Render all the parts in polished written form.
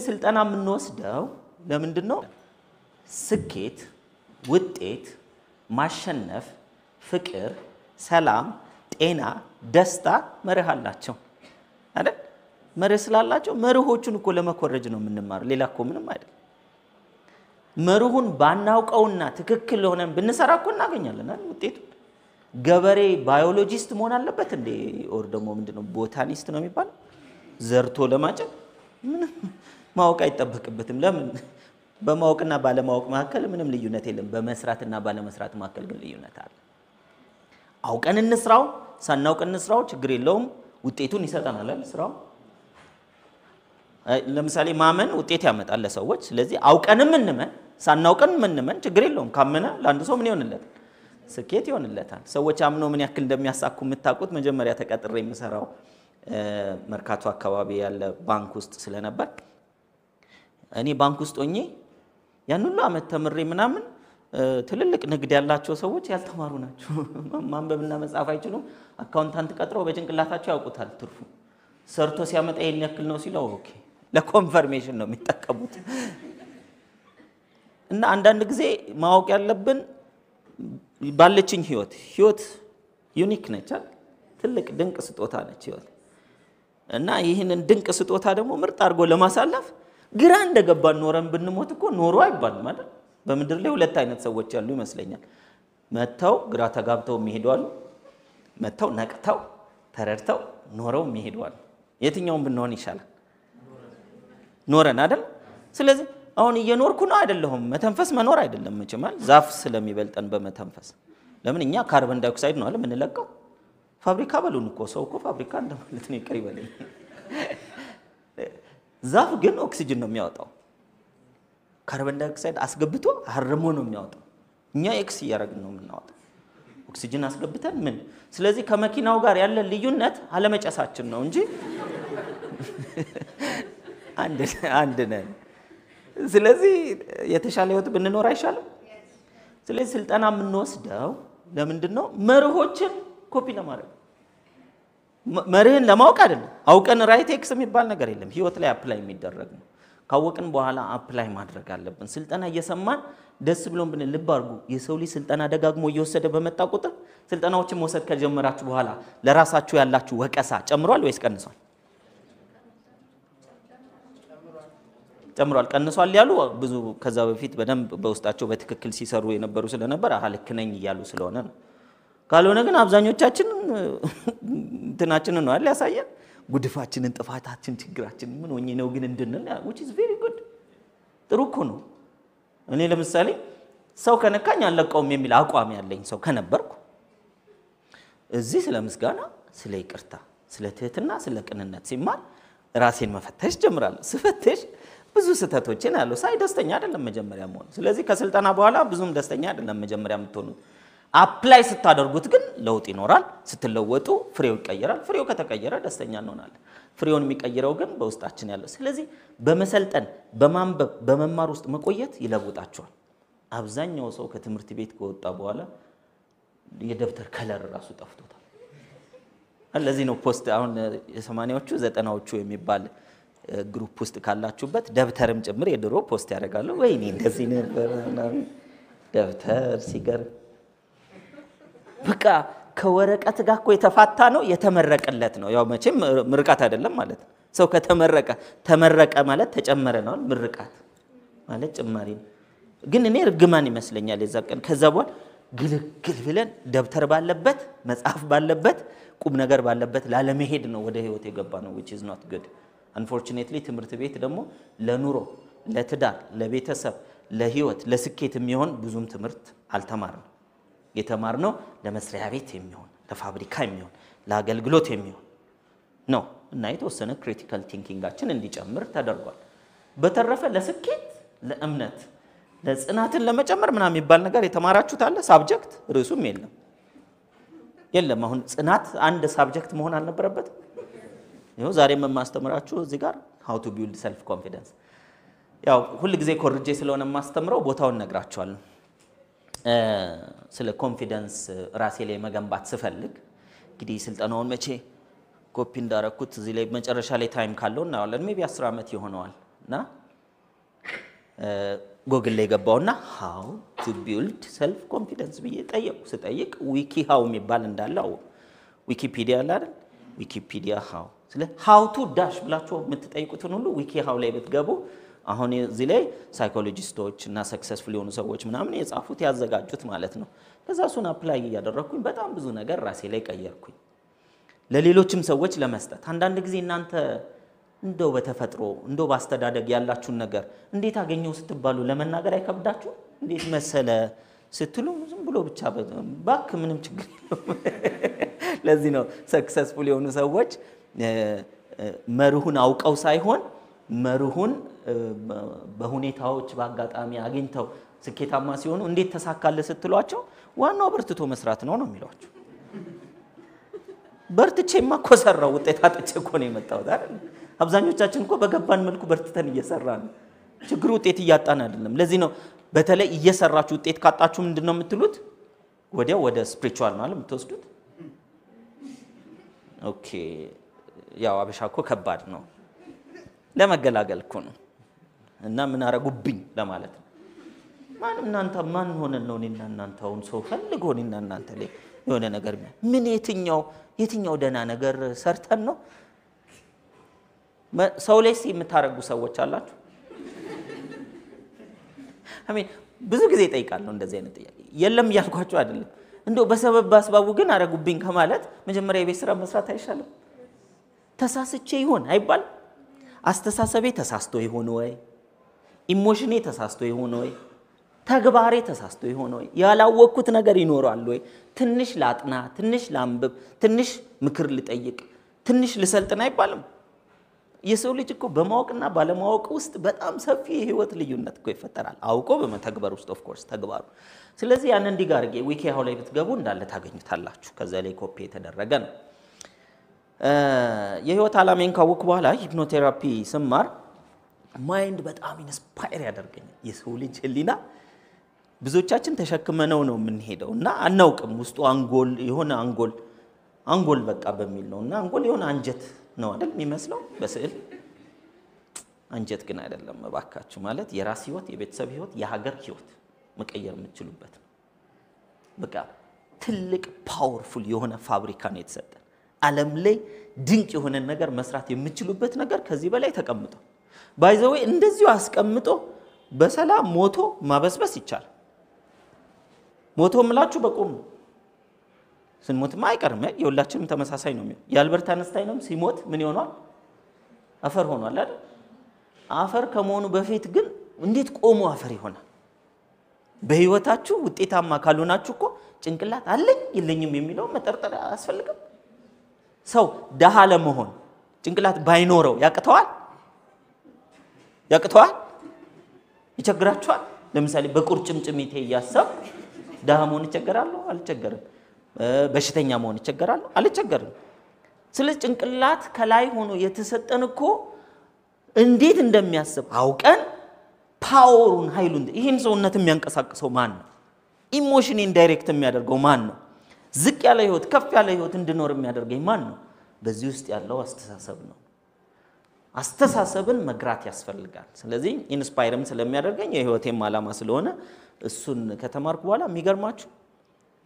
ስልጠና የምንወስደው ለምንድነው ስኬት ውጤት ማሸነፍ ፍቅር ሰላም ጤና ደስታ መርህ አላቸው አይደል መርህ ስላላቸው መርሆቹን እኮ ለመኮረጅ ነው የምንማረው ሌላ እኮ ምንም አይደል መርሁን ባናውቀውና ትክክል ሆነን ብንሰራ እኮ እናገኛለን አይደል ውጤቱ ገበሬ ባዮሎጂስት መሆን አለበት እንዴ ኦር ደግሞ ምንድነው ቦታኒስት ነው የሚባል ዘርቶ ለማጨድ ምንም ማወቅ አይጠበቅበትም ለምን በማወቅና ባለማወቅ መካከል ምንም ልዩነት የለም በመስራትና ባለመስራት መካከል ግን ልዩነት አለ አውቀን እንስራው ሳናውቅ እንስራው ችግር የለውም ውጤቱን ይሰጣናል አይደል ስራው ለምሳሌ ማመን ውጤት ያመጣል ለሰዎች ስለዚህ አውቀንም እንመን ሳናውቀን እንመን ችግር የለውም ካመነ ለአንድ ሰው ምን ይሆንለታል ስኬት ይሆንለታል ሰዎች አምኖ ምን ያክል እንደሚያሳኩ የምታውቁት መጀመሪያ ተቀጥሬ የምሰራው መርካቶ አካባቢ ያለ ባንክ ውስጥ ስለነበር እኔ ባንክ ውስጥ ሆኜ ያን ሁሉ አመት ተምሬ ምናምን ትልልቅ ንግድ ያላቸው ሰዎች ያልተማሩ ናቸው ማንበብና መጻፍ አይችሉም አካውንታንት ቀጥረው በጭንቅላታቸው ያውቁታል ትርፉ ሰርቶ ሲያመጣ ይሄን ያክል ነው ሲለው ኦኬ ለኮንፈርሜሽን ነው የሚጠቀሙት እና አንዳንድ ጊዜ ማወቅ ያለብን ባለችኝ ህይወት ዩኒክ ነች ትልቅ ድንቅ ስጦታ ነች ህይወት እና ይሄንን ድንቅ ስጦታ ደግሞ ምርጥ አድርጎ ለማሳለፍ ግራ እንደገባን ኖረን ብንሞት እኮ ኖሮ አይባልም ማለት በመድር ላይ ሁለት አይነት ሰዎች ያሉ ይመስለኛል መተው ግራ ተጋብተው የሚሄዱአሉ መተው ነቅተው ተረድተው ኖረው የሚሄዱአሉ የትኛውን ብንሆን ይሻላል ኖረን አይደል ስለዚህ አሁን እየኖርኩ ነው አይደለም መተንፈስ መኖር አይደለም መቼማል ዛፍ ስለሚበልጠን በመተንፈስ ለምን እኛ ካርቦን ዳይኦክሳይድ ነው አይደል ምንለቀው ፋብሪካ በሉን እኮ ሰው እኮ ፋብሪካ እንደማለት ነው ይቀር ይበለኝ ዛፍ ግን ኦክሲጅን ነው የሚያወጣው ካርቦን ዳይኦክሳይድ አስገብቶ አርሞ ነው የሚያወጣው እኛ ኤክስ ያረግን ነው የምናወጣው ኦክሲጅን አስገብተን ምን ስለዚህ ከመኪናው ጋር ያለ ልዩነት አለመጨሳችን ነው እንጂ አንድ ነን ስለዚህ የተሻለ ህይወት ብንኖር አይሻልም ስለዚህ ስልጠና የምንወስደው ለምንድነው መርሆችን ኮፒ ለማድረግ መርህን ለማወቅ አይደለም አውቀን ራይት ኤክስ የሚባል ነገር የለም ህይወት ላይ አፕላይ የሚደረግ ነው ካወቅን በኋላ አፕላይ ማድረግ አለብን ስልጠና እየሰማን ደስ ብሎን ብን ልብ አርጉ የሰው ልጅ ስልጠና ደጋግሞ እየወሰደ በመጣ ቁጥር ስልጠናዎችን መውሰድ ከጀመራችሁ በኋላ ለራሳችሁ ያላችሁ ወቀሳ ጨምሯል ወይስ ቀንሷል ጨምሯል ቀንሷል ያሉ ብዙ ከዛ በፊት በደንብ በውስጣቸው በትክክል ሲሰሩ የነበሩ ስለነበር አልከነኝ ይያሉ ስለሆነ ነው ካልሆነ ግን አብዛኞቻችን እንትናችንን ነው አይደል ያሳየን ጉድፋችንን ጥፋታችን ችግራችን ምን ሆኜ ነው ግን እንድንል which is very good ጥሩ እኮ ነው እኔ ለምሳሌ ሰው ከነካኝ አለቀውም የሚል አቋም ያለኝ ሰው ከነበርኩ እዚህ ስለ ምስጋና ስለ ይቅርታ ስለ ትህትና ስለ ቅንነት ሲማር ራሴን መፈተሽ ጀምራለሁ ስፈተሽ ብዙ ስተቶችን አሉ ሳይ ደስተኛ አይደለም መጀመሪያ መሆን ስለዚህ ከስልጠና በኋላ ብዙም ደስተኛ አይደለም መጀመሪያ የምትሆኑት አፕላይ ስታደርጉት ግን ለውጥ ይኖራል ስትለወጡ ፍሬው ይቀየራል ፍሬው ከተቀየረ ደስተኛ እንሆናለን ፍሬውን የሚቀየረው ግን በውስጣችን ያለው ስለዚህ በመሰልጠን በማንበብ በመማር ውስጥ መቆየት ይለውጣቸዋል አብዛኛው ሰው ከትምህርት ቤት ከወጣ በኋላ የደብተር ከለር ራሱ ጠፍቶታል ስለዚህ ነው ፖስት አሁን የ80ዎቹ 90ዎቹ የሚባል ግሩፕ ውስጥ ካላችሁበት ደብተርም ጭምር የድሮ ፖስት ያደርጋሉ ወይኔ እንደዚህ ነበር ደብተር ሲገር በቃ ከወረቀት ጋር እኮ የተፋታ ነው የተመረቀለት ነው ያው መቼም ምርቃት አይደለም ማለት ሰው ከተመረቀ ተመረቀ ማለት ተጨመረ ነው ምርቃት ማለት ጭማሪ ግን እኔ ርግማን ይመስለኛል የዛቀን ከዛ በኋላ ግልግል ብለን ደብተር ባለበት መጽሐፍ ባለበት ቁም ነገር ባለበት ላለመሄድ ነው ወደ ህይወት የገባ ነው which is not good unfortunately ትምህርት ቤት ደግሞ ለኑሮ ለትዳር ለቤተሰብ ለህይወት ለስኬት የሚሆን ብዙም ትምህርት አልተማርንም የተማርነው ለመስሪያ ቤት የሚሆን ለፋብሪካ የሚሆን ለአገልግሎት የሚሆን ነው እና የተወሰነ ክሪቲካል ቲንኪንጋችን እንዲጨምር ተደርጓል በተረፈ ለስኬት ለእምነት ለጽናትን ለመጨመር ምናምን የሚባል ነገር የተማራችሁት አለ ሳብጀክት ርዕሱም የለም አሁን ጽናት አንድ ሳብጀክት መሆን አልነበረበት ይሄው ዛሬ መማስተምራችሁ እዚህ ጋር how to build self confidence ያው ሁሉ ጊዜ ኮርጄ ስለሆነ ማስተምረው ቦታውን ነግራችኋለሁ ስለ ኮንፊደንስ ራሴ ላይ መገንባት ስፈልግ እንግዲህ ስልጠናውን መቼ ኮፒ እንዳረኩት እዚህ ላይ መጨረሻ ላይ ታይም ካለው እናዋለን ሜቢ 10 አመት ይሆነዋል እና ጎግል ላይ ገባውና how to build self confidence ብዬ ስጠይቅ ዊኪ ሃው የሚባል እንዳለው ዊኪፒዲያ አለ አይደል ዊኪፒዲያ ሃው ስለ how to dash ብላችሁ የምትጠይቁትን ሁሉ ዊኪ ሃው ላይ ብትገቡ አሁን እዚህ ላይ ሳይኮሎጂስቶች እና ሰክሰስፉል የሆኑ ሰዎች ምናምን የጻፉት ያዘጋጁት ማለት ነው ከዛ እሱን አፕላይ ያደረኩኝ በጣም ብዙ ነገር ራሴ ላይ ቀየርኩኝ ለሌሎችም ሰዎች ለመስጠት አንዳንድ ጊዜ እናንተ እንደው በተፈጥሮ እንደው ባስተዳደግ ያላችሁን ነገር እንዴት አገኘው ስትባሉ ለመናገር አይከብዳችሁ እንዴት መሰለ ስትሉ ዝም ብሎ ብቻ ባክ ምንም ችግር የለውም ለዚህ ነው ሰክሰስፉል የሆኑ ሰዎች መርሁን አውቀው ሳይሆን መርሁን በሁኔታዎች በአጋጣሚ አግኝተው ስኬታማ ሲሆኑ እንዴት ተሳካለ ስትሏቸው ዋናው በርትቶ መስራት ነው የሚሏቸው በርትቼማ እኮ ሰራው ውጤት አጥቼ እኮ ነው የመጣው አይደል አብዛኞቻችን እኮ በገባን መልኩ በርትተን እየሰራን ችግሩ ውጤት እያጣን አይደለም ለዚህ ነው በተለይ እየሰራችሁ ውጤት ካጣችሁ ምንድነው የምትሉት ወዲያው ወደ ስፒሪቹዋል ማለት የምትወስዱት ኦኬ ያው አበሻ እኮ ከባድ ነው ለመገላገል እኮ ነው እና ምን አረጉብኝ ለማለት ነው ማን ሆነን ነው እኔና እናንተ አሁን ሰው ፈልጎ እኔና እናንተ ላይ የሆነ ነገር ምን የትኛው ደና ነገር ሰርተን ነው ሰው ላይ የምታረጉ ሰዎች አላችሁ አሜን ብዙ ጊዜ ጠይቃለሁ እንደዚህ አይነት ጥያቄ የለም ያልኳችሁ አይደለም እንደው በሰበብ አስባቡ ግን አረጉብኝ ከማለት መጀመሪያ የቤት ስራ መስራት አይሻልም ተሳስቼ ይሆን አይባል አስተሳሰቤ ተሳስቶ ይሆን ወይ ኢሞሽኔ ተሳስቶ ይሆን ወይ ተግባሬ ተሳስቶ ይሆን ወይ ያላወቅኩት ነገር ይኖራል ወይ ትንሽ ላጥና ትንሽ ላምብብ ትንሽ ምክር ልጠይቅ ትንሽ ልሰልጥና አይባልም የሰው ልጅ እኮ በማወቅና ባለማወቅ ውስጥ በጣም ሰፊ የህይወት ልዩነት እኮ ይፈጠራል አውቆ በመተግበር ውስጥ ኦፍ ኮርስ ተግባሩ ስለዚህ ያን እንዲጋርጌ ዊኪ ሃው ላይ ብትገቡ እንዳለ ታገኙታላችሁ ከዛ ላይ ኮፒ የተደረገ ነው የህይወት ዓላማዬን ካወቅኩ በኋላ ሂፕኖቴራፒ ስማር ማይንድ በጣም ኢንስፓየር ያደርገኛል የሰው ልጅ ህሊና ብዙዎቻችን ተሸክመነው ነው የምንሄደውና አናውቅም ውስጡ አንጎል በቃ በሚል ነውና አንጎል የሆነ አንጀት ነው አይደል የሚመስለው በስዕል አንጀት ግን አይደለም ባካችሁ ማለት የራስ ህይወት የቤተሰብ ህይወት የሀገር ህይወት መቀየር የምትችሉበት ነው በቃ ትልቅ ፓወርፉል የሆነ ፋብሪካ ነው የተሰጠን ዓለም ላይ ድንቅ የሆነ ነገር መስራት የምትችሉበት ነገር ከዚህ በላይ ተቀምጦ ባይዘው እንደዚሁ አስቀምጦ በሰላም ሞቶ ማበስበስ ይቻላል ሞቶ ምላችሁ በቆም ስንሞትማ አይቀርም የሁላችንም ተመሳሳይ ነው የአልበርት አንስታይንም ሲሞት ምን ይሆናል አፈር ሆኗል አይደል አፈር ከመሆኑ በፊት ግን እንዴት ቆሞ አፈር ይሆናል በህይወታችሁ ውጤታማ ካልሆናችሁ እኮ ጭንቅላት አለኝ የለኝም የሚለው መጠርጠር አያስፈልግም ሰው ደሃ ለመሆን ጭንቅላት ባይኖረው ያቅተዋል ይቸግራችኋል ለምሳሌ በቁርጭምጭሚቴ ያሰብ ደሃ መሆን ይቸገራለሁ አልቸገርም በሽተኛ መሆን ይቸገራለሁ አልቸገርም ስለዚህ ጭንቅላት ከላይ ሆኖ የተሰጠን እኮ እንዴት እንደሚያስብ አውቀን ፓወሩን ኃይሉን ይሄን ሰውነት የሚያንቀሳቅሰው ማን ነው ኢሞሽን ኢንዳይሬክት የሚያደርገው ማን ነው ዝቅ ያለ ህይወት ከፍ ያለ ህይወት እንድኖር የሚያደርገኝ ማን ነው በዚህ ውስጥ ያለው አስተሳሰብ ነው አስተሳሰብን መግራት ያስፈልጋል ስለዚህ ኢንስፓየርም ስለሚያደርገኝ የህይወቴም ዓላማ ስለሆነ እሱን ከተማርኩ በኋላ የሚገርማችሁ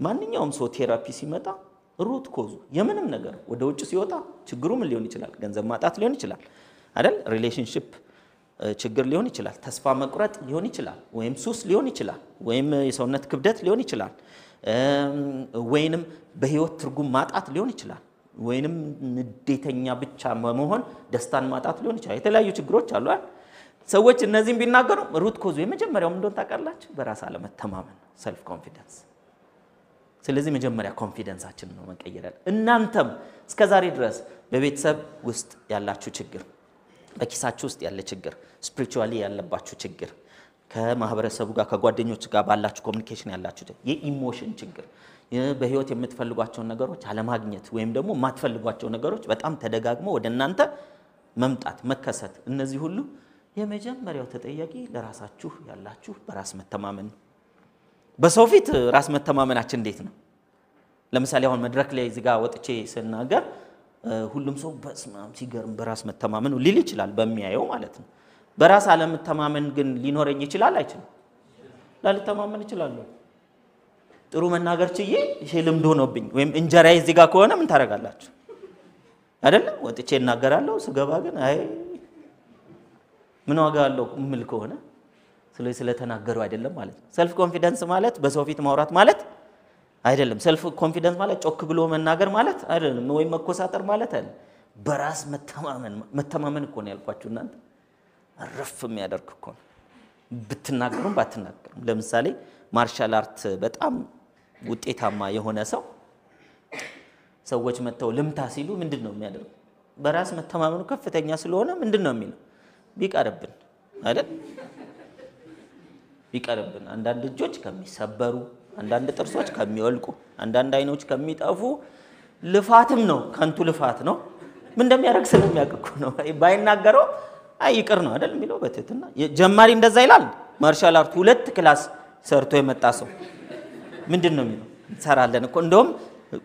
ማንኛውም ሰው ቴራፒ ሲመጣ ሩት ኮዙ የምንም ነገር ወደ ውጭ ሲወጣ ችግሩ ምን ሊሆን ይችላል ገንዘብ ማጣት ሊሆን ይችላል አይደል ሪሌሽንሺፕ ችግር ሊሆን ይችላል ተስፋ መቁረጥ ሊሆን ይችላል ወይም ሱስ ሊሆን ይችላል ወይም የሰውነት ክብደት ሊሆን ይችላል ወይንም በህይወት ትርጉም ማጣት ሊሆን ይችላል ወይንም ንዴተኛ ብቻ መሆን ደስታን ማጣት ሊሆን ይችላል የተለያዩ ችግሮች አሉ አይደል ሰዎች እነዚህን ቢናገሩ ሩት ኮዙ የመጀመሪያው እንደሆነ ታውቃላችሁ በራስ አለመተማመን ሰልፍ ኮንፊደንስ ስለዚህ መጀመሪያ ኮንፊደንሳችን ነው መቀየር እናንተም እስከዛሬ ድረስ በቤተሰብ ውስጥ ያላችሁ ችግር በኪሳችሁ ውስጥ ያለ ችግር ስፒሪቹዋሊ ያለባችሁ ችግር ከማህበረሰቡ ጋር ከጓደኞች ጋር ባላችሁ ኮሙኒኬሽን ያላችሁ የኢሞሽን ችግር በህይወት የምትፈልጓቸው ነገሮች አለማግኘት ወይም ደግሞ ማትፈልጓቸው ነገሮች በጣም ተደጋግሞ ወደናንተ መምጣት መከሰት እነዚህ ሁሉ የመጀመሪያው ተጠያቂ ለራሳችሁ ያላችሁ በራስ መተማመን በሰው ፊት ራስ መተማመናችን እንዴት ነው ለምሳሌ አሁን መድረክ ላይ እዚህ ጋር ወጥቼ ስናገር ሁሉም ሰው በስማም ሲገርም በራስ መተማመኑ ሊል ይችላል በሚያየው ማለት ነው በራስ አለመተማመን ግን ሊኖረኝ ይችላል አይችልም ላልተማመን ይችላልው ጥሩ መናገር ችዬ ይሄ ልምድ ሆኖብኝ ወይም እንጀራዬ እዚህ ጋር ከሆነ ምን ታረጋላችሁ አይደል ወጥቼ እናገራለሁ ስገባ ግን አይ ምን ዋጋ አለው ምል ከሆነ ስለተናገሩ አይደለም ማለት ነው ሰልፍ ኮንፊደንስ ማለት በሰው ፊት ማውራት ማለት አይደለም ሰልፍ ኮንፊደንስ ማለት ጮክ ብሎ መናገር ማለት አይደለም ወይ መኮሳተር ማለት አይደለም በራስ መተማመን እኮ ነው ያልኳችሁ እናንተ አረፍ የሚያደርግ እኮ ብትናገሩም ባትናገሩም ለምሳሌ ማርሻል አርት በጣም ውጤታማ የሆነ ሰዎች መተው ልምታ ሲሉ ምንድነው የሚያደርጉ በራስ መተማመኑ ከፍተኛ ስለሆነ ምንድነው የሚለው ቢቀርብን አይደል ቢቀርብን አንዳንድ እጆች ከሚሰበሩ አንዳንድ ጥርሶች ከሚወልቁ አንዳንድ አይኖች ከሚጠፉ ልፋትም ነው ከንቱ ልፋት ነው ምን እንደሚያደርግ ስለሚያቀቁ ነው ባይናገረው አይቅር ነው አይደል የሚለው በትትና ጀማሪ እንደዛ ይላል ማርሻል አርት 2 ክላስ ሰርቶ የመጣ ሰው ምንድነው የሚለው ሰራለን እኮ እንደውም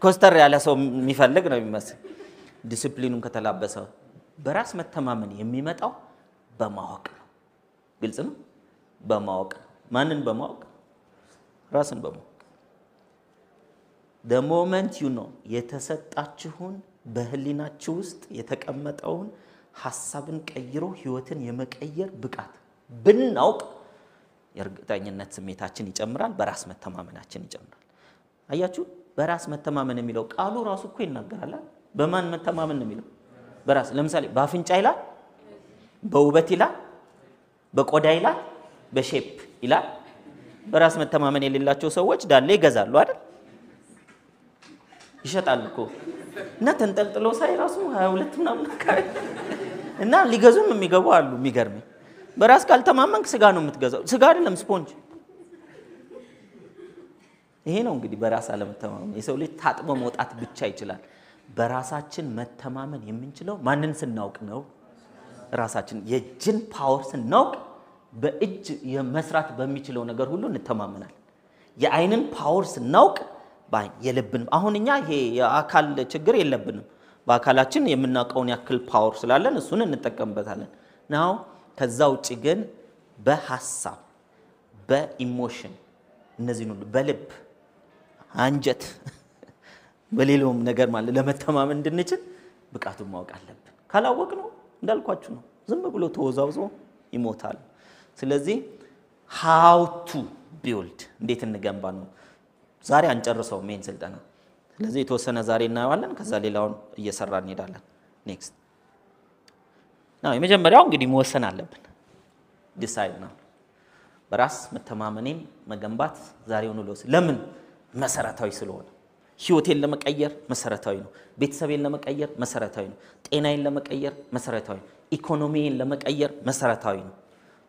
ኮስተር ያለ ሰው የሚፈልግ ነው የሚመስል ዲሲፕሊኑን ከተላበሰ በራስ መተማመን የሚመጣው በማወቅ ነው ግልጽ ነው በማወቅ ማንን በማወቅ ራስን በማወቅ the moment you know የተሰጣችሁን በህሊናችሁ ውስጥ የተቀመጠውን ሐሳብን ቀይሮ ህይወትን የመቀየር ብቃት ብናውቅ የርግጠኝነት ስሜታችን ይጨምራል በራስ መተማመናችን ይጨምራል አያችሁ በራስ መተማመን የሚለው ቃሉ ራሱ እኮ ይናገራል በማን መተማመን ነው የሚለው በራስ ለምሳሌ በአፍንጫ ይላል በውበት ይላል በቆዳ ይላል በሼፕ ይላል በራስ መተማመን የሌላቸው ሰዎች ዳሌ ይገዛሉ አይደል ይሸጣሉ እኮ እና ተንጠልጥሎ ሳይ ራሱ 22 ምናምን እና ሊገዙም የሚገቡ አሉ የሚገርም በራስ ካልተማመንክ ስጋ ነው የምትገዛው ስጋ አይደለም ስፖንጅ ይሄ ነው እንግዲህ በራስ አለመተማመን የሰው ልጅ ታጥቦ መውጣት ብቻ ይችላል በራሳችን መተማመን የምንችለው ማንን ስናውቅ ነው ራሳችን የጅን ፓወር ስናውቅ በእጅ የመስራት በሚችለው ነገር ሁሉ እንተማመናል የአይንን ፓወር ስናውቅ የልብን አሁንኛ ይሄ የአካል ችግር የለብንም በአካላችን የምናውቀውን ያክል ፓወር ስላለን እሱን እንጠቀምበታለን ናው ከዛ ውጪ ግን በሐሳብ በኢሞሽን እነዚህ ሁሉ በልብ አንጀት በሌላውም ነገር ማለት ለመተማመን እንድንችል ብቃቱን ማወቅ አለብን ካላወቅ ነው እንዳልኳችሁ ነው ዝም ብሎ ተወዛውዞ ይሞታል ስለዚህ how to build እንዴት እንገንባ ነው ዛሬ አንጨርሰው ሜን ስልጠና ስለዚህ የተወሰነ ዛሬ እናያለን ከዛ ሌላውን እየሰራን እንሄዳለን ኔክስት ነው የመጀመሪያው እንግዲህ መወሰን አለብን ዲሳይድ ነው በራስ መተማመኔን መገንባት ዛሬውን ሎስ ለምን መሰረታዊ ስለሆነ ህይወቴን ለመቀየር መሰረታዊ ነው ቤተሰቤን ለመቀየር መሰረታዊ ነው ጤናዬን ለመቀየር መሰረታዊ ነው ኢኮኖሚዬን ለመቀየር መሰረታዊ ነው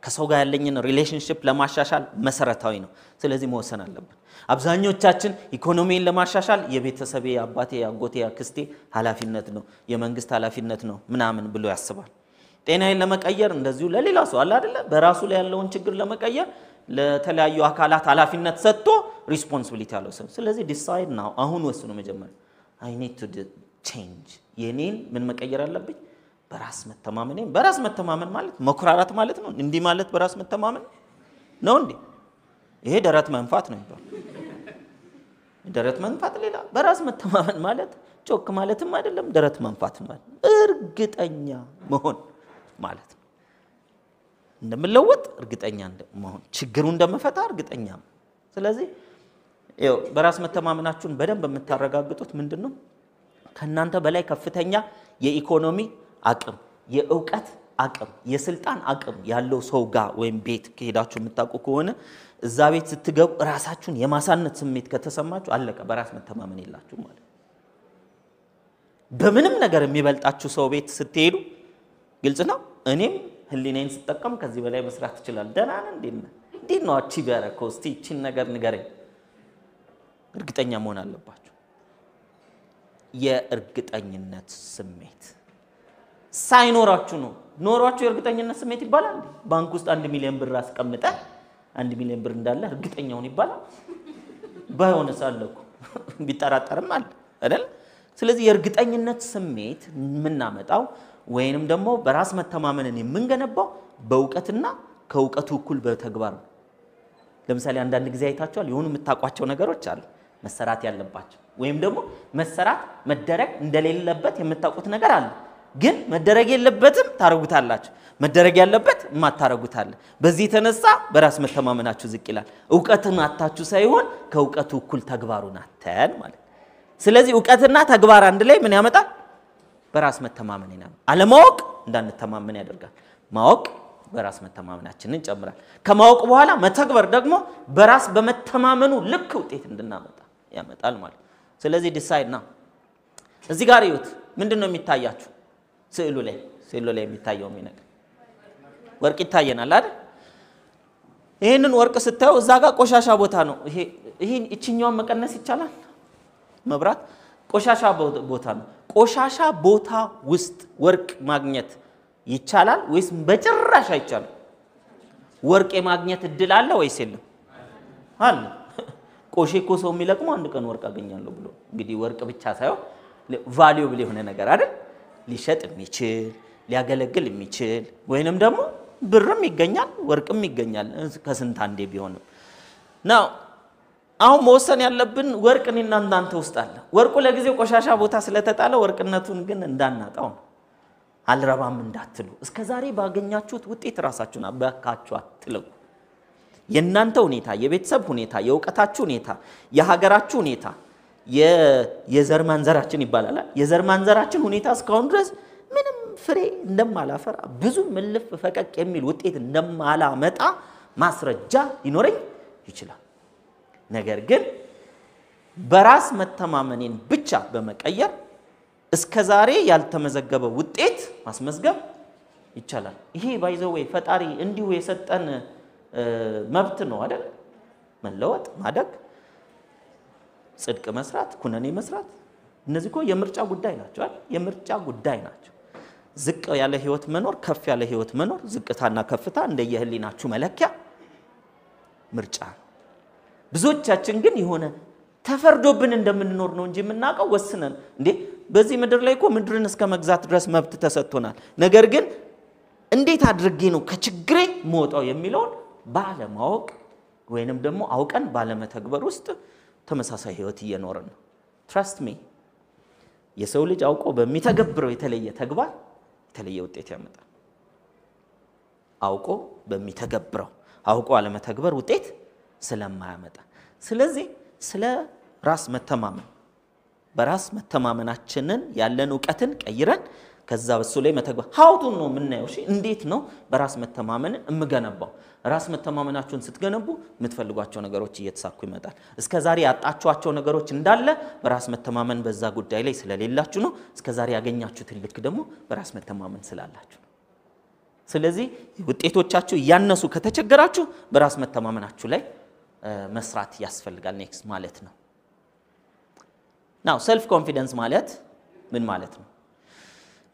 ከሰው ጋር ያለኝን ሪሌሽንሺፕ ለማሻሻል መሰረታዊ ነው ስለዚህ መወሰን አለብን አብዛኞቻችን ኢኮኖሚን ለማሻሻል የቤተሰቤ አባቴ አጎቴ አክስቴ ኃላፊነት ነው የመንግስት ኃላፊነት ነው ምናምን ብሎ ያስባል ጤናዬን ለመቀየር እንደዚሁ ለሌላ ሰው አለ አይደለ በራሱ ላይ ያለውን ችግር ለመቀየር ለተለያዩ አካላት ኃላፊነት ሰጥቶ ሪስፖንሲቢሊቲ አለው ስለዚህ ዲሳይድ ናው አሁን ወስኑ መጀመሪያ I need to change የኔን ምን መቀየር አለብኝ በራስ መተማመን ማለት መኩራራት ማለት ነው እንዲህ ማለት በራስ መተማመን ነው እንዴ ይሄ ደረት መንፋት ነው ይባል ደረት መንፋት ሌላ በራስ መተማመን ማለት ጮክ ማለትም አይደለም ደረት መንፋት ማለት እርግጠኛ መሆን ማለት ነው እንደምለወጥ እርግጠኛ መሆን ችግሩ እንደመፈታ እርግጠኛ ስለዚህ በራስ መተማመናችሁን በደንብ የምታረጋግጡት ምንድነው ከናንተ በላይ ከፍተኛ የኢኮኖሚ አቅም የእውቀት አቅም የስልጣን አቅም ያለው ሰው ጋር ወይም ቤት ከሄዳችሁ የምታውቁ ከሆነ እዛ ቤት ስትገቡ ራሳችሁን የማሳነት ስሜት ከተሰማችሁ አለቀ በራስ መተማመን የላችሁ ማለት በምንም ነገር የሚበልጣችሁ ሰው ቤት ስትሄዱ ግልጽ ነው እኔም ህሊናዬን ስጠቀም ከዚህ በላይ መስራት ይችላል ደህና ነን እንዴት ነው አቺቭ ያረከው እስቲ እቺን ነገር ንገረኝ እርግጠኛ መሆን አለባችሁ የእርግጠኝነት ስሜት ሳይኖራችሁ ነው ኖራችሁ የእርግጠኝነት ስሜት ይባላል ባንክ ውስጥ 1 ሚሊዮን ብር አስቀምጠ 1 ሚሊዮን ብር እንዳለ እርግጠኛውን ይባላል ባይሆነ ሳለኩ ቢጠራጠርም አይደል ስለዚህ የእርግጠኝነት ስሜት ምናመጣው ወይንም ደግሞ በራስ መተማመንን የምንገነባው በእውቀትና ከእውቀቱ እኩል በተግባር ነው ለምሳሌ አንዳንድ ጊዜ አይታችኋል የሆኑ የምታቋቸው ነገሮች አሉ መሰራት ያለባቸው ወይም ደግሞ መሰራት መደረግ እንደሌለበት የምታውቁት ነገር አለ ግን መደረግ የለበትም ታረጉታላችሁ መደረግ ያለበት ማታረጉታለ በዚህ ተነሳ በራስ መተማመናችሁ ዝቅ ይላል ዕውቀትን አታችሁ ሳይሆን ከዕውቀቱ እኩል ተግባሩን አተን ማለት ስለዚህ ዕውቀትና ተግባር አንድ ላይ ምን ያመጣል በራስ መተማመን ይናም አለማወቅ እንዳንተማመን ያደርጋል ማወቅ በራስ መተማመናችንን ጨምራል ከማወቅ በኋላ መተግበር ደግሞ በራስ በመተማመኑ ልክ ውጤት እንድናመጣ ያመጣል ማለት ስለዚህ ዲሳይድ ነው እዚህ ጋር ይሁት ምንድነው የሚታያችሁ ስዕሉ ላይ የሚታየው ነገር ወርቅ ይታየናል አይደል ይሄንን ወርቅ ስታዩ እዛ ጋር ቆሻሻ ቦታ ነው ይሄን እቺኛውን መቀነስ ይቻላል መብራት ቆሻሻ ቦታ ነው ቆሻሻ ቦታ ውስጥ ወርቅ ማግኘት ይቻላል ወይስ በጭራሽ አይቻልም ወርቅ የማግኘት እድል አለ ወይስ የለም አለ ቆሼኮ ሰው የሚለቅመው አንድ ቀን ወርቅ አገኛለሁ ብሎ እንግዲህ ወርቅ ብቻ ሳይሆን ቫልዩብል የሆነ ነገር አይደል ሊሸጥ የሚችል ሊያገለግል የሚችል ወይንም ደግሞ ብርም ይገኛል ወርቅም ይገኛል ከስንት አንዴ ቢሆንም ነው አሁን መወሰን ያለብን ወርቅንና እናንተ ውስጥ አለ ወርቁ ለጊዜው ቆሻሻ ቦታ ስለተጣለ ወርቅነቱን ግን እንዳናጣው አልረባም እንዳትሉ እስከዛሬ ባገኛችሁት ውጤት ራሳችሁን አባካችሁ አትለቁ የናንተ ሁኔታ የቤተሰብ ሁኔታ የዕውቀታችሁ ሁኔታ የሀገራችሁ ሁኔታ የዘር ማንዘራችን ይባላል የዘር ማንዘራችን ሁኔታ እስካሁን ድረስ ምንም ፍሬ እንደማላፈራ ብዙ ምልፍ ፈቀቅ የሚል ውጤት እንደማላመጣ ማስረጃ ይኖረኝ ይችላል ነገር ግን በራስ መተማመኔን ብቻ በመቀየር እስከዛሬ ያልተመዘገበ ውጤት ማስመዝገብ ይቻላል ይሄ ባይዘው ፈጣሪ እንዲሁ የሰጠን መብት ነው አይደል መለወጥ ማደግ ጽድቅ መስራት ኩነኔ መስራት እነዚህ እኮ የምርጫ ጉዳይ ናቸው አይደል የምርጫ ጉዳይ ናቸው ዝቅ ያለ ህይወት መኖር ከፍ ያለ ህይወት መኖር ዝቅታና ከፍታ እንደየህሊናችሁ መለኪያ ምርጫ ብዙዎቻችን ግን የሆነ ተፈርዶብን እንደምንኖር ነው እንጂ የምናቀው ወስነን እንዴ በዚህ ምድር ላይ እኮ ምድርን እስከ መግዛት ድረስ መብት ተሰጥቶናል ነገር ግን እንዴት አድርጌ ነው ከችግሬ ሞጣው የሚለው ባለማወቅ ወይንም ደግሞ አውቀን ባለመተግበር ውስጥ ተመሳሳይ ህይወት እየኖርን ነው trust me የሰው ልጅ አውቆ በሚተገብረው የተለየ ተግባር የተለየ ውጤት ያመጣል አውቆ በሚተገብረው አውቆ አለመተግበር ውጤት ስለማያመጣ ስለዚህ ስለ ራስ መተማመን በራስ መተማመናችንን ያለን ዕውቀትን ቀይረን ከዛ በሱ ላይ መተግበር ሃውቱን ነው ምናየው እሺ እንዴት ነው በራስ መተማመንን እምገነባው ራስ መተማመናችሁን ስትገነቡ የምትፈልጓቸው ነገሮች እየተሳኩ ይመጣል እስከዛሬ ያጣጣችኋቸው ነገሮች እንዳለ በራስ መተማመን በዛ ጉዳይ ላይ ስለሌላችሁ ነው እስከዛሬ ያገኛችሁት ልክ ደግሞ በራስ መተማመን ስላላችሁ ስለዚህ ውጤቶቻችሁ ያነሱ ከተቸገራችሁ በራስ መተማመናችሁ ላይ መስራት ያስፈልጋል ኔክስት ማለት ነው ናው ሰልፍ ኮንፊደንስ ማለት ምን ማለት ነው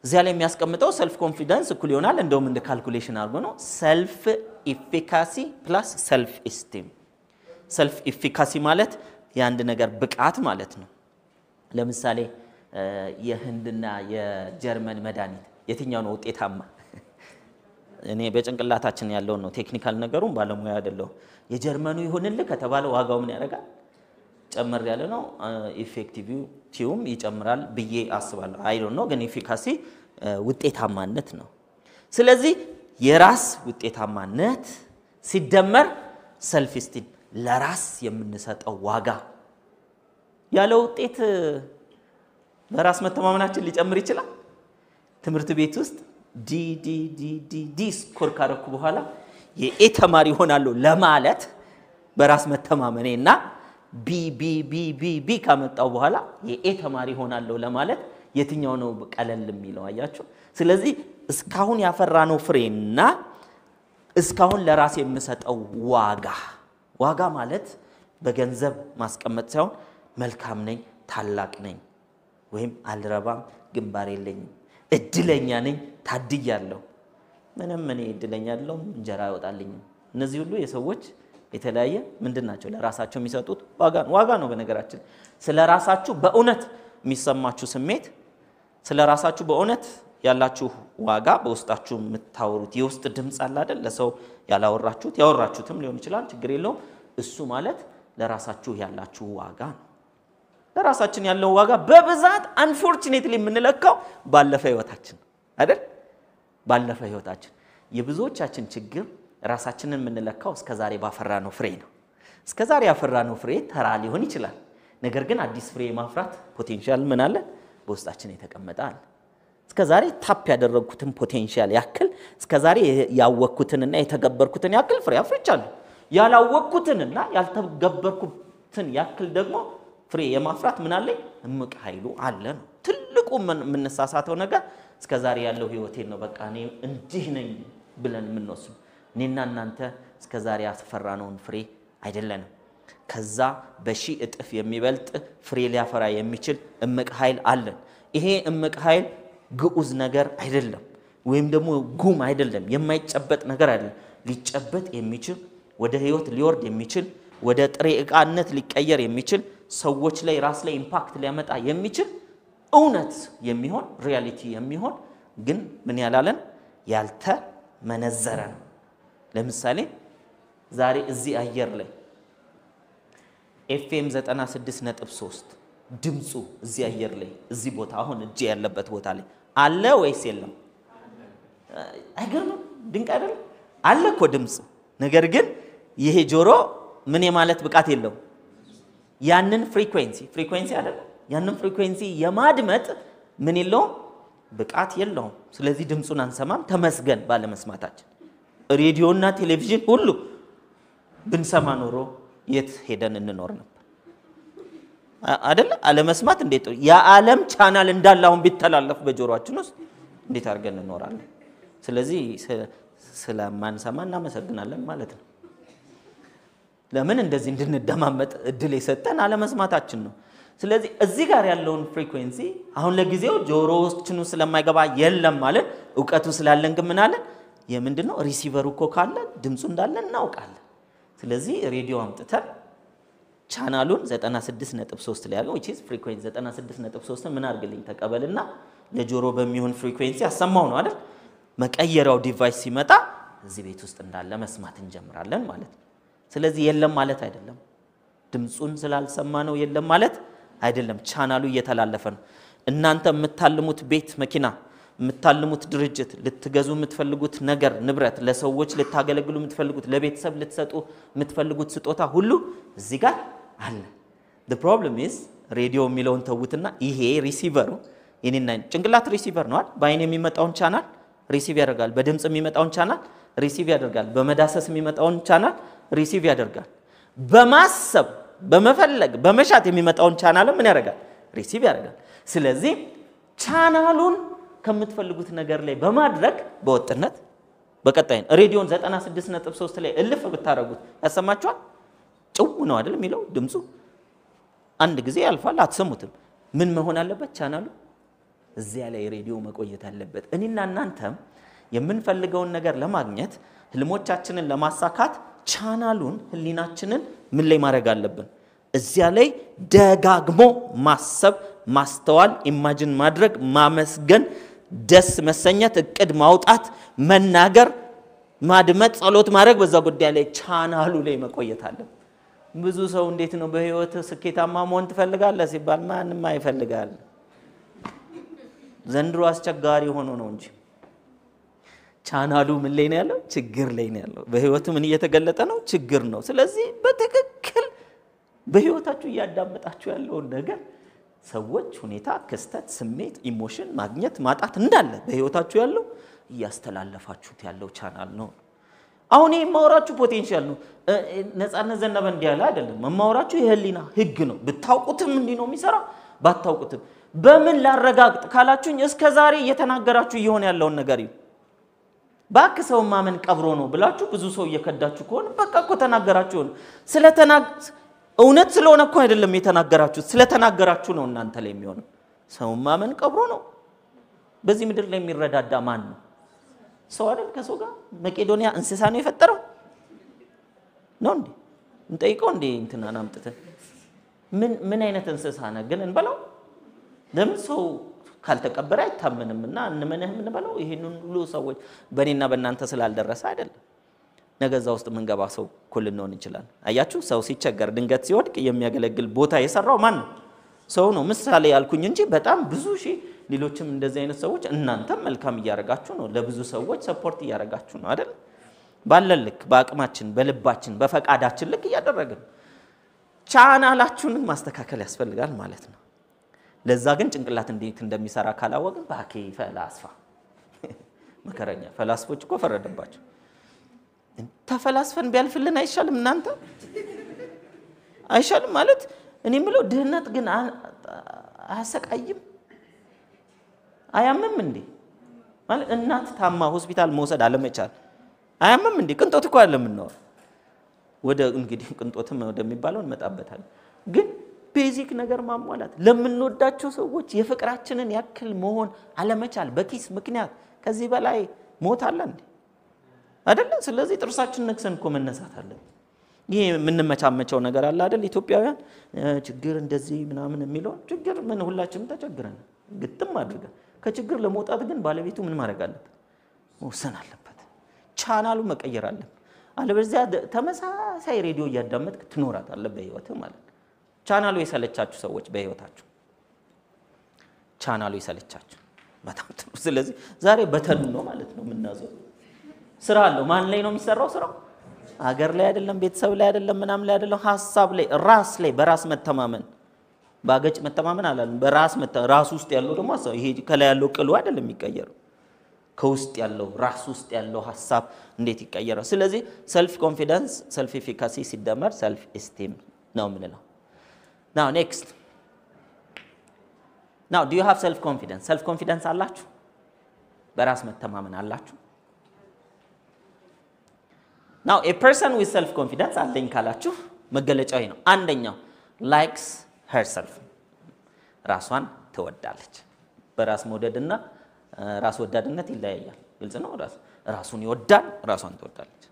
እዚያ ላይ የሚያስቀምጠው ሰልፍ ኮንፊደንስ እኩል ይሆናል እንደውም እንደ ካልኩሌሽን አድርጎ ነው ሰልፍ ኢፊካሲ ፕላስ ሰልፍ ኢስቲም ሰልፍ ኢፊካሲ ማለት የአንድ ነገር ብቃት ማለት ነው ለምሳሌ የህንድና የጀርመን መድኃኒት የትኛው ነው ውጤታማ እኔ በጭንቅላታችን ያለው ነው ቴክኒካል ነገሩን ባለሙያ አይደለም የጀርመኑ ይሆንልህ ከተባለ ዋጋው ምን ያደርጋል ጨመር ያለ ነው ኢፌክቲቪቲውም ይጨምራል ብዬ አስባለሁ አይ ዶንት ኖ ግን ኢፊካሲ ውጤታማነት ነው ስለዚህ የራስ ውጤታማነት ሲደመር ሰልፍ ኢስቲም ለራስ የምንሰጠው ዋጋ ያለ ውጤት በራስ መተማመናችን ሊጨምር ይችላል ትምህርት ቤት ውስጥ ዲ ስኮር ካረኩ በኋላ የኤ ተማሪ ሆናለሁ ለማለት በራስ መተማመኔና ቢ ካመጣው በኋላ የኤ ተማሪ ሆናለሁ ለማለት የትኛው ነው ቀለል የሚለው አያችሁ ስለዚህ እስካሁን ያፈራነው ፍሬና እስካሁን ለራስ የምሰጠው ዋጋ ማለት በገንዘብ ማስቀመጥ ሳይሆን መልካም ነኝ ታላቅ ነኝ ወይም አልረባም ግንባር የለኝም እድለኛ ነኝ ታድያለሁ ምንም እኔ እድለኛ አይደለም እንጀራ ያወጣልኝ እነዚህ ሁሉ የሰዎች የተለያየ ምንድናቸው ለራሳቸው የሚሰጡት ዋጋ ነው በነገራችን ስለራሳችሁ በእውነት የሚሰማችሁ ስሜት ስለራሳችሁ በእውነት ያላችሁ ዋጋ በውስጣችሁ የምታወሩት የውስጥ ድምጽ አለ አይደል ለሰው ያላወራችሁት ያወራችሁትም ሊሆን ይችላል ችግር የለውም እሱ ማለት ለራሳችሁ ያላችሁ ዋጋ ነው ለራሳችን ያለው ዋጋ በብዛት አንፎርቹኔትሊ የምንለካው ባለፈ ህይወታችን አይደል ባለፈ ህይወታችን የብዙዎቻችን ችግር ራሳችንን የምንለካው እስከዛሬ ባፈራነው ፍሬ ነው እስከዛሬ ያፈራነው ፍሬ ተራ ሊሆን ይችላል ነገር ግን አዲስ ፍሬ ማፍራት ፖቴንሻል ምን አለ በውስጣችን የተቀመጠ አለ እስከዛሬ ታፕ ያደረኩትን ፖቴንሻል ያክል እስከዛሬ ያወቅኩትንና የተገበርኩትን ያክል ፍሬ አፍርቻለሁ ያላወቅኩትንና ያልተገበርኩትን ያክል ደግሞ ፍሬ የማፍራት ምን አለ እምቅ ኃይሉ አለ ነው ትልቁ ምንሳሳተው ነገር እስከዛሬ ያለው ህይወቴን ነው በቃ እኔ እንዲህ ነኝ ብለን ምንወስን እኔና እናንተ እስከዛሬ ያስፈራነውን ፍሬ አይደለንም ከዛ በሺ እጥፍ የሚበልጥ ፍሬ ሊያፈራ የሚችል እምቅ ኃይል አለን ይሄ እምቅ ኃይል ግዑዝ ነገር አይደለም ወይም ደግሞ ጉም አይደለም የማይጨበጥ ነገር አይደለም ሊጨበጥ የሚችል ወደ ህይወት ሊወርድ የሚችል ወደ ጥሬ ዕቃነት ሊቀየር የሚችል ሰዎች ላይ ራስ ላይ ኢምፓክት ሊያመጣ የሚችል እውነት የሚሆን ሪያሊቲ የሚሆን ግን ምን ያላለን ያልተመነዘረ ነው ለምሳሌ ዛሬ እዚህ አየር ላይ FM 96.3 ድምጹ እዚህ አየር ላይ እዚህ ቦታ አሁን እጄ ያለበት ቦታ ላይ አለ ወይስ የለም አይገርምም ድንቅ አይደል አለ እኮ ድምጽ ነገር ግን ይሄ ጆሮ ምን የማለት ብቃት የለው ያንን ፍሪኩዌንሲ አይደል ያንን ፍሪኩዌንሲ የማድመጥ ምን የለው ብቃት የለው ስለዚህ ድምጹን አንሰማም ተመስገን ባለመስማታችን ሬዲዮና ቴሌቪዥን ሁሉ ብንሰማ ኖሮ የት ሄደን እንኖር ነበር አይደል አለመስማት እንዴት ያ ዓለም ቻናል እንዳላውን ቢተላለፍ በጆሮአችን ውስጥ እንዴት አድርገን እንኖራለን ስለዚህ ስለማንሰማና እናመሰግናለን ማለት ነው ለምን እንደዚህ እንድንደማመጥ እድል የሰጠን አለመስማታችን ነው ስለዚህ እዚህ ጋር ያለውን ፍሪኩዌንሲ አሁን ለጊዜው ጆሮዎችን ስለማይገባ የለም ማለት ዕውቀቱ ስላለን ግን ምን አለ የምንድነው ሪሲቨሩ እኮ ካለ ድምጹ እንዳለ እናውቃለን ስለዚህ ሬዲዮ አምጥተን ቻናሉን 96.3 ላይ ያለው which is frequency 96.3 ምን አርግልኝ ተቀበልና ለጆሮ በሚሆን ፍሪኩዌንሲ አሰማው ነው አይደል መቀየሪያው ዲቫይስ ሲመጣ እዚህ ቤት ውስጥ እንዳለ መስማት እንጀምራለን ማለት ነው ስለዚህ የለም ማለት አይደለም ድምጹን ስላልሰማ ነው የለም ማለት አይደለም ቻናሉ እየተላለፈ ነው እናንተ የምታልሙት ቤት መኪና የምታልሙት ድርጅት ልትገዙ የምትፈልጉት ነገር ንብረት ለሰዎች ልታገለግሉ የምትፈልጉት ለቤተሰብ ልትሰጡ የምትፈልጉት ስጦታ ሁሉ እዚህ ጋር አለ the problem is ሬዲዮ የሚለውን ተውትና ይሄ ሪሲቨሩ የኔና ጭንቅላት ሪሲቨር ነው አይደል ባይኔ የሚመጣውን ቻናል ሪሲቭ ያደርጋል በድምጽ የሚመጣውን ቻናል ሪሲቭ ያደርጋል በመዳሰስ የሚመጣውን ቻናል ሪሲቭ ያደርጋል በማሰብ በመፈለግ በመሻት የሚመጣውን ቻናል ምን ያደርጋል ሪሲቭ ያደርጋል ስለዚህ ቻናሉን ከምትፈልጉት ነገር ላይ በማድረግ በወጥነት በቀጣይ ሬዲዮን 96.3 ላይ እልፍ ብታረጉት ያሰማችኋል ጭው ነው አይደል የሚለው ድምጹ አንድ ጊዜ ያልፋል አትሰሙትም ምን መሆን አለበት ቻናሉ እዚያ ላይ ሬዲዮ መቆየት አለበት እኔና እናንተም የምንፈልገውን ነገር ለማግኘት ህልሞቻችንን ለማሳካት ቻናሉን ህሊናችንን ምን ላይ ማድረግ አለብን እዚያ ላይ ደጋግሞ ማሰብ ማስተዋል ኢማጂን ማድረግ ማመስገን ደስ መሰኘት እቅድ ማውጣት መናገር ማድመጥ ጸሎት ማድረግ በዛ ጉዳይ ላይ ቻናሉ ላይ መቆየት አለበት ብዙ ሰው እንዴት ነው በህይወት ስኬታማ መሆን ትፈልጋለህ ሲባል ማንንም አይፈልጋል ዘንድሮ አስቸጋሪ ሆኖ ነው እንጂ ቻናሉ ምን ላይ ነው ያለው ችግር ላይ ነው ያለው በህይወቱ ምን እየተገለጠ ነው ችግር ነው ስለዚህ በትክክል በህይወታችሁ ያዳመጣችሁ ያለው ነገር ሰዎች ሁኔታ ክስተት ስሜት ኢሞሽን ማግኘት ማጣት እንዳለ በህይወታችሁ ያለው ያስተላለፋችሁት ያለው ቻናል ነው አሁን የማወራችሁ ፖቴንሻል ነው ነፃነት ዘነበ እንዲያለ አይደለም የማወራችሁ የህሊና ህግ ነው ብታውቁትም እንዲ ነው የሚሰራ ባታውቁትም በምን ላረጋግጥ ካላችሁኝ እስከዛሬ እየተናገራችሁ ይሆን ያለውን ነገር ይሁን ባክ ሰው ማመን ቀብሮ ነው ብላችሁ ብዙ ሰው እየከዳችሁ ከሆነ በቃ እኮ ተናገራችሁ እውነት ስለሆነ እኮ አይደለም የተናገራችሁ ስለተናገራችሁ ነው እናንተ ላይ የሚሆነው ሰው ማመን ቀብሮ ነው በዚህ ምድር ላይ የሚረዳዳ ማን ነው ሰው አይደል ከሰው ጋር መቄዶንያ እንስሳ ነው የፈጠረው ነው እንዴ እንጠይቀው እንዴ እንትናን አምጥተን ምን አይነት እንስሳ ነው ግን እንበላው ለምን ሰው ካልተቀበረ አይታመንምና እንመነህ ምን ባለው ይሄንን ሁሉ ሰዎች በእኔና በእናንተ ስላልደረሰ አይደለም ነገዛ ውስጥ መንገባ ሰው ኩል ነው እንችላለን አያችሁ ሰው ሲቸገር ድንገት ሲወድቅ የሚያገለግል ቦታ የሰራው ማን ነው ሰው ነው ምሳሌ ያልኩኝ እንጂ በጣም ብዙ ሺህ ሌሎችም እንደዚህ አይነት ሰዎች እናንተም መልካም ያያረጋችሁ ነው ለብዙ ሰዎች ሰፖርት ያያረጋችሁ ነው አይደል ባለልክ በአቅማችን በልባችን በፈቃዳችን ልክ ያደረግን ቻናላችሁን ማስተካከል ያስፈልጋል ማለት ነው ለዛ ግን ጭንቅላት እንዴት እንደሚሰራ ካላወቅን ባኬ ፈላስፋ መከረኛ ፈላስፎች እኮ ፈረደባቸው ተፈላስፈን ቢያልፍልን አይሻልም እናንተ አይሻልም ማለት እኔ ምለው ድህነት ግን አያሰቃይም አያምም እንዴ ማለት እናት ታማ ሆስፒታል መውሰድ አለመቻል አያምም እንዴ ቅንጦት እኮ አይደለም ነው ወደ እንግዲህ ቅንጦትም ወደሚባለው እንመጣበታል ግን ቤዚክ ነገር ማሟላት ለምንወዳቸው ሰዎች የፍቅራችንን ያክል መሆን አለመቻል በኪስ ምክንያት ከዚህ በላይ ሞት አለ እንዴ አይደለ ስለዚህ ጥርሳችን ነክሰን እኮ መነሳት አለ ይሄ ምንመቻመቸው ነገር አለ አይደል ኢትዮጵያውያን ችግር እንደዚህ ምናምን የሚለው ችግር ምን ሁላችንም ተቸግረን ግጥም አድርገን ከችግር ለመውጣት ግን ባለቤቱ ምን ማድረግ አለበት ወሰን አለበት ቻናሉ መቀየር አለበት አለበለዚያ ተመሳሳይ ሬዲዮ ያዳመጥክ ትኖራታለህ በህይወት ማለት ቻናሉ የሰለቻችሁ ሰዎች በህይወታችሁ ቻናሉ የሰለቻችሁ በጣም ጥሩ ስለዚህ ዛሬ በተኑ ነው ማለት ነው ምናዘው ስራ አለው ማን ላይ ነው የሚሰራው ስራው አገር ላይ አይደለም ቤተሰብ ላይ አይደለም ምናምን ላይ አይደለም ሐሳብ ላይ ራስ ላይ በራስ መተማመን ባገጭ መተማመን አላለም በራስ ራስ ውስጥ ያለው ደግሞ ይሄ ከላይ ያለው ቅሉ አይደለም የሚቀየረው ከውስጥ ያለው ራስ ውስጥ ያለው ሐሳብ እንዴት ይቀየራል ስለዚህ self confidence self efficacy ሲደመር self esteem ነው ምንለው now next now do you have self confidence አላችሁ በራስ መተማመን አላችሁ now a person with self confidence አለኝ ካላችሁ መገለጫው ይሄ ነው አንደኛው likes herself ራሷን ትወዳለች በራስ መውደድና ራስ ወዳድነት ይለያያል ግልጽ ነው ራሱን ይወዳል ራሷን ትወዳለች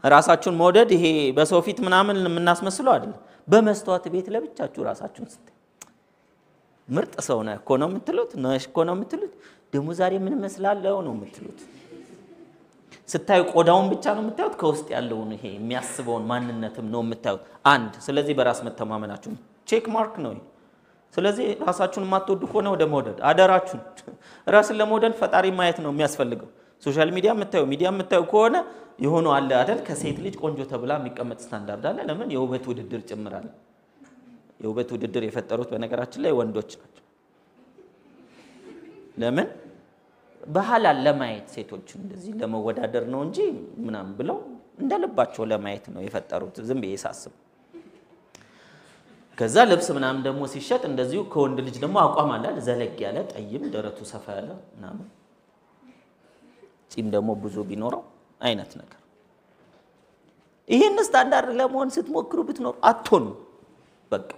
ራሳችሁን መውደድ ይሄ በሰው ፊት ምናምን የምናስመስለው አይደለም በመስተዋት ቤት ለብቻችሁ ራሳችሁን ስት ምርጥ ሰው ነው እኮ ነው የምትሉት ነሽ እኮ ነው የምትሉት ደሞ ዛሬ ምን መስላለው ነው የምትሉት ስታዩ ቆዳውን ብቻ ነው የምታዩት ከውስጥ ያለውን ይሄ የሚያስበውን ማንነትም ነው የምታዩት አንድ ስለዚህ በራስ መተማመናችሁ ቼክ ማርክ ነው ስለዚህ ራሳችሁን ማትወዱ ከሆነ ወደ መውደድ አደራችሁን ራስን ለመውደድ ፈጣሪ ማየት ነው የሚያስፈልገው ሶሻል ሚዲያ የምታዩ ከሆነ የሆነ አለ አይደል ከሴት ልጅ ቆንጆ ተብላ የሚቀመጥ ስታንዳርድ አለ ለምን የውበት ውድድር ጭምራል የውበት ውድድር የፈጠሩት በነገራችን ላይ ወንዶች ናቸው ለምን በሐላል ለማየት ሴቶች እንደዚህ ለመወዳደር ነው እንጂ ምናምን ብለው እንደልባቸው ለማየት ነው የፈጠሩት ዝም በየሳስብ ከዛ ልብስ ምናምን ደግሞ ሲሸጥ እንደዚሁ ከወንድ ልጅ ደግሞ አቋም አለ ዘለግ ያለ ጠይም ደረቱ ሰፋ ያለ ምናምን ጺም ደግሞ ብዙ ቢኖረው አይነት ነገር ይሄን ስታንዳርድ ለመሆን ስትሞክሩ ብትኖር አትሆኑ በቃ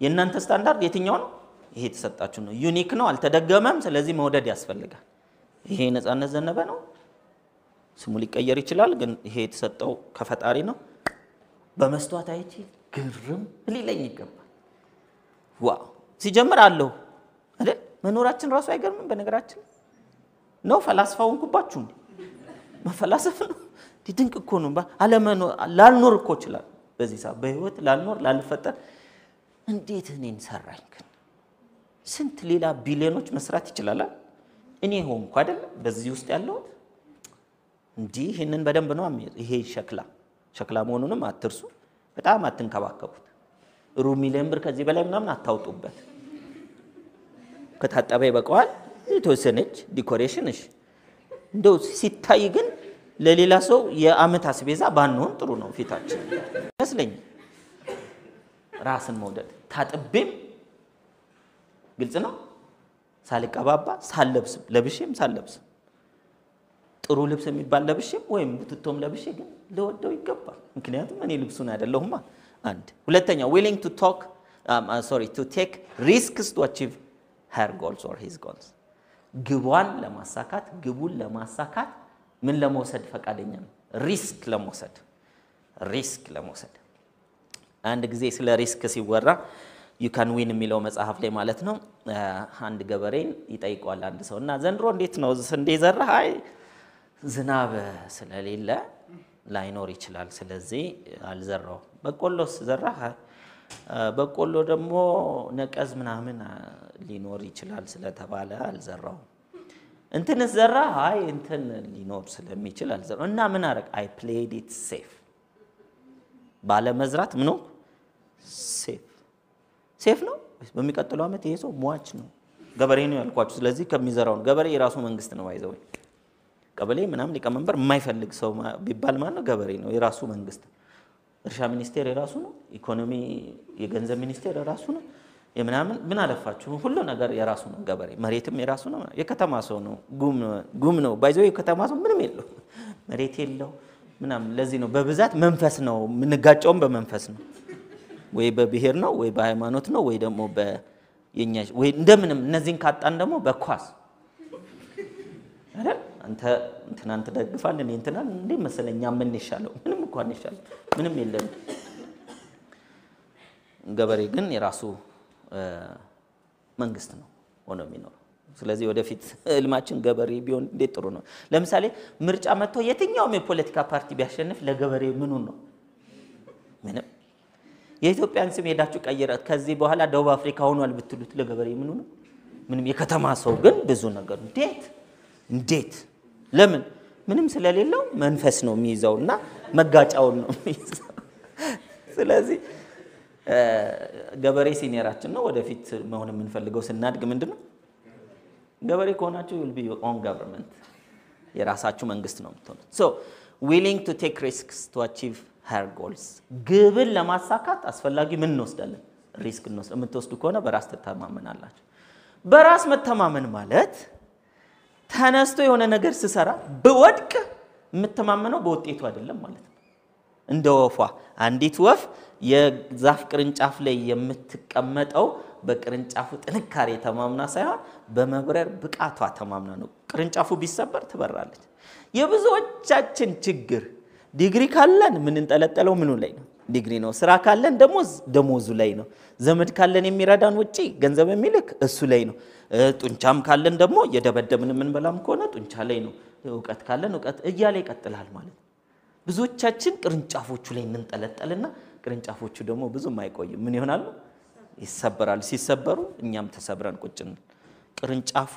የእናንተ ስታንዳርድ የትኛው ነው ይሄ ተሰጣችሁ ነው ዩኒክ ነው አልተደገመም ስለዚህ መውደድ ያስፈልጋል ይሄ ነፃነት ዘነበ ነው ስሙ ሊቀየር ይችላል ግን ይሄ የተሰጠው ከፈጣሪ ነው በመስተዋት አይቺ ግርም ሊለኝ ይገባል ዋው ሲጀምር አለው አይደል መኖራችን ራሱ አይገርምም በነገራችን ነው ፈላስፋውን ኩባችሁ መፈላሰፍ ነው ድንቅ እኮ ነው አለመኖ ላልኖር እኮ ይችላል በዚህ ሰዓት በህይወት ላልኖር ላልፈጠር እንዴት እኔን ሰራኝ ግን ስንት ሌላ ቢሊዮኖች መስራት ይችላል እኔ ሆንኩ አይደል በዚህ ውስጥ ያለው እንዴ ይሄንን በደንብ ነው ይሄ ሸክላ መሆኑንም አትርሱ በጣም አትንከባከቡት ሩብ ሚሊዮን ብር ከዚህ በላይ ምናምን አታውጡበት ከታጠበ ይበቃዋል የተወሰነች ዲኮሬሽንሽ እንደው ሲታይ ግን ለሌላ ሰው የአመት አስቤዛ ባንሆን ጥሩ ነው ፊታችን መስለኝ ራስን መውደድ ታጥቤም ግልጽ ነው ሳልቀባባ ሳልለብስ ለብሼም ሳልለብስ ጥሩ ልብስ የሚባል ለብሼም ወይም ቡትቶም ለብሼ ግን ለወደው ይገባል ምክንያቱም እኔ ልብሱን አይደለሁማ አንድ ሁለተኛ willing to take risks to achieve her goals or his goals ግቡን ለማሳካት ምን ለመውሰድ ፈቃደኛ ነው ሪስክ ለመውሰድ አንድ ጊዜ ስለ ሪስክ ሲወራ you can win የሚለው መጽሐፍ ላይ ማለት ነው አንድ ገበሬን ይጠይቀዋል አንድ ሰው እና ዘንድሮ እንዴት ነው ስንዴ ዘራህ አይ ዝናብ ስለሌለ ላይኖር ይችላል ስለዚህ አልዘራው በቆሎስ ዘራህ በቆሎ ደግሞ ነቀዝ ምናምን ሊኖር ይችላል ስለተባለ አልዘራው እንትን ዘራህ አይ እንትን ሊኖር ስለሚችል አልዘራው እና ምን አረክ I played it safe ባለ መዝራት ምን ነው ሴፍ ነው በሚቀጥለው አመት ይሄ ሰው ሟች ነው ገበሬ ነው ያልኳችሁ ስለዚህ ከሚዘራው ገበሬ የራሱ መንግስት ነው አይዘው ቀበሌ ምናምን ሊቀመንበር የማይፈልግ ሰው ቢባል ማን ነው ገበሬ ነው የራሱ መንግስት እርሻ ሚኒስቴር የራሱ ነው ኢኮኖሚ የገንዘብ ሚኒስቴር የራሱ ነው የምናምን ምን አለፋችሁ ሁሉ ነገር የራሱ ነው ገበሬ መሬትም የራሱ ነው የከተማ ሰው ነው ጉም ነው ባይዘው የከተማ ሰው ምንም የለው መሬት የለው ምናምን ለዚህ ነው በብዛት መንፈስ ነው ምንጋጫውም በመንፈስ ነው ወይ በብሔር ነው ወይ በሃይማኖት ነው ወይ ደግሞ በየኛ ወይ እንደምንም እነዚህን ካጣን ደግሞ በኳስ አይደል አንተ ደግፋል እኔ እንትና እንዴ መሰለኛ ምን ይሻለው ምንም እንኳን ይሻለው ምንም የለም ገበሬ ግን የራሱ መንግስት ነው ሆኖ የሚኖር ስለዚህ ወደፊት ህልማችን ገበሬ ቢሆን እንዴት ጥሩ ነው ለምሳሌ ምርጫ መጥቶ የትኛውም የፖለቲካ ፓርቲ ቢያሸንፍ ለገበሬ ምኑ ነው ምንም የኢትዮጵያን ስም ሄዳችሁ ቀይራት ከዚህ በኋላ ደቡብ አፍሪካ ሆኗል ብትሉት ለገበሬ ምኑ ነው ምንም የከተማ ሰው ግን ብዙ ነገር እንዴት ለምን ምንም ስለሌለው መንፈስ ነው የሚይዘውና መጋጫውን ነው የሚይዘው ስለዚህ ገበሬ ሲኒየራችን ነው ወደፊት መሆን የምንፈልገው ስናድግ ምንድነው ገበሬ ከሆናችሁ will be your own government የራሳችሁ መንግስት ነው የምትሆኑት so willing to take risks to achieve her goals ግብን ለማሳካት አስፈላጊ ምን እንወስዳለን ሪስክ እንወስድ የምትወስዱ ከሆነ በራስ ተማመናላችሁ በራስ መተማመን ማለት ተነስቶ የሆነ ነገር ሲሰራ በወድቅ የምትተማመነው በውጤቱ አይደለም ማለት ነው እንደ ወፏ አንዲት ወፍ የዛፍ ቅርንጫፍ ላይ የምትቀመጠው በቅርንጫፉ ጥንካሬ ተማምና ሳይሆን በመብረር ብቃቷ ተማምና ነው ቅርንጫፉ ቢሰበር ትበራለች የብዙዎቻችን ችግር ዲግሪ ካለን ምን እንጠለጠለው ምኑ ላይ ነው ዲግሪ ነው ስራ ካለን ደሞዙ ላይ ነው ዘመድ ካለን የሚረዳን ውጪ ገንዘብ የሚልክ እሱ ላይ ነው ጡንቻም ካለን ደግሞ የደበደብን ምን በላም ከሆነ ጡንቻ ላይ ነው ዕውቀት ካለን ዕውቀት እያለ ይቀጥላል ማለት ብዙዎቻችን ቅርንጫፎቹ ላይ እንጠለጠልና ቅርንጫፎቹ ደግሞ ብዙም አይቆይም ምን ይሆናሉ ይሰበራል ሲሰበሩ እኛም ተሰብረን ቁጭን ቅርንጫፉ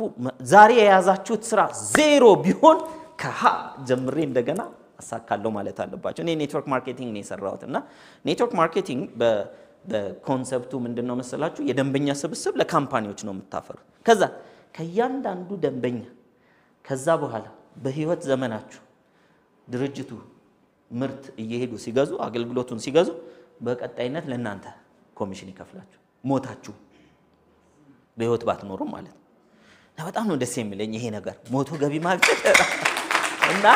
ዛሬ የያዛችሁት ስራ ዜሮ ቢሆን ከሃ ጀምሬ እንደገና አሳካለው ማለት አለባችሁ እኔ ኔትወርክ ማርኬቲንግ ነው የሰራሁትና ኔትወርክ ማርኬቲንግ በኮንሰፕቱ ምንድነው መሰላችሁ የደንበኛ ስብስብ ለካምፓኒዎች ነው የምታፈሩ ከዛ ከያንዳንዱ ደንበኛ ከዛ በኋላ በህይወት ዘመናችሁ ድርጅቱ ምርት እየሄዱ ሲገዙ አገልግሎቱን ሲገዙ በቀጣይነት ለእናንተ ኮሚሽን ይከፍላችሁ ሞታችሁ በህይወት ባትኖሩ ማለት ነው በጣም ነው ደስ የሚለኝ ይሄ ነገር ሞቶ ገቢ ማግኘት እና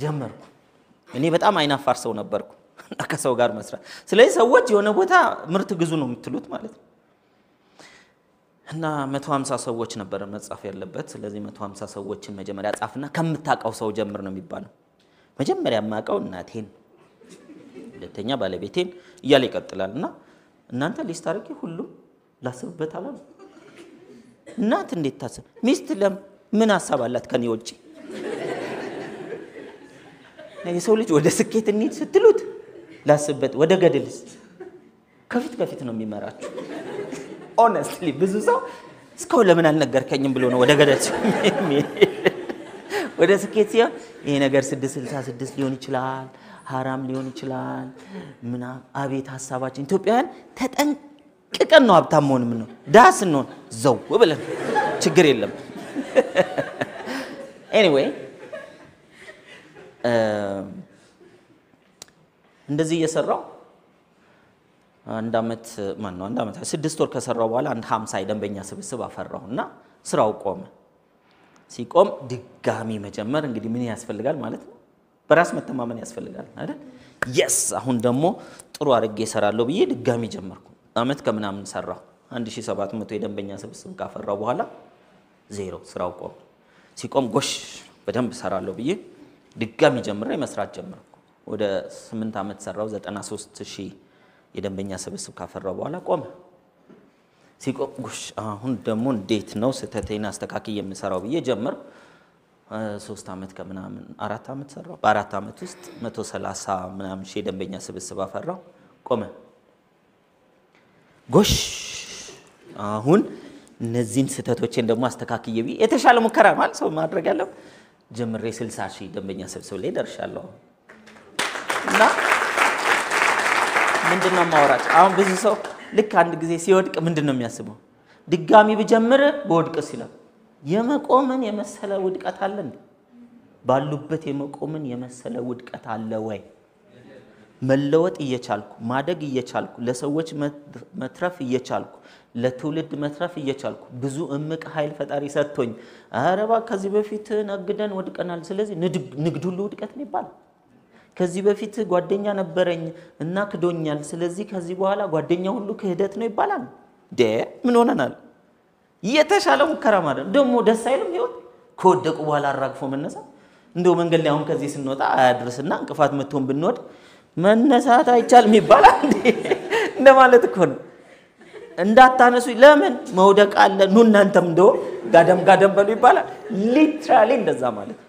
ጀመርኩ እኔ በጣም አይናፋር ሰው ነበርኩ ከሰው ጋር መስራት ስለዚህ ሰዎች የሆነ ቦታ ምርት ግዙ ነው የምትሉት ማለት ነው እና 150 ሰዎች ነበር መጻፍ ያለበት ስለዚህ 150 ሰዎችን መጀመሪያ ጻፍና ከምታቀው ሰው ጀምር ነው የሚባለው መጀመሪያ ማቀው እናቴን ሁለተኛ ባለቤቴን እያለ ይቀጥላልና እናንተ ሊስት አድርጊ ሁሉም ላስብበት አላል እናት እንዴት ታስብ ሚስት ምን ሐሳብ አላት ከኔ ወጪ የሰው ልጅ ወደ ስኬት እንሂድ ስትሉት ላስብበት ወደ ገደልስ ከፊት ነው የሚመራችሁ honestly ብዙ ሰው እስካው ለምን አልነገርከኝም ብሎ ነው ወደ ገደል ወደ ስኬት ሲያ ይሄ ነገር 666 ሊሆን ይችላል haram ሊሆን ይችላል ምና አቤት ሐሳባችን ኢትዮጵያን ተጠንቅቀን ነው ሀብታም መሆን ምን ነው ዳስ ነው ዘው ብለን ችግር የለም anyway እንደዚህ እየሰራው አንድ አመት 6 ወር ከሰራው በኋላ አንድ 50 ደንበኛ ስብስብ አፈራውና ስራው ቆመ ሲቆም ድጋሚ መጀመር እንግዲህ ምን ያስፈልጋል ማለት ነው በራስ መተማመን ያስፈልጋል አይደል yes አሁን ደግሞ ጥሩ አድርጌ እሰራለሁ ብዬ ድጋሚ ጀመርኩ አመት ከምናምን ሰራው 1700 የደንበኛ ስብስብ ካፈራው በኋላ ዜሮ ስራው ቆመ ሲቆም ጎሽ በደንብ እሰራለሁ ብዬ ድጋሚ ጀምሬ መስራት ጀመርኩ ወደ 8 አመት ሰራው 93000 የደንበኛ ስብስብ ካፈራው በኋላ ቆመ ሲቆም ጉሽ አሁን ደግሞ እንዴት ነው ስተቴን አስተካክዬ የምሰራው ብዬ ጀመር 3 አመት ከምናምን 4 አመት ሰራው በ4 አመት ውስጥ 130 ምናምን ሺህ ደንበኛ ስብስብ አፈራው ቆመ ጎሽ አሁን እነዚህን ስተቶችን ደግሞ አስተካክዬ ብዬ የተሻለ ሙከራ ማለት ሰው ማድረግ ያለው ጀምሬ 60 ሺህ ደንበኛ ስብስብ ላይ ደርሻለሁ እና ምንድነው ማውራት አሁን ብዙ ሰው ልክ አንድ ጊዜ ሲወድቅ ምንድነው የሚያስበው ድጋሚ በጀመረ በወድቅስ ይላል የመቆምን የመሰለ ውድቀት አለ እንዴ ባሉበት የመቆምን የመሰለ ውድቀት አለ ወይ መለወጥ እየቻልኩ ማደግ እየቻልኩ ለሰዎች መትረፍ እየቻልኩ ለትውልድ መትረፍ እየቻልኩ ብዙ እምቅ ኃይል ፈጣሪ ሰጥቶኝ አረባ ከዚህ በፊት ነግደን ወድቀናል ስለዚህ ንግድ ሁሉ ውድቀት ነው ይባላል ከዚህ በፊት ጓደኛ ነበረኝ እና ክዶኛል ስለዚህ ከዚህ በኋላ ጓደኛ ሁሉ ክህደት ነው ይባላል ምን ሆነናል የተሻለ ሙከራ ማለት ደሞ ደስ አይልም ይወጥ ከወደቁ በኋላ አራግፎ መነሳ እንደው መንገድ ላይ አሁን ከዚህ ስንወጣ አያድርስና እንቅፋት መጥቶን ብንወድ መነሳት አይቻልም ይባላል እንደማለት እኮ ነው እንዳታነሱ ለምን መውደቅ አለ ኑ እናንተም እንደው ጋደም በሉ ይባላል ሊትራሊ እንደዛ ማለት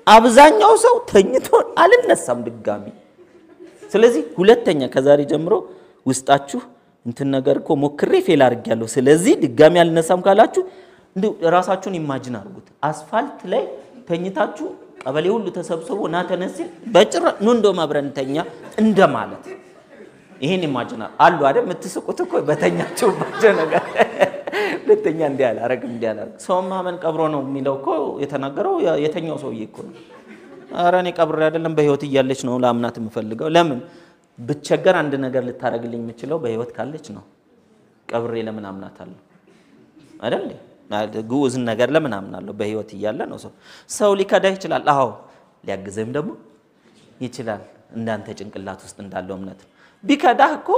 አብዛኛው ሰው ተኝቶ አልነሳም ድጋሚ ስለዚህ ሁለተኛ ከዛሬ ጀምሮ ውስጣችሁ እንትን ነገር እኮ ሞክሬ ፌል አድርጌያለሁ ስለዚህ ድጋሚ አልነሳም ካላችሁ እንደው ራሳችሁን ኢማጂን አድርጉት አስፋልት ላይ ተኝታችሁ ቀበሌ ሁሉ ተሰብስቦ ና ተነስ በጭራ ኑ እንደው ማብረንተኛ እንደማለት ይሄን ኢማጂን አሉ አይደል የምትስቁት እኮ በተኛችሁባቸው ነገር ሁለተኛ እንዲያላረግ ሰው ማመን ቀብሮ ነው የሚለው እኮ የተናገረው የተኛው ሰውዬ እኮ ነው አራኔ ቀብሬ አይደለም በህይወት እያለች ነው ላምናት የምፈልገው ለምን ብትቸገር አንድ ነገር ልታረግልኝ የምችለው በህይወት ካለች ነው ቀብሬ ለምን አምናታለሁ አይደል ጉዝ ነገር ለምን አምናለሁ በህይወት እያለ ነው ሰው ሊከዳ ይችላል አዎ ሊያግዘም ደግሞ ይችላል እንዳንተ ጭንቅላት ውስጥ እንዳለው እምነት ቢከዳህ እኮ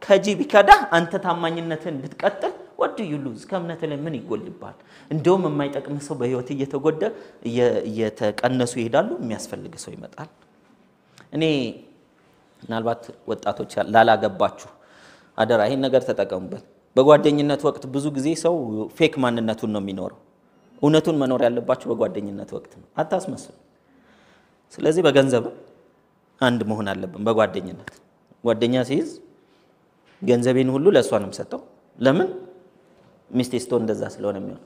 ከጂ ቢከዳህ አንተ ታማኝነትን እንድትቀጥል what do you lose ከእምነት ላይ ምን ይጎልባል እንደውም የማይጠቅም ሰው በህይወት እየተጎዳ እየተቀነሱ ይሄዳሉ የሚያስፈልግ ሰው ይመጣል እኔ ምናልባት ወጣቶች ላላገባችሁ አደራ ይሄን ነገር ተጠቀሙበት በጓደኝነት ወቅት ብዙ ጊዜ ሰው ፌክ ማንነቱን ነው የሚኖረው እውነቱን መኖር ያለባችሁ በጓደኝነት ወቅት ነው አታስመስሉ ስለዚህ በገንዘብ አንድ መሆን አለብን በጓደኝነት ጓደኛ ሲይዝ ገንዘቤን ሁሉ ለሷ ነው የምሰጠው ለምን ሚስቴስቶ እንደዛ ስለሆነ የሚሆን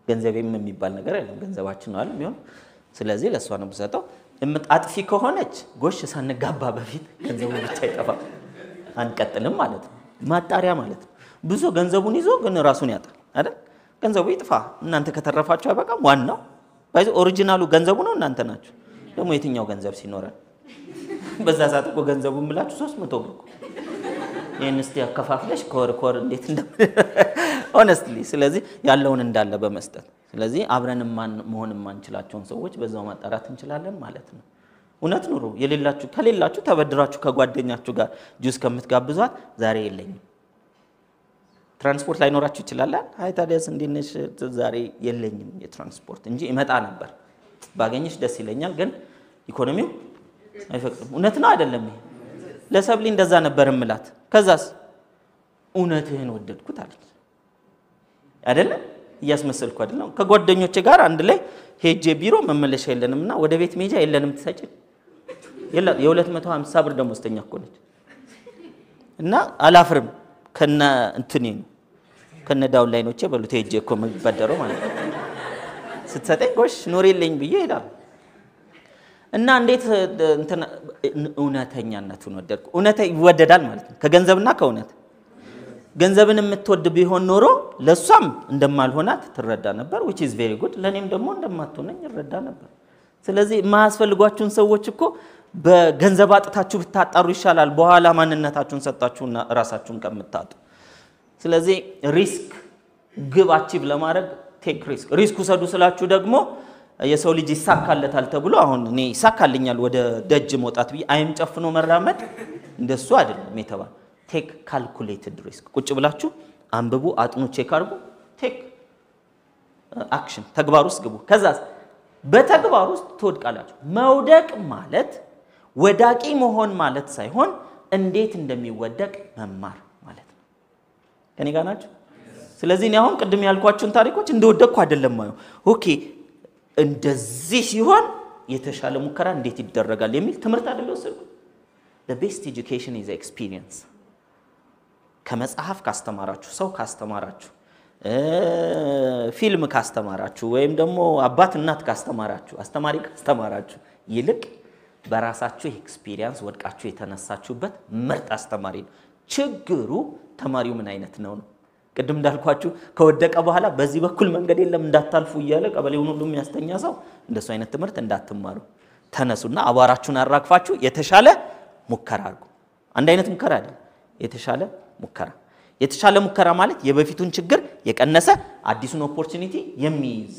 ገንዘቤም የሚባል ነገር አይደለም ገንዘባችን ነው አይደል የሚሆን ስለዚህ ለሷ ነው የምሰጠው አጥፊ ከሆነች ጎሽ ሳንጋባ በፊት ገንዘቡ ብቻ ይጠፋ አንቀጥልም ማለት ነው ማጣሪያ ማለት ነው ብዙ ገንዘቡን ይዞ ግን ራሱን ያጣል አይደል ገንዘቡ ይጥፋ እናንተ ከተረፋችሁ አይበቃም ዋናው ባይዘ ኦሪጂናሉ ገንዘቡ ነው እናንተ ናችሁ ደግሞ የትኛው ገንዘብ ሲኖረን በዛ ሰዓት እኮ ገንዘቡን ብላችሁ 300 ብር የንስቲ አከፋፍለሽ ኮር እንዴት honestly ስለዚህ ያለውን እንዳለ በመስጠት ስለዚህ አብረን መሆን ማንችላቸውን ሰዎች በዛው ማጣራት እንችላለን ማለት ነው እውነት ኑሩ የሌላችሁ ከሌላችሁ ተበድራችሁ ከጓደኛችሁ ጋር ጁስ ከምትጋብዟት ዛሬ የለኝም ትራንስፖርት ላይ ኖራችሁ ይችላል አይ ታዲያስ እንዴነሽ ዛሬ የለኝም የትራንስፖርት እንጂ ይመጣ ነበር ባገኝሽ ደስ ይለኛል ግን ኢኮኖሚው አይፈቅድም እውነት ነው አይደለም ለሰብሊ እንደዛ ነበር እምላት ከዛስ እውነትህን ወደድኩት አለች አይደለም ያስመስልኩ አይደለም ከጓደኞቼ ጋር አንድ ላይ ሄጄ ቢሮ መመለሻ የለንምና ወደ ቤት ሜጃ የለንም ተሰጭ የ250 ብር ደሞዝተኛ እኮ ነች እና አላፍርም ከነ እንትኔ ከነ ዳውን ላይኖቼ በሉት ሄጄ እኮ መበደረው ማለት ስትሰጠኝ ጎሽ ኖርልኝ ብዬ ሄዳል እና እንዴት እንትና እውነተኛነቱን ወደድኩ እውነታ ይወደዳል ማለት ነው ከገንዘብና ከእውነት ገንዘብን የምትወድ ቢሆን ኖሮ ለሷም እንደማልሆናት ትረዳ ነበር which is very good ለኔም ደግሞ እንደማትሆነኝ ይረዳ ነበር ስለዚህ ማያስፈልጓችሁን ሰዎች እኮ በገንዘብ አጥታችሁ ብታጣሩ ይሻላል በኋላ ማንነታችሁን ሰጣችሁና ራሳችሁን ከምታጡ ስለዚህ ሪስክ ግብ አቺቭ ለማድረግ ቴክ ሪስክ ወሰዱ ስላችሁ ደግሞ የሰው ልጅ ይሳካለታል ተብሎ አሁን እኔ ይሳካልኛል ወደ ደጅ መውጣት ቢ አይም ጨፍኖ መራመድ እንደሱ አይደለም የተባለ ቴክ ካልኩሌትድ ሪስክ ቁጭ ብላችሁ አንብቡ አጥኑ ቼክ አድርጉ ቴክ አክሽን ተግባር ውስጥ ግቡ ከዛስ በተግባር ውስጥ ትወድቃላችሁ መውደቅ ማለት ወዳቂ መሆን ማለት ሳይሆን እንዴት እንደሚወደቅ መማር ማለት ነው ከኔ ጋር ናችሁ ስለዚህ ነው አሁን ቅድም ያልኳችሁን ታሪኮች እንደወደቅኩ አይደለም ማለት ኦኬ እንደዚህ ሲሆን የተሻለ ሙከራ እንዴት ይደረጋል የሚል ትምህርት አይደለም ወሰድኩ the best education is experience ከመጽሐፍ ካስተማራችሁ ሰው ካስተማራችሁ ፊልም ካስተማራችሁ ወይም ደግሞ አባት እናት ካስተማራችሁ አስተማሪ ካስተማራችሁ ይልቅ በራሳችሁ ኤክስፒሪየንስ ወድቃችሁ የተነሳችሁበት ምርጥ አስተማሪ ነው ችግሩ ተማሪው ምን አይነት ነው ቅድም እንዳልኳችሁ ከወደቀ በኋላ በዚህ በኩል መንገድ የለም እንዳታልፉ ይያለ ቀበሌውን ሁሉ የሚያስተኛ ሰው እንደሱ አይነት ትምህርት እንዳትማሩ ተነሱና አባራችሁን አራግፋችሁ የተሻለ ሙከራ አድርጉ አንድ አይነት ሙከራ አይደል የተሻለ ሙከራ ማለት የበፊቱን ችግር የቀነሰ አዲሱን ኦፖርቹኒቲ የሚይዝ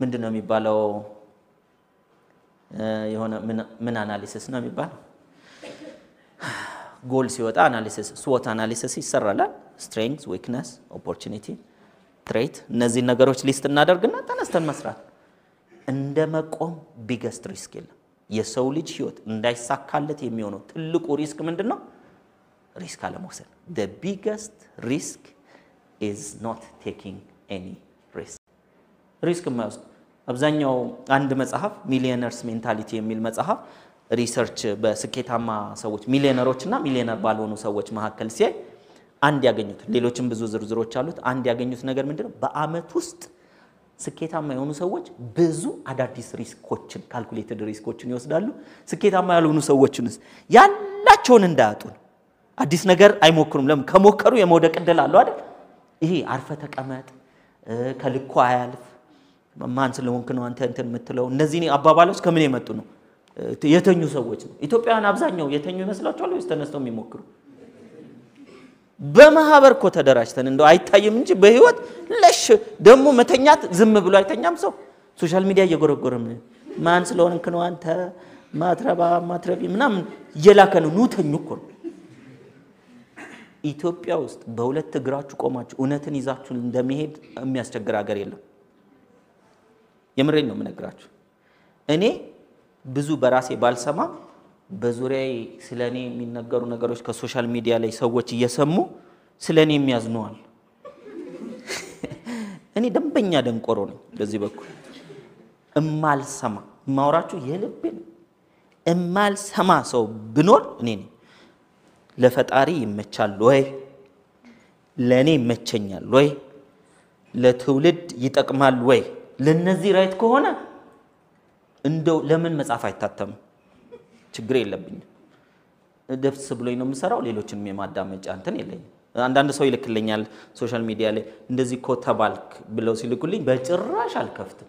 ምንድነው የሚባለው የሆነ ምን አናሊሲስ ነው የሚባለው ጎል ሲወጣ አናሊሲስ SWOT አናሊሲስ ይሰራል strengths weakness opportunity trait እነዚህ ነገሮች ሊስት እናደርግና ተነስተን መስራት እንደመቆም biggest risk የለም የሰው ልጅ ህይወት እንዳይሳካለት የሚሆነው ትልቁ ሪስክ ምንድነው ሪስክ አለመውሰድ the biggest risk is not taking any risk ማውሰድ አብዛኛው አንድ መጽሐፍ ሚሊዮነርስ ሜንታሊቲ የሚል መጽሐፍ ሪሰርች በስኬታማ ሰዎች ሚሊዮነሮችና ሚሊዮነር ባልሆኑ ሰዎች መካከል ሲያይ አንድ ያገኙት ሌሎችም ብዙ ዝርዝሮች አሉት አንድ ያገኙት ነገር ምንድነው በአመት ውስጥ ስኬታማ የሆኑ ሰዎች ብዙ አዳዲስ ሪስኮችን ካልኩሌትድ ሪስኮችን ይወስዳሉ ስኬታማ ያልሆኑ ሰዎችንስ ያላቸውን እንዳያጡ አዲስ ነገር አይሞክሩም ለምን ከሞከሩ የመውደቅ ዕድል አለው አይደል ይሄ አርፈ ተቀመጥ ከልኩ አያልፍ ማን ስለሆንክ ነው አንተ እንትን የምትለው እነዚህ አባባሎች ከምን የመጡ ነው የተኙ ሰዎች ነው ኢትዮጵያውያን አብዛኛው የተኙ ይመስላችኋል ወይስ ተነስተው የሚሞክሩ በማህበር ኮ ተደራጅተን እንደው አይታየም እንጂ በህይወት ለሽ ደሞ መተኛት ዝም ብሎ አይተኛም ሰው ሶሻል ሚዲያ እየጎረጎረም ማን ስለሆንክ ነው አንተ ማትረቢ ምናምን እየላከነው ነው ተኙ እኮ ኢትዮጵያ ውስጥ በሁለት እግራችሁ ቆማችሁ እውነትን ይዛችሁ እንደመሄድ የሚያስቸግር ሀገር የለም የምሬን ነው የምነግራችሁ እኔ ብዙ በራሴ ባልሰማ በዙሪያዬ ስለኔ የሚነገሩ ነገሮች ከሶሻል ሚዲያ ላይ ሰዎች እየሰሙ ስለኔ የሚያዝኑዋል እኔ ደንበኛ ደንቆሮ ነኝ በዚህ በኩል እማልሰማ ማውራችሁ የልቤን እማልሰማ ሰው ብኖር እኔ ነኝ ለፈጣሪ ይመቻል ወይ ለኔ ይመቸኛል ወይ ለትውልድ ይጠቅማል ወይ ለነዚህ ራይት ከሆነ እንደው ለምን መጻፍ አይታተም ችግር የለብኝ ደፍስ ብሎኝ ነው የምሰራው ሌሎችንም የማዳመጫ እንትን የለኝ አንዳንድ ሰው ይልክልኛል ሶሻል ሚዲያ ላይ እንደዚህ ኮተባልክ ብለው ሲልኩልኝ በጭራሽ አልከፍትም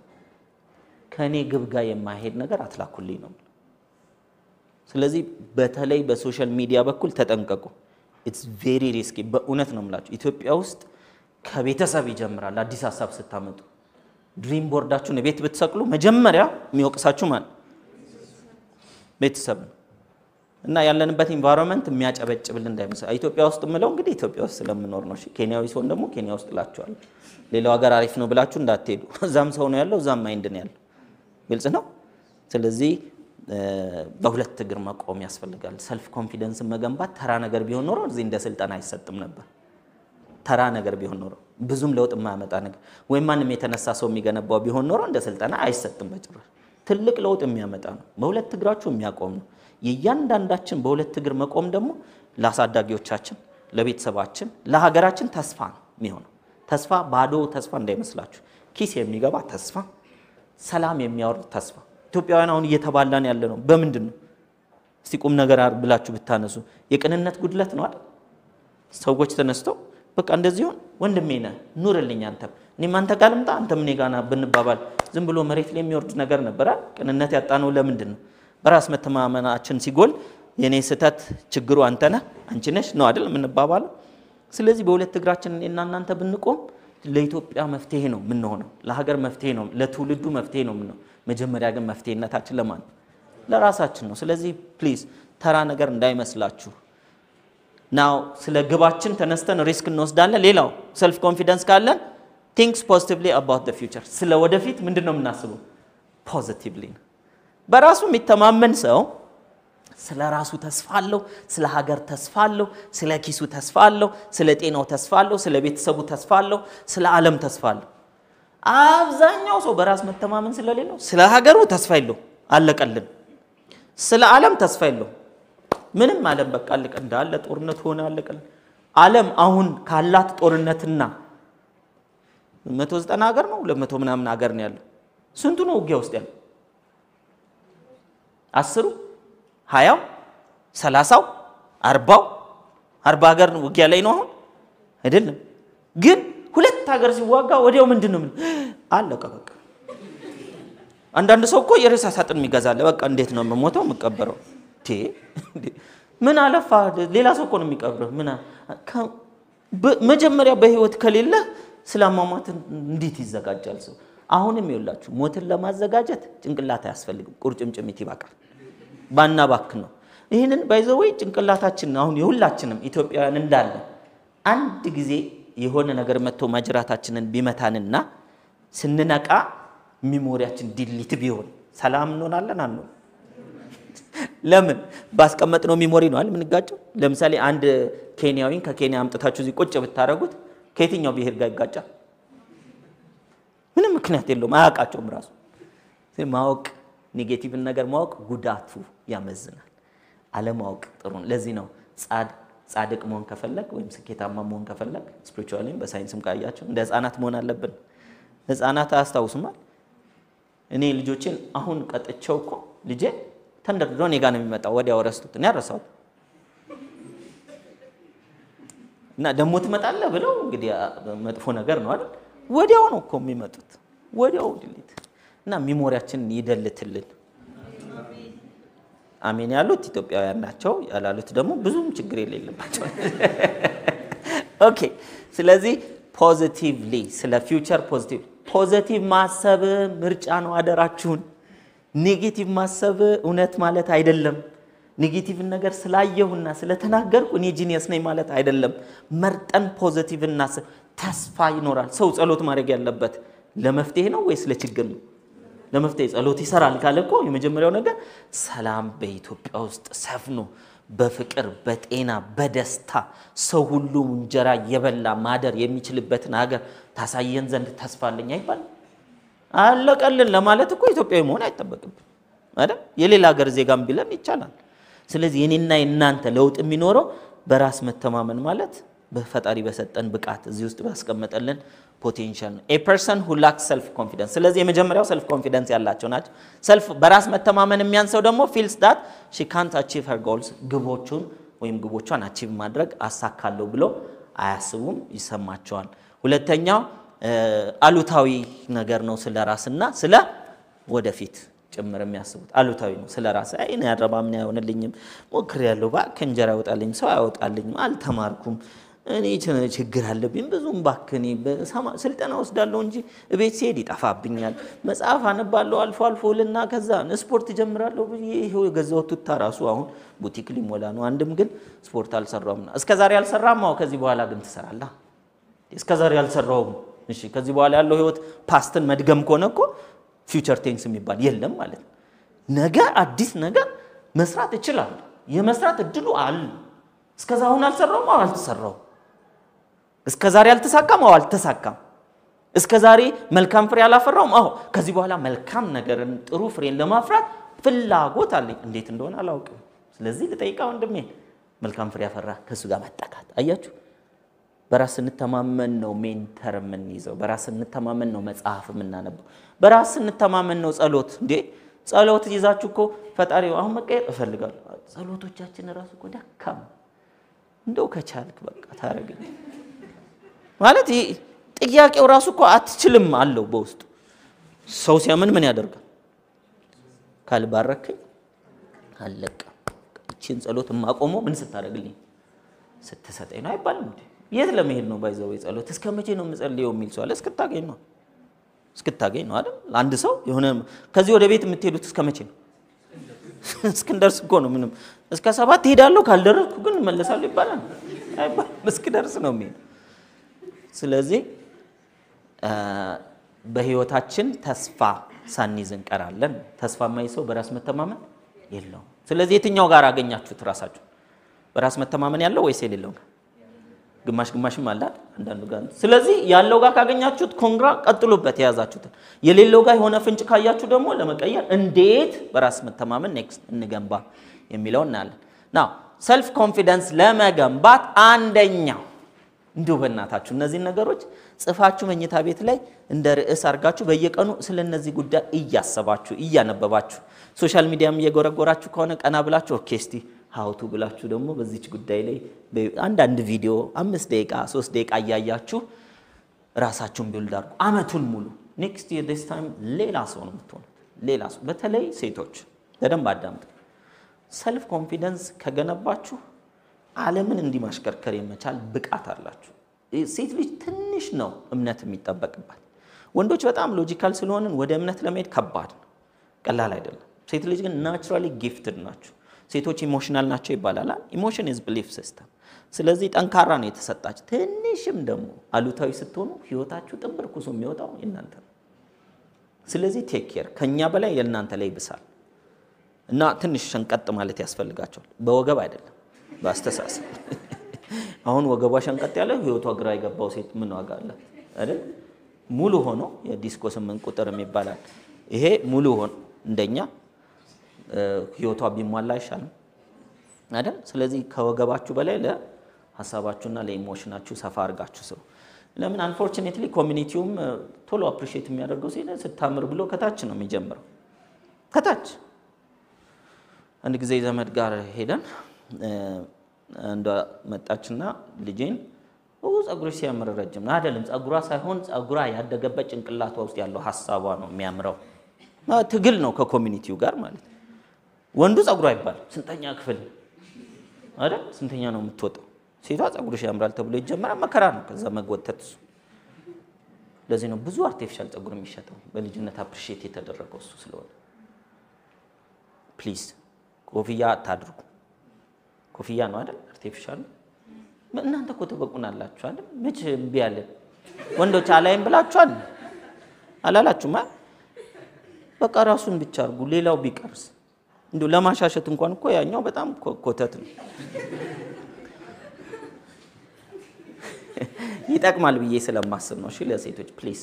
ከኔ ግብጋ የማይሄድ ነገር አትላኩልኝ ነው ስለዚህ በተለይ በሶሻል ሚዲያ በኩል ተጠንቀቁ it's very risky በእውነት ነው የምላችሁ ኢትዮጵያ ውስጥ ከቤተሰብ ይጀምራል አዲስ ሐሳብ ስታመጡ ድሪም ቦርዳችሁን ቤት ብትሰቅሉ መጀመሪያ የሚወቅሳችሁ ማን ቤተሰብ እና ያለንበት ኢንቫይሮንመንት የሚያጨበጭብል እንዳይመስል ኢትዮጵያ ውስጥ ምለው እንግዲህ ኢትዮጵያ ውስጥ ስለምኖር ነው እሺ ኬንያዊ ሰው ደግሞ ኬንያ ውስጥ ላችኋል ሌላው ሀገር አሪፍ ነው ብላችሁ እንዳትሄዱ እዛም ሰው ነው ያለው እዛም ማይንድ ነው ያለው ግልጽ ነው ስለዚህ በሁለት እግር መቆም ያስፈልጋል ሰልፍ ኮንፊደንስ መገንባት ተራ ነገር ቢሆን ኖሮ እዚህ እንደ ስልጣን አይሰጥም ነበር ተራ ነገር ቢሆን ኖሮ ብዙም ለውጥ ማያመጣ ነገር ወይ ማንንም የተነሳ ሰው የሚገነባው ቢሆን ኖሮ እንደ ስልጣን አይሰጥም በጭራሽ ትልቅ ለውጥ የሚያመጣ ነው በሁለት እግራችሁ የሚያቆም ነው የእያንዳንዳችን በሁለት እግር መቆም ደግሞ ለአሳዳጊዎቻችን ለቤተሰባችን ለሀገራችን ተስፋ ነው የሚሆነው ተስፋ ባዶ ተስፋ እንዳይመስላችሁ ኪስ የሚገባ ተስፋ ሰላም የሚያወርድ ተስፋ ኢትዮጵያውያን አሁን እየተባላን ያለ ነው በምንድነው እስቲ ቁም ነገር ብላችሁ ብታነሱ የቅንነት ጉድለት ነው አይደል ሰዎች ተነስተው በቃ እንደዚህ ሆን ወንድሜ ነህ ኑርልኝ አንተ እኔም አንተ ጋር ልምጣ አንተም እኔ ጋር ብንባባል ዝም ብሎ መሬት ላይ የሚወርድ ነገር ነበር አይደል ቅንነት ያጣነው ለምንድነው በራስ መተማመናችን ሲጎል የኔ ስተት ችግሩ አንተ ነህ አንቺ ነሽ ነው አይደል የምንባባለው ስለዚህ በሁለት እግራችን እና እናንተ ብንቆም ለኢትዮጵያ መፍትሄ ነው ምን ሆነው ለሀገር መፍትሄ ነው ለትውልዱ መፍትሄ ነው ምን ነው መጀመሪያ ግን መፍትሄነታችን ለማን ለራሳችን ነው ስለዚህ ፕሊዝ ተራ ነገር እንዳይመስላችሁ now ስለ ግባችን ተነስተን ሪስክ እንወስዳለን ሌላው self confidence ካለን thinks positively about the future ስለ ወደፊት ምንድነው የምናስበው positively በራሱ የሚተማመን ሰው ስለ ራሱ ተስፋ አለው ስለ ሀገር ተስፋ አለው ስለ ኪሱ ተስፋ አለው ስለ ጤናው ተስፋ አለው ስለ ቤተሰቡ ተስፋ አለው ስለ ዓለም ተስፋ አለው አብዛኛው ሰው በራስ መተማመን ስለሌለው ስለ ሀገሩ ተስፋ የለው አለቀልን ስለ ዓለም ተስፋ የለው ምንም ዓለም በቃ አለቀ እንዳለ ጦርነት ሆነ አለቀልን ዓለም አሁን ካላት ጦርነትና 190 ሀገር ነው 200 ምናምን ሀገር ነው ያለው ስንቱ ነው ውጊያ ውስጥ ያለው 10 20 30 40 ሀገር ነው ውጊያ ላይ ነው አሁን አይደለም ግን ሁለት ሀገር ሲዋጋ ወዲያው ምንድነው አለቀ በቃ አንዳንድ ሰው እኮ የሬሳ ሳጥን የሚገዛለ በቃ እንዴት ነው መሞተው መቀበረው ምን አለፋ ሌላ ሰው እኮ ነው የሚቀብረው ምን መጀመሪያ በህይወት ከሌለ ስለማማት እንዴት ይዘጋጃል ሰው አሁንም ይውላችሁ ሞትን ለማዘጋጀት ጭንቅላት ያስፈልግም ቁርጭምጭሚት ይባቃል ባናባክ ነው ይሄንን ባይዘው ጭንቅላታችን አሁን የሁላችንም ኢትዮጵያውያን እንዳለ አንድ ጊዜ የሆነ ነገር መጥቶ ማጅራታችንን ቢመታንና ስንነቃ ሚሞሪያችን ዲሊት ቢሆን ሰላም እንሆናለን አንሆን ለምን ባስቀመጥነው ሚሞሪ ነው አይደል ምን ጋጨው ለምሳሌ አንድ ኬንያዊን ከኬንያ አምጥታችሁ እዚህ ቁጭ ብታረጉት ከየትኛው ብሄር ጋር ይጋጫል ምንም ምክንያት የለውም አያቃቸውም ራሱ ማወቅ ኔጌቲቭ ነገር ማወቅ ጉዳቱ ያመዝናል አለማወቅ ጥሩ ለዚህ ነው ጻድቅ መሆን ከፈለክ ወይም ስኬታማ መሆን ከፈለክ ስፒሪቹዋሊም በሳይንስም ካያችሁ እንደ ህፃናት መሆን አለብን ህፃናት አስተውሱማል እኔ ልጆችን አሁን ቀጥቸው እኮ ልጄ ተንደርድሮ እኔ ጋር ነው የሚመጣው ወዲያው ረስቱት እኔ አረሳው እና ደሞ ትመጣለህ ብለው እንግዲህ መጥፎ ነገር ነው አይደል ወዲያው ነው እኮ የሚመጡት ወዲያው ዲሊት እና ሚሞሪያችን ይደልትልን አሜን ያሉት ኢትዮጵያውያን ናቸው ያላሉት ደግሞ ብዙም ችግር የሌለባቸው ኦኬ ስለዚህ ፖዚቲቭሊ ስለ ፊውቸር ፖዚቲቭ ማሰብ ምርጫ ነው አደራችሁን ኔጌቲቭ ማሰብ እውነት ማለት አይደለም ኔጌቲቭ ነገር ስላየሁና ስለተናገርኩ እኔ ጂኒየስ ነኝ ማለት አይደለም መርጠን ፖዚቲቭ እናስብ ተስፋ ይኖራል ሰው ጸሎት ማድረግ ያለበት ለመፍትሄ ነው ወይስ ለችግር ነው ለመፍትሄ ጸሎት ይሰራል ካለኮ የመጀመሪያው ነገር ሰላም በኢትዮጵያ ውስጥ ሰፍኖ በፍቅር በጤና በደስታ ሰው ሁሉ እንጀራ የበላ ማደር የሚችልበትን ሀገር ታሳየን ዘንድ ተስፋ አለኝ አይባል አለቀልን ለማለት እኮ ኢትዮጵያዊ መሆን አይተበቅም አይደል የሌላ ሀገር ዜጋም ቢለን ይቻላል ስለዚህ የኔና የናንተ ለውጥ የሚኖረው በራስ መተማመን ማለት በፈጣሪ በሰጠን ብቃት እዚህ ውስጥ ባስቀመጠልን ፖቴንሻል a person who lacks self confidence ስለዚህ የመጀመሪያው self confidence ያላቸው ናቸው self በራስ መተማመን የሚያንሰው ደግሞ feels that she can't achieve her goals ግቦቿን achieve ማድረግ አሳካለው ብሎ አያስቡም ይሰማቸዋል ሁለተኛው አሉታዊ ነገር ነው ስለ ራስና ስለ ወደፊት ጭምር የሚያስቡት አሉታዊ ነው ስለ ራስ አይኔ ያረባም ነው ያውንልኝም ሞክር ያለው ባከንጀራ ያወጣልኝ ሰው ያወጣልኝ አልተማርኩም እኔ ችግር አለብኝ ብዙም ባከኔ ስልጠና ወስዳለሁ እንጂ እቤት ሲሄድ ይጣፋብኛል መጽሐፍ አነባለሁ አልፎልና ከዛ ስፖርት ጀምራለሁ ይሄው የገዛው ቱታ ራሱ አሁን ቡቲክ ሊሞላ ነው አንድም ግን ስፖርት አልሰራውም እስከዛሬ አልሰራም አው ከዚህ በኋላ ግን ትሰራለህ እስከዛሬ አልሰራውም እሺ ከዚህ በኋላ ያለው ህይወት ፓስትን መድገም ኮነኮ ፊውቸር ቴንስ የሚባል የለም ማለት ነገ አዲስ ነገር መስራት ይችላል የመስራት እድሉ አለ እስከዛሁን አልሰራውም አው አልተሰራው እስከዛሬ አልተሳካም አው አልተሳካም እስከዛሬ መልካም ፍሬ አላፈራውም አው ከዚህ በኋላ መልካም ነገርን ጥሩ ፍሬን ለማፍራት ፍላጎት አለኝ እንዴት እንደሆነ አላውቅም ስለዚህ ልጠይቃው እንደም መልካም ፍሬ ያፈራ ከሱ ጋር መጣቃት አያችሁ በራስ እንተማመን ነው ሜንተር ምን ይዘው በራስ እንተማመን ነው መጽሐፍ ምናነበው በራስ እንተማመን ነው ጸሎት እንዴ ጸሎት ይዛችሁ እኮ ፈጣሪው አሁን መቀየር እፈልጋለሁ ጸሎቶቻችን ራሱ እኮ ደካማ እንደው ከቻልክ በቃ ታረግኝ ማለት ጥያቄው ራሱ እኮ አትችልም አለው በውስጥ ሰው ሲያምን ምን ያደርጋል ካልባረከኝ አለቀ እቺን ጸሎት ማቆመው ምን ስታረግልኝ ስትሰጠኝ ነው አይባልም እንዴ የት ለመሄድ ነው ባይዘው ጸሎት እስከመቼ ነው መጸልየው የሚል ሰው አለ እስክታገኝ ነው አይደል አንድ ሰው የሆነ ከዚህ ወደ ቤት የምትሄዱት እስከመቼ ነው እስክንደርስ እኮ ነው ምንም እስከ 7 ሄዳለሁ ካልደረስኩ ግን መለሳለሁ ይባላል አይባልም እስክደርስ ነው የሚል ስለዚህ በህይወታችን ተስፋ ሳንይዝ እንቀራለን ተስፋ ማይሰው በራስ መተማመን የለው ስለዚህ የትኛው ጋር አገኛችሁት ራሳችሁ በራስ መተማመን ያለው ወይስ የሌለው ግማሽም አለ አንዳንዱ ጋር ስለዚህ ያለው ጋር ካገኛችሁት ኮንግራ ቀጥሉበት ያዛችሁት የሌለው ጋር የሆነ ፍንጭ ካያችሁ ደግሞ ለመቀየር እንዴት በራስ መተማመን ኔክስት እንገንባ የሚለው እናያለን ናው ሰልፍ ኮንፊደንስ ለመገንባት አንደኛው እንደው በእናታችሁ እነዚህ ነገሮች ጽፋችሁ መኝታ ቤት ላይ እንደ ርዕስ አርጋችሁ በየቀኑ ስለነዚህ ጉዳይ እያሰባችሁ እያነበባችሁ ሶሻል ሚዲያም እየጎረጎራችሁ ከሆነ ቀና ብላችሁ ኦኬ እስቲ how to ብላችሁ ደግሞ በዚች ጉዳይ ላይ አንድ ቪዲዮ 5 ደቂቃ 3 ደቂቃ ያያችሁ ራሳችሁን ቢልድ አድርጉ አመቱን ሙሉ next year this time ሌላ ሰው ነው የምትሆኑት ሌላ ሰው በተለይ ሴቶች በደንብ አዳምጡ ሰልፍ ኮንፊደንስ ከገነባችሁ ዓለምን እንዲማሽከርከር የመቻል ብቃት አላችሁ ሴት ልጅ ትንሽ ነው እምነት የሚጠበቅባት ወንዶች በጣም ሎጂካል ስለሆነን ወደ እምነት ለመሄድ ከባድ ነው ቀላል አይደለም ሴት ልጅ ግን ናቹራሊ ጊፍትድ ናቸው ሴቶች ኢሞሽናል ናቸው ይባላል ኢሞሽን ኢዝ ቢሊፍ ሲስተም ስለዚህ ጠንካራ ነው የተሰጣች ትንሽም ደግሞ አሉታዊ ስትሆኑ ህይወታችሁ ጥብርኩሱ የሚወጣው እናንተ ስለዚህ ቴክ ኬር ከኛ በላይ የእናንተ ላይ ይብሳል እና ትንሽ ሸንቀጥ ማለት ያስፈልጋቸዋል በወገብ አይደለም ባስተሳሰብ አሁን ወገቧ ሸንቀጥ ያለ ህይወቷ ግራ ይገባው ሴት ምን ዋጋ አለ አይደል ሙሉ ሆኖ የዲስኮ 8 ቁጥር የሚባላል ይሄ ሙሉ ሆኖ እንደኛ ህይወቷ ቢሟላ ይሻላል አይደል ስለዚህ ከወገባችሁ በላይ ለሐሳባችሁና ለኢሞሽናችሁ ሰፋ አርጋችሁ ሰው ለምን አንፎርቹኔትሊ ኮሚኒቲውም ቶሎ አፕሪሺየት የሚያደርገው ሲል ስታምር ብሎ ከታች ነው የሚጀምረው ከታች አንድ ጊዜ ዘመድ ጋር ሄደን እንደ መጣችና ልጄን ጸጉርሽ ሲያምር ረጅም ነው አይደለም ጸጉሯ ሳይሆን ጸጉሯ ያደገበት ጭንቅላቷ ውስጥ ያለው ሐሳቧ ነው የሚያምረው ትግል ነው ከኮሚኒቲው ጋር ማለት ወንዱ ጸጉሯ ይባል ስንተኛ ክፍል አይደል ስንተኛ ነው የምትወጣው ሴቷ ጸጉርሽ ያምራል ተብሎ ይጀምራል መከራ ነው ከዛ መጎተት ለዚህ ነው ብዙ አርቲፊሻል ጸጉር የሚሸጠው በልጅነት አፕሪሺየት የተደረገው እሱ ስለሆነ ፕሊዝ ኮፍያ አታድርጉ ኮፍያ ነው አይደል አርቲፊሻል እናንተ እኮ ተበቁናላችሁ አይደል መቼ እምቢ አለ ወንዶች አላይም ብላችኋል አላላችሁማ በቃ ራሱን ብቻ አርጉ ሌላው ቢቀርስ እንዴ ለማሻሸት እንኳን እኮ ያኛው በጣም ኮተት ነው ይጣቅማል ብዬ ስለማስብ ነው እሺ ለሴቶች ፕሊዝ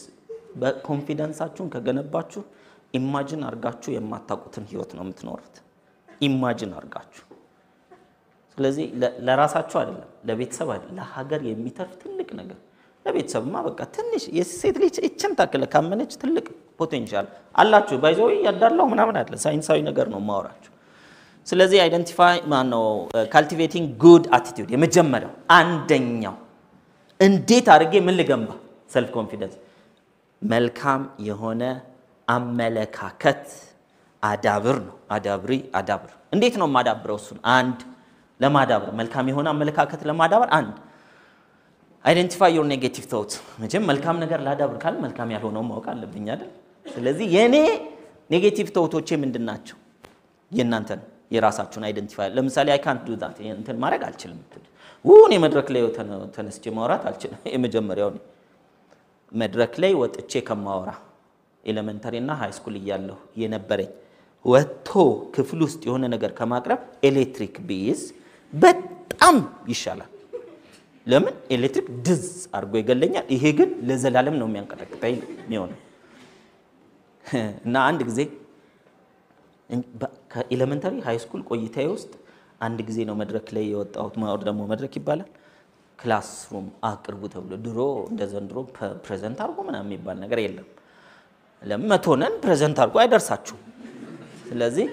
በኮንፊደንሳችሁን ከገነባችሁ ኢማጂን አርጋችሁ የማታውቁትን ህይወት ነው የምትኖሩት ኢማጂን አርጋችሁ ስለዚህ ለራሳችሁ አይደለም ለቤተሰብ አይደለም ለሀገር የሚተርፍ ትልቅ ነገር ለቤተሰብማ በቃ ትንሽ የሴት ልጅ እቺን ታከለ ካመነች ትልቅ ፖቴንሻል አላችሁ ባይዘው ያዳላው ምናምን አይደለም ሳይንሳዊ ነገር ነው ማወራችሁ ስለዚህ አይደንቲፋይ ማነው ካልቲቬቲንግ ጉድ አቲቲዩድ የመጀመሪያው አንደኛው እንዴት አርጌ ምን ልገንባ ሰልፍ ኮንፊደንስ መልካም የሆነ አመለካከት አዳብር ነው አዳብር እንዴት ነው ማዳብረው እሱን አንድ ለማዳብር መልካም የሆነ አመለካከት ለማዳብር አንድ አይደንቲፋይ ዮር ኔጌቲቭ ቶትስ መቼም መልካም ነገር ላዳብር ካል መልካም ያልሆነው ማወቅ አለብኝ አይደል ስለዚህ የኔ ኔጌቲቭ ቶቶቼ ምንድናቸው የናንተን የራሳችሁን አይደንቲፋይ ለምሳሌ አይ ካንት ዱ ዳት እንትን ማድረግ አልችልም ወኔ መድረክ ላይ ተነስቼ ማውራት አልችልም የመጀመሪያው መድረክ ላይ ወጥቼ ከማወራ ኤሌመንተሪና ሃይ ስኩል ይያለሁ የነበረኝ ወጥቶ ክፍል ውስጥ የሆነ ነገር ከማቅረብ ኤሌክትሪክ ቢዝ በጣም ይሻላል ለምን ኤሌክትሪክ ድዝ አርጎ ይገለኛል ይሄ ግን ለዘላለም ነው የሚያንቀጠቅጠኝ ነው እና አንድ ጊዜ ከኤሌመንተሪ ሃይ ስኩል ቆይታዬ ውስጥ አንድ ጊዜ ነው መድረክ ላይ የወጣሁት ማወር ደግሞ መድረክ ይባላል ክላስሩም አቅርቡ ተብሎ ድሮ እንደ ዘንድሮ ፕሬዘንት አርጎ ምናምን የሚባል ነገር የለም ለመቶነን ፕሬዘንት አርጎ አይደርሳችሁ ስለዚህ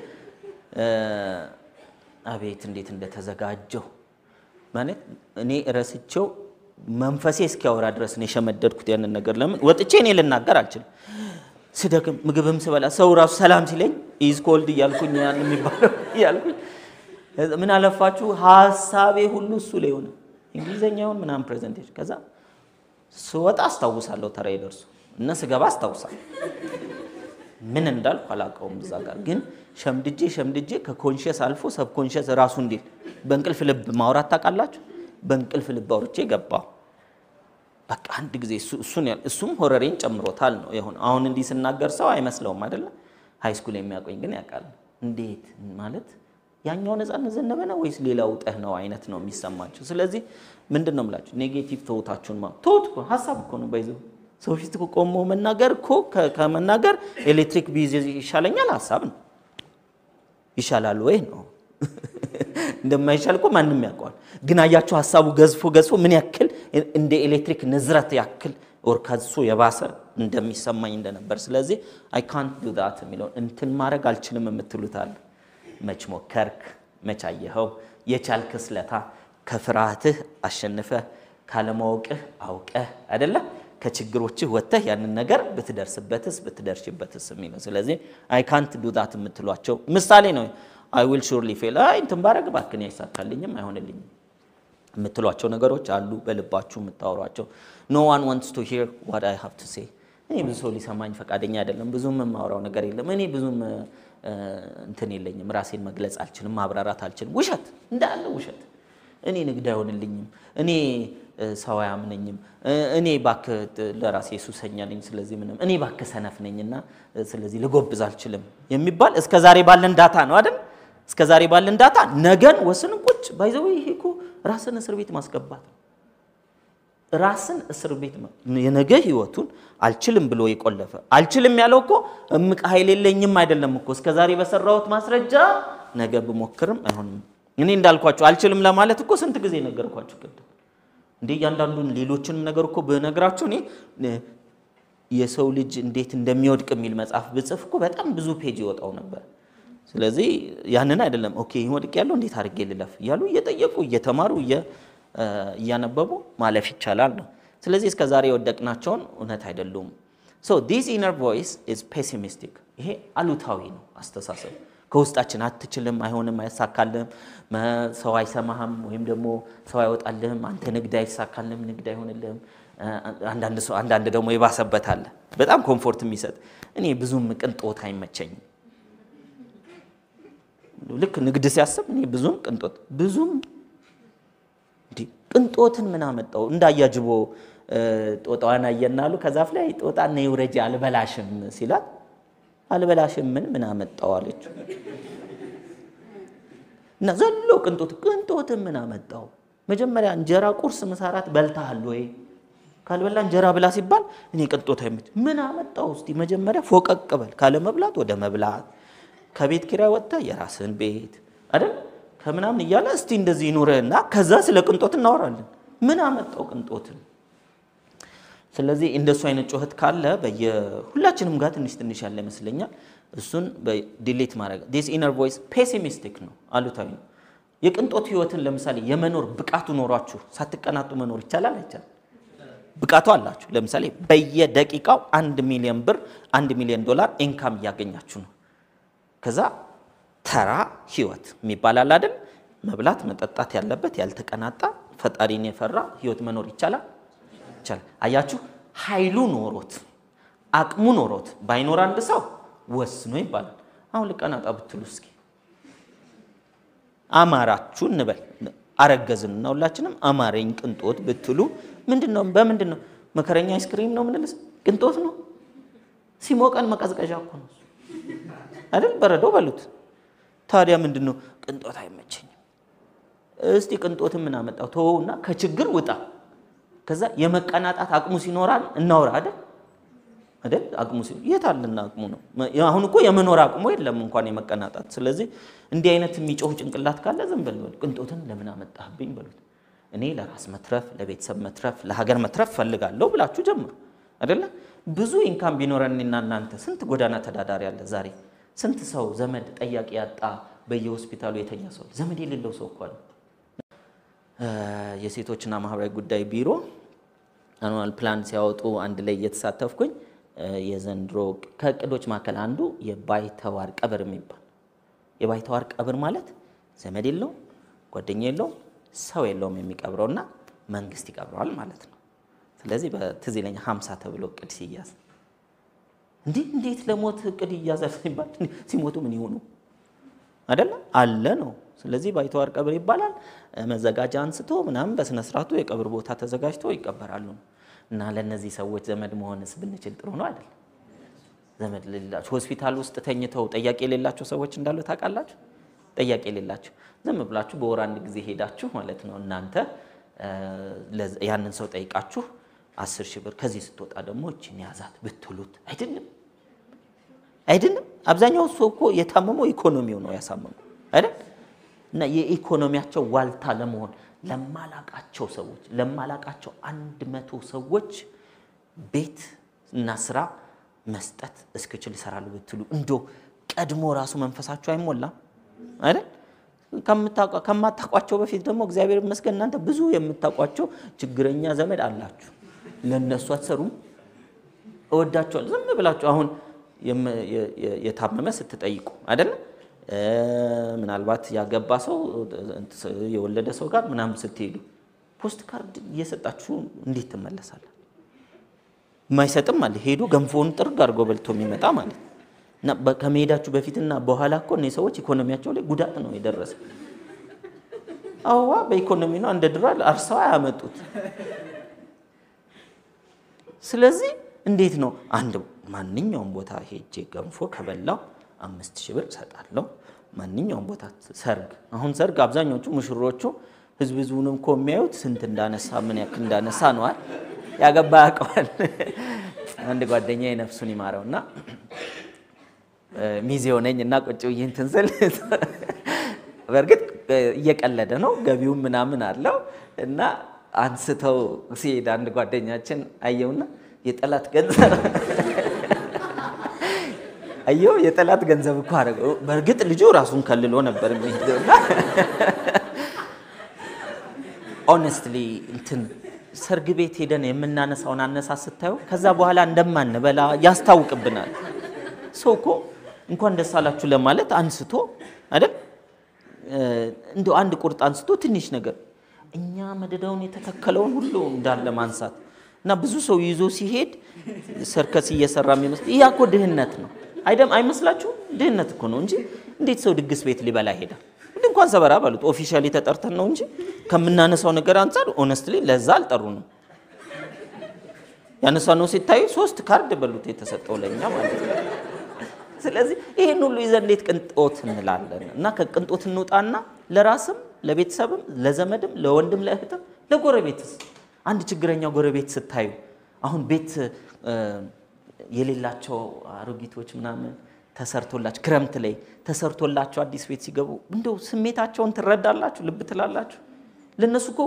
አቤት እንዴት እንደተዘጋጀው ማለት እኔ ረስቼው መንፈሴ እስኪያወራ ድረስ ነው ሸመደድኩት ያንን ነገር ለምን ወጥቼ እኔ ልናገር አልችልም ስደክም ምግብም ስበላ ሰው ራሱ ሰላም ሲለኝ ኢዝ ኮልድ ያልኩኝ ያን የሚባለው ያልኩኝ ምን አለፋችሁ ሐሳቤ ሁሉ እሱ ላይ ሆነ እንግሊዘኛውን ምናምን ፕሬዘንቴሽን ከዛ ስወጣ አስታውሳለሁ ተራይ ደርሶ እና ስገባ አስታውሳለሁ ምን እንዳልኩ አላቀውም እዛ ጋር ግን ሸምድጄ ከኮንሺየስ አልፎ ሰብኮንሺየስ ራሱ እንዲል በእንቅልፍ ልብ ማውራት ታቃላችሁ በእንቅልፍ ልብ አውርቼ ገባው በቃ አንድ ጊዜ እሱም ሆረሬን ጨምሮታል ነው ይሁን አሁን እንዲ ስናገር ሰው አይመስለውም አይደለ ሃይ ስኩል የሚያቆኝ ግን ያቃል እንዴት ማለት ያኛው ነፃነት ዘነበ ነው ወይስ ሌላው ጠህ ነው አይነት ነው የሚሰማችሁ ስለዚህ ምንድነው ምላችሁ ኔጌቲቭ ቶታችሁን ቶት ሐሳብ እኮ ነው ባይዘው ሰው ፊት ቆሞ መናገር እኮ ከመናገር ኤሌክትሪክ ቢዚ ይሻለኛል ሐሳብ ነው ይሻላል ወይ ነው እንደማይሻል እኮ ማንንም ያውቃል ግን አያችሁ ሐሳቡ ገዝፎ ምን ያክል እንደ ኤሌክትሪክ ንዝረት ያክል ወርካሱ የባሰ እንደሚሰማኝ እንደነበር ስለዚህ I can't do that የሚለው እንትን ማድረግ አልችልም የምትሉታል መች ሞከርክ መች አየኸው የቻልክስለታ ከፍራትህ አሸንፈህ ካለማወቅህ አውቀህ አይደለ ከችግሮችህ ወጥተህ ያንን ነገር ብትደርስበትስ የሚለው ስለዚህ I can't do that የምትሏቸው ምሳሌ ነው I will surely fail እንትን ባረግ ባክን ያይሳካልኝም አይሆንልኝም የምትሏቸው ነገሮች አሉ በልባችሁ የምታወሯቸው no one wants to hear what I have to say እኔ ብዙ ሰው ሊሰማኝ ፈቃደኛ አይደለም ብዙም የማወራው ነገር የለም እኔ ብዙም እንትን የለኝም ራሴን መግለጽ አልችልም ማብራራት አልችልም ውሸት እንዳለ ውሸት እኔ ንግድ አይሆንልኝም እኔ ሰው አያምነኝም እኔ ባክ ለራሴ ሱሰኛ ነኝ ስለዚህ ምንም እኔ ባክ ሰነፍ ነኝና ስለዚህ ልጎብዝ አልችልም የሚባል እስከ ዛሬ ባለን ዳታ ነው አይደል እስከ ዛሬ ባለን ዳታ ነገን ወስን ቁጭ ባይዘው ይሄኮ ራስን እስር ቤት ማስገባት ራስን እስር ቤት የነገ ህይወቱን አልችልም ብሎ ይቆለፈ አልችልም ያለው እኮ እምቅ ኃይል የለኝም አይደለም እኮ እስከ ዛሬ በሰራውት ማስረጃ ነገ በመከርም አይሆንም እኔ እንዳልኳችሁ አልችልም ለማለት እኮ ስንት ጊዜ ነገርኳችሁ ከደ እንዴ ያንዳንዱን ሌሎችንም ነገር እኮ በነግራችሁ እኔ የሰው ልጅ እንዴት እንደሚወድቅ የሚል መጽሐፍ ብጽፍ እኮ በጣም ብዙ ፔጅ ይወጣው ነበር ስለዚህ ያንን አይደለም ኦኬ ይወድቅ ያለው እንዴት አድርጌ ልለፍ ያሉ እየጠየቁ እየተማሩ ያነበቡ ማለፍ ይቻላል ነው ስለዚህ እስከ ዛሬ ወደቅናቸውን እውነት አይደሉም so this inner voice is pessimistic ይሄ አሉታዊ ነው አስተሳሰብ ከውስጣችን አትችልም አይሆንም አይሳካልም ሰው አይሰማህም ወይም ደግሞ ሰው አይወጣልህም አንተ ንግድ አይሳካልም ንግድ አይሆንልህም አንዳንድ ደግሞ ይባሰበት አለ በጣም ኮምፎርት የሚሰጥ እኔ ብዙም ቅንጦት አይመቸኝም ልክ ንግድ ሲያስብ እኔ ብዙም ቅንጦትን ምን አመጣው እንዳያጅቦ ጦጣዋና አየናሉ ከዛፍ ላይ ጦጣና ይውረጂ አልበላሽም ሲላት አልበላሽም ምን አመጣው አለች እና ዘሎ ቅንጦትን ምን አመጣው መጀመሪያ እንጀራ ቁርስ መሳራት በልታል ወይ ካልበላ እንጀራ ብላ ሲባል እኔ ቅንጦት አይመች ምን አመጣው እስቲ መጀመሪያ ፎቀቅ በል ካለ መብላት ወደ መብላት ከቤት ኪራይ ወጣ የራስን ቤት አይደል ከምናምን ይያለ እስቲ እንደዚህ ኑረና ከዛ ስለ ቅንጦት እናወራለን ምን አመጣው ቅንጦትን ስለዚህ እንደሱ አይነት ጮህት ካለ በየሁላችንም ጋር ትንሽ ያለ መስለኛል እሱን ዲሊት ማድረግ this inner voice pessimistic ነው አሉታዊ ነው የቅንጦት ህይወትን ለምሳሌ የመኖር ብቃቱ ኖሯችሁ ሳትቀናጡ መኖር ይቻላል አይቻልም ብቃቱ አላችሁ ለምሳሌ በየደቂቃው 1 ሚሊዮን ብር 1 ሚሊዮን ዶላር ኢንካም ያገኛችሁ ነው ከዛ ተራ ህይወት የሚባላል አይደል መብላት መጠጣት ያለበት ያልተቀናጣ ፈጣሪን የፈራ ህይወት መኖር ይቻላል አያችሁ ኃይሉ ኖሮት አቅሙ ኖሮት ባይኖር አንድ ሰው ወስኖ ይባላል አሁን ልቀናጣ ብትሉ እስኪ አማራችሁ እንበል አረገዝን ነው ሁላችንም አማረኝ ቅንጦት ብትሉ ምንድነው በምንድነው መከረኛ አይስክሪም ነው ምንልስ ቅንጦት ነው ሲሞቀን መቀዝቀዣ እኮ ነው አይደል በረዶ በሉት ታዲያ ምንድነው ቅንጦት አይመቸኝም እስቲ ቅንጦትን ምን አመጣው ተውና ከችግር ውጣ ከዛ የመቀናጣት አቅሙ ሲኖራል እናወራ አይደል አቅሙ የታልና አቅሙ ነው አሁን እኮ የመኖር አቅሙ የለም እንኳን የመቀናጣት ስለዚህ እንዲህ አይነት የሚጮህ ጭንቅላት ካለ ዝም በል ቅንጦትን ለምን አመጣህብኝ በሉት እኔ ለራስ መትረፍ ለቤተሰብ መትረፍ ለሀገር መትረፍ ፈልጋለሁ ብላችሁ ጀምሩ አይደል ብዙ ኢንካም ቢኖርንና እናንተ ስንት ጎዳና ተዳዳሪ ያለ ዛሬ ስንት ሰው ዘመድ ጠያቂ ያጣ በየሆስፒታሉ የተኛ ሰው ዘመድ የሌለው ሰው እኮ ነው የሴቶችና ማህበራዊ ጉዳይ ቢሮ አኑዋል ፕላን ሲያወጡ አንድ ላይ እየተሳተፍኩኝ የዘንድሮ ከቅዶች ማከል አንዱ የባይተዋር ቀብር የሚባል የባይተዋር ቀብር ማለት ዘመድ የለው ጓደኛ የለው ሰው የለውም የሚቀብረውና መንግስት ይቀብረዋል ማለት ነው ስለዚህ በትዝለኛ 50 ተብሎ ቅድ ሲያዝ እንዴት ለሞት ቅድ ይያዛል ሲባል ሲሞቱ ምን ይሆኑ አይደለ አለ ነው ስለዚህ ባይተዋር ቀብር ይባላል መዘጋጃ አንስቶ ምናምን በስነ ስርዓቱ የቀብር ቦታ ተዘጋጅቶ ይቀበራሉ እና ለነዚህ ሰዎች ዘመድ መሆንስ ብንችል ጥሩ ነው አይደል ዘመድ ለሌላቸው ሆስፒታል ውስጥ ተኝተው ጠያቂ የሌላቸው ሰዎች እንዳሉ ታውቃላችሁ ጥያቄ የሌላችሁ ዝም ብላችሁ በወር አንድ ጊዜ ሄዳችሁ ማለት ነው እናንተ ያንን ሰው ጠይቃችሁ 10,000 ብር ከዚህ ስትወጣ ደግሞ እቺን ያዛት ብትሉት አይደለም አብዛኛው ሰው እኮ የታመመው ኢኮኖሚው ነው ያሳመመው አይደል እና የኢኮኖሚያቸው ዋልታ ለመሆን ለማላቃቸው 100 ሰዎች ቤት እና ስራ መስጠት እስከችል ይሰራሉ ብትሉ እንዶ ቀድሞ ራሱ መንፈሳቸው አይሞላም አይደል ከማታቋቸው በፊት ደግሞ እግዚአብሔር ይመስገን እናንተ ብዙ የምታቋቸው ችግረኛ ዘመድ አላችሁ ለነሱ አትሰሩም እወዳቸዋለሁ ዝም ብላችሁ አሁን የታመመ ስትጠይቁ አይደል ምናልባት ያገባ ሰው የወለደ ሰው ጋር ምናምን ስትሄዱ ፖስት ካርድ እየሰጣችሁ እንዴት ተመለሳለ ማይሰጥም አለ ሄዱ ገንፎን ጥርግ አድርጎ በልቶ የሚመጣ ማለት እና ከመሄዳችሁ በፊትና በኋላ እኮ ነው ሰዎች ኢኮኖሚያቸው ላይ ጉዳት ነው የደረሰ አዋ በኢኮኖሚ ነው እንደ ድራል አርሳው ያመጡት ስለዚህ እንዴት ነው አንድ ማንኛውም ቦታ ሄጄ ገንፎ ከበላው 5,000 ብር ሰጣለሁ ማንኛውም ቦታ አሁን ሰርግ አብዛኞቹ ሙሽሮቹ ህዝቡንም እኮ የሚያዩት ስንት እንዳነሳ ምን ያክል እንዳነሳ ነው አይደል ያገባ ያቀዋል አንድ ጓደኛዬ ነፍሱን ይማረውና ሚዜው ነኝና ቁጭ ይንተን ስል በርግጥ እየቀለደ ነው ገቢው ምናምን አለው እና አንስተው ሲሄድ አንድ ጓደኛችን አየውና የጠላት ገንዘብ የጠላት ገንዘብ እኮ አረገው በርግጥ ልጁ ራሱን ከልሎ ነበር የሚሄደውና honestly እንትን ሰርግ ቤት ሄደን የምናነሳውን አነሳስታዩ ከዛ በኋላ እንደማንበላ ያስታውቅብናል ሶኮ እንኳን ደሳላችሁ ለማለት አንስቶ አይደል እንዶ አንድ ቁርጥ አንስቶ ትንሽ ነገር እኛ መደዳውን የተተከለውን ሁሉ እንዳለ ማንሳት እና ብዙ ሰው ይዞ ሲሄድ ሰርከስ እየሰራ የሚመስል ያኮ ድህነት ነው አይመስላችሁ ድህነት እኮ ነው እንጂ እንዴት ሰው ድግስ ቤት ሊበላ ሄዳ እንኳን ሰበራ ባሉት ኦፊሻሊ ተጠርተን ነው እንጂ ከምናነሳው ነገር አንፃር honestly ለዛ አልጠሩንም ያነሳነው ሲታይ 3 ካርድ በሉት የተሰጠው ለኛ ማለት ነው ስለዚህ ይሄን ሁሉ ይዘን ሌት ቅንጦት እንላለን እና ከቅንጦት እንውጣና ለራስም ለቤተሰብም ለዘመድም ለወንድም ለእህትም ለጎረቤትስ አንድ ችግረኛ ጎረቤት ስታዩ አሁን ቤት የሌላቸው አሮጊቶች ምናምን ተሰርቶላችሁ ክረምት ላይ ተሰርቶላችሁ አዲስ ቤት ሲገቡ እንደው ስሜታቸውን ትረዳላችሁ ልብ ትላላችሁ ለነሱኮ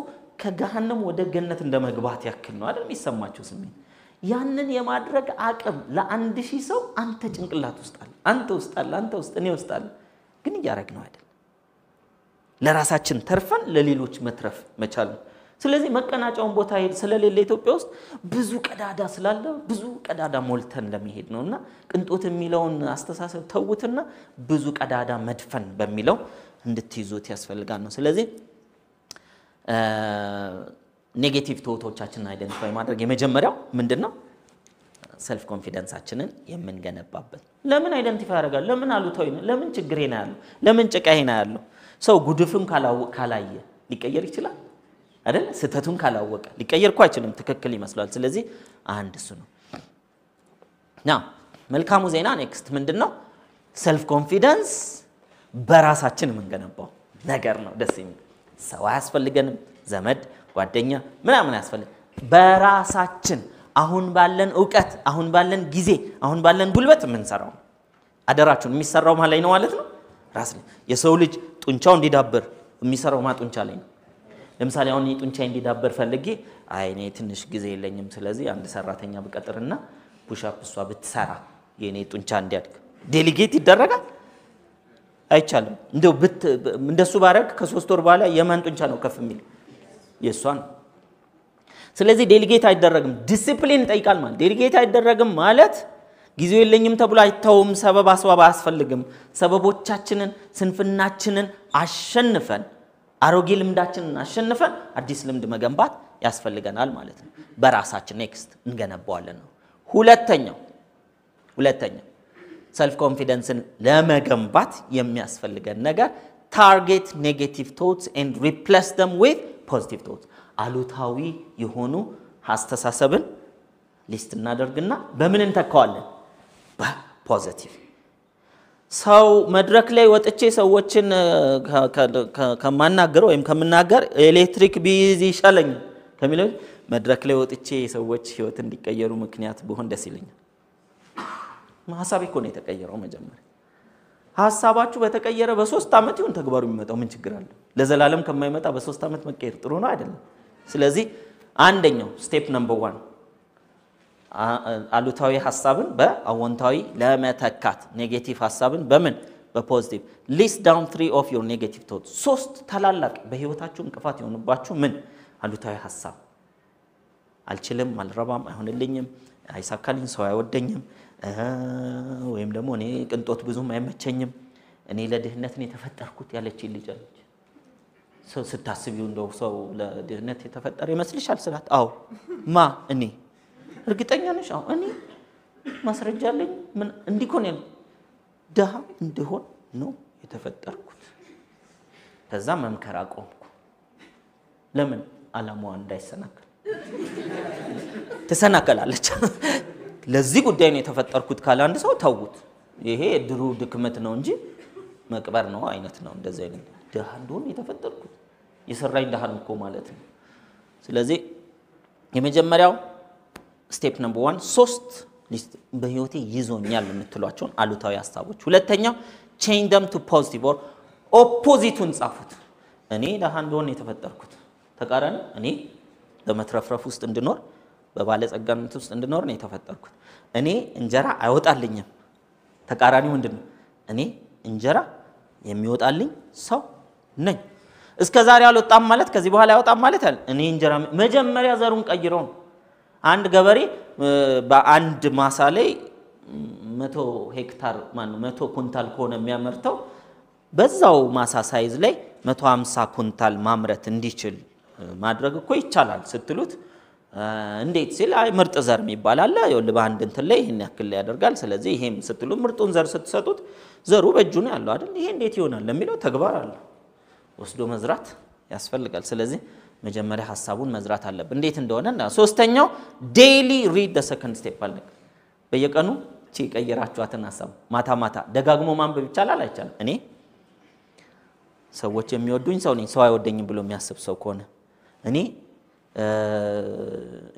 ከገሃነም ወደ ገነት እንደመግባት ያክል ነው አይደል የሚሰማቸው ስሜት ያንን የማድረግ አቅም ለ1000 ሰው አንተ ጭንቅላት ውስጥ አለ አንተ ውስጥ እኔ ውስጥ አለ ግን ያረግነው አይደል ለራሳችን ተርፈን ለሌሎች መትረፍ መቻል ስለዚህ መቀናጫውን ቦታ ሄድ ስለሌለ ኢትዮጵያ ውስጥ ብዙ ቀዳዳ ስላለ ብዙ ቀዳዳ ሞልተን ለመሄድ ነውና ቅንጦት የሚለውን አስተሳሰብ ተውትና ብዙ ቀዳዳ መድፈን በሚለው እንድትይዙት ያስፈልጋል ነው ስለዚህ ኔጌቲቭ ቶቶቻችንን አይደንቲፋይ ማድረግ የመጀመሪያው ምንድነው ሰልፍ ኮንፊደንሳችንን የምንገነባበት ለምን አይደንቲፋይ ያደርጋል ለምን አሉታዊ ነው ለምን ችግሬና ያለው ለምን ጭቃዬና ያለው ሰው ጉድፍም ካላየ ሊቀየር ይችላል አይደል ስተቱን ካላወቀ ሊቀየርኩ አይችልም ትክክል ይመስላል ስለዚህ አንድ እሱ ነው መልካሙ ዜና ኔክስት ምንድነው ሰልፍ ኮንፊደንስ በራሳችን የምንገነባው ነገር ነው ደስ የሚል ሰው አያስፈልገንም ዘመድ ጓደኛ ምናምን ያስፈልግ በራሳችን አሁን ባለን ዕውቀት አሁን ባለን ጊዜ አሁን ባለን ጉልበት የምንሰራው አደራችሁን የሚሰራው ማለት ላይ ነው ማለት ነው ራስ ላይ የሰው ልጅ ጡንቻው እንዲዳበር የሚሰራው ማጡንቻ ላይ ነው ለምሳሌ አሁን ጡንቻ እንዲዳበር ፈልጌ አይኔ ትንሽ ጊዜ የለኝም ስለዚህ አንድ ሰራተኛ በቀጥርና ፑሽ አፕ እሷ ብትሰራ የኔ ጡንቻ እንዲያድግ ዴሊጌት ይደረጋል አይቻልም እንደሱ ባረክ ከ3 ወር በኋላ የማን ጡንቻ ነው ከፍ የሚል የሷን ስለዚህ ዴሊጌት አይደረግም ዲሲፕሊን ይጠይቃል ማለት ዴሊጌት አይደረግም ማለት ጊዜው የለኝም ተብሎ አይታውም ሰበብ አስባብ አያስፈልግም ሰበቦቻችንን ስንፍናችንን አሸንፈን አሮጌ ልምዳችንን አሸንፈን አዲስ ልምድ መገንባት ያስፈልገናል ማለት ነው በራሳችን ኔክስት እንገነባዋለን ነው ሁለተኛው ሰልፍ ኮንፊደንስን ለመገንባት የሚያስፈልገን ነገር ታርጌት ኔጌቲቭ ቶትስ ኤንድ ሪፕሌስ them with positive thoughts አሉታዊ የሆኑ አስተሳሰብን ሊስት እናደርግና በምን እንተካዋለን በፖዚቲቭ ሰው መድረክ ላይ ወጥቼ ሰዎችን ከማናገረው ወይም ከምናገር ኤሌክትሪክ ቢዚ ይሻለኝ ከሚለው መድረክ ላይ ወጥቼ ሰዎች ህይወት እንዲቀየሩ ምክንያት በሆን ደስ ይለኛል ሐሳቤ እኮ ነው የተቀየረው መጀመሪያ ሐሳባችሁ በተቀየረ በ3 አመት ይሁን ተግባሩ የሚመጣው ምን ችግር አለ ለዘላለም ከማይመጣ በ3 አመት መቀየር ጥሩ ነው አይደለም ስለዚህ አንደኛው ስቴፕ ነምበር 1 አሉታዊ ሐሳብን በአዎንታዊ ለመተካት ኔጌቲቭ ሐሳብን በምን በፖዚቲቭ ሊስት ዳውን 3 ኦፍ ዮር ኔጌቲቭ ቶትስ 3 ታላላቅ በህይወታችሁ እንቅፋት የሆኑባችሁ ምን አሉታዊ ሐሳብ አልችልም አልረባም አይሆንልኝም አይሳካልኝ ሰው አይወደኝም ወይም ደግሞ እኔ ቅንጦት ብዙም አይመቸኝም እኔ ለድህነት ነው የተፈጠርኩት ያለች ልጅ አለች ሰው ስታስቢው እንደው ሰው ለድህነት የተፈጠረ ይመስልሻል ስላት አዎ ማ እኔ እርግጠኛ ነሽ አዎ እኔ ማስረጃ አለኝ ምን እንዲኮን ደሃ እንደሆን ነው የተፈጠርኩት ከዛ መምከራ ቆምኩ ለምን አላማዋ እንዳይሰናከል ተሰናከላለች ለዚህ ጉዳይ ነው የተፈጠርኩት ካለ አንድ ሰው ተውት ይሄ ድሩ ድክመት ነው እንጂ መቅበር ነው አይነት ነው እንደዚህ አይነት ደሃ እንደሆን የተፈጠርኩት የሰራኝ ደሃ ነው እኮ ማለት ነው ስለዚህ የመጀመሪያው ስቴፕ ነምበር 1 3 ሊስት በህይወቴ ይዞኛል የምትሏቸውን አሉታዊ ሐሳቦች ሁለተኛው change them to positive or opposite-ን ጻፉት እኔ ደሃ እንደሆን የተፈጠርኩት ተቃራኒ እኔ በመትረፍረፍ ውስጥ እንድኖር በባለጸጋነት ውስጥ እንድኖር ነው የተፈጠርኩት እኔ እንጀራ አይወጣልኝም ተቃራኒው ምንድነው እኔ እንጀራ የሚወጣልኝ ሰው ነኝ እስከዛሬ አልወጣም ማለት ከዚህ በኋላ አይወጣም ማለት እኔ እንጀራ መጀመሪያ ዘሩን ቀይረው አንድ ገበሬ በአንድ ማሳ ላይ 100 ሄክታር ማን 100 ኩንታል ከሆነ የሚያመርተው በዛው ማሳ ሳይዝ ላይ 150 ኩንታል ማምረት እንዲችል ማድረግ እኮ ይቻላል ስትሉት እንዴት ሲል አይ ምርጥ ዘር የሚባል ይወል በአንድ እንትን ላይ ይሄን ያክል ያደርጋል ስለዚህ ይሄም ስትሉ ምርጡን ዘር ስትሰጡት ዘሩ በእጁ ነው ያለው አይደል ይሄ እንዴት ይሆናል ለሚለው ተግባር አለ ወስዶ መዝራት ያስፈልጋል ስለዚህ መጀመሪያ ሐሳቡን መዝራት አለበት እንዴት እንደሆነና ሶስተኛው daily read the second step አለ በየቀኑ ቀይራችኋትን ሐሳብ ማታ ደጋግሞ ማንበብ ይቻላል አይቻልም እኔ ሰዎች የሚወዱኝ ሰው ነኝ ሰው አይወደኝም ብሎ የሚያስብ ሰው ከሆነ እኔ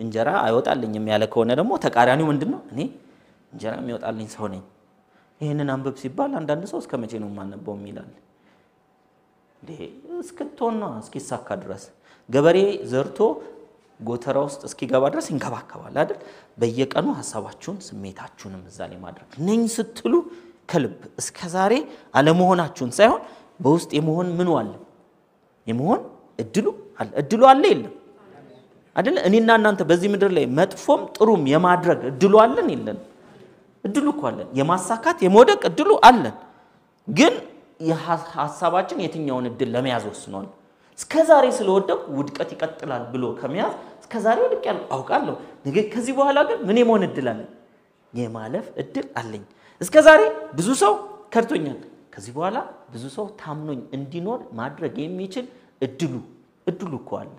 እንጀራ አይወጣልኝም ያለ ከሆነ ደግሞ ተቃራኒው ምንድነው እኔ እንጀራ የሚወጣልኝ ሰው ነኝ ይሄንን አንብብ ሲባል አንዳንድ ሰው እስከመቼ ነው ማነበው ይላል እስክትሆና እስኪሳካ ድረስ ገበሬ ዘርቶ ጎተራ ውስጥ እስኪገባ ድረስ እንከባከባል አይደል በየቀኑ ሐሳባችሁን ስሜታችሁንም እዛ ላይ ማድረግ ነኝ ስትሉ ከልብ እስከዛሬ አለመሆናችሁን ሳይሆን በውስጥ የመሆን ምን ዋለ የመሆን እድሉ አለ የለም አይደል እኔና እናንተ በዚህ ምድር ላይ መጥፎም ጥሩም የማድረግ እድሉ አለን የለን እድሉ እኮ አለን የማሳካት የሞደቅ እድሉ አለን ግን የሐሳባችን የትኛውን እድል ለመያዝ ወስኗል እስከዛሬ ስለወደቅ ውድቀት ይቀጥላል ብሎ ከመያዝ እስከዛሬ ወድቅ ያለው አውቃለሁ ነገ ከዚህ በኋላ ግን ምን የመሆን እድል አለኝ የማለፍ እድል አለኝ እስከዛሬ ብዙ ሰው ከርቶኛል ከዚህ በኋላ ብዙ ሰው ታምኖኝ እንዲኖር ማድረግ የሚችል እድሉ እኮ አለ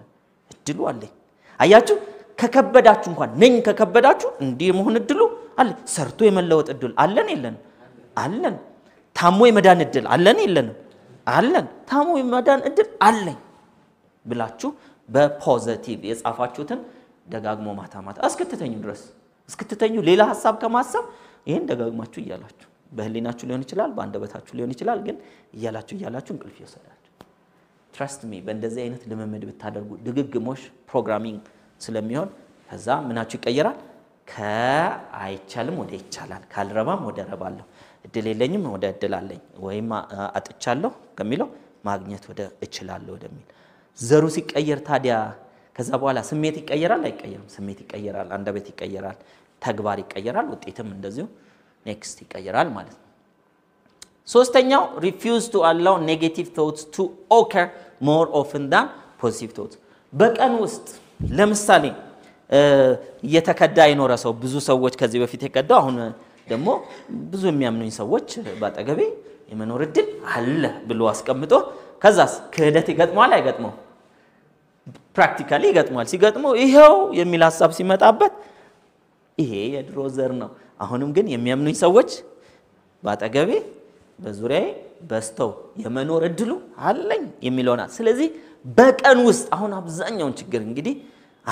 እድሉ አለኝ አያችሁ ከከበዳችሁ እንኳን ነኝ ከከበዳችሁ እንዲህ የመሆን እድሉ አለ ሰርቶ የመለወጥ እድል አለን የለን አለን ታሞ የመዳን እድል አለን የለን አለን ታሞ የመዳን እድል አለኝ ብላችሁ በፖዚቲቭ የጻፋችሁትን ደጋግሞ ማታ እስክትተኙ ድረስ እስክትተኙ ሌላ ሐሳብ ከማሰብ ይሄን ደጋግማችሁ ይያላችሁ በህሊናችሁ ሊሆን ይችላል በአንደበታችሁ ሊሆን ይችላል ግን ይያላችሁ እንቅልፍ ይወሰዳል trust me በእንደዚህ አይነት ልምምድ ብታደርጉ ድግግሞሽ ፕሮግራሚንግ ስለሚሆን ከዛ ምናችሁ ይቀየራል ከአይቻልም ወደ ይቻላል ካልረባም ወደ ረባለሁ እድል የለኝም ወደ እድል አለኝ ወይም አጥቻለሁ ከሚለው ማግኘት ወደ እችላለሁ ወደሚል ዘሩ ሲቀየር ታዲያ ከዛ በኋላ ስሜት ይቀየራል አይቀየርም ስሜት ይቀየራል አንደበት ይቀየራል ተግባር ይቀየራል ውጤትም እንደዚሁ ኔክስት ይቀየራል ማለት ነው ሶስተኛው refuse to allow negative thoughts to occur more often than positive thoughts በቀን ውስጥ ለምሳሌ የተከዳ ይኖር ሰው ብዙ ሰዎች ከዚህ በፊት የከዳው አሁን ደግሞ ብዙ የሚያምኑኝ ሰዎች ባጠገቤ የመኖር እድል አለ ብሎ አስቀምጦ ከዛስ ክህደት ይገጥማል አይገጥመው ፕራክቲካሊ ይገጥማል ሲገጥመው ይሄው የሚል ሐሳብ ሲመጣበት ይሄ የድሮ ዘር ነው አሁንም ግን የሚያምኑኝ ሰዎች ባጠገቤ በዙሪያዬ በስተው የመኖር እድሉ አለኝ የሚለውና ስለዚህ በቀን ውስጥ አሁን አብዛኛውን ችግር እንግዲህ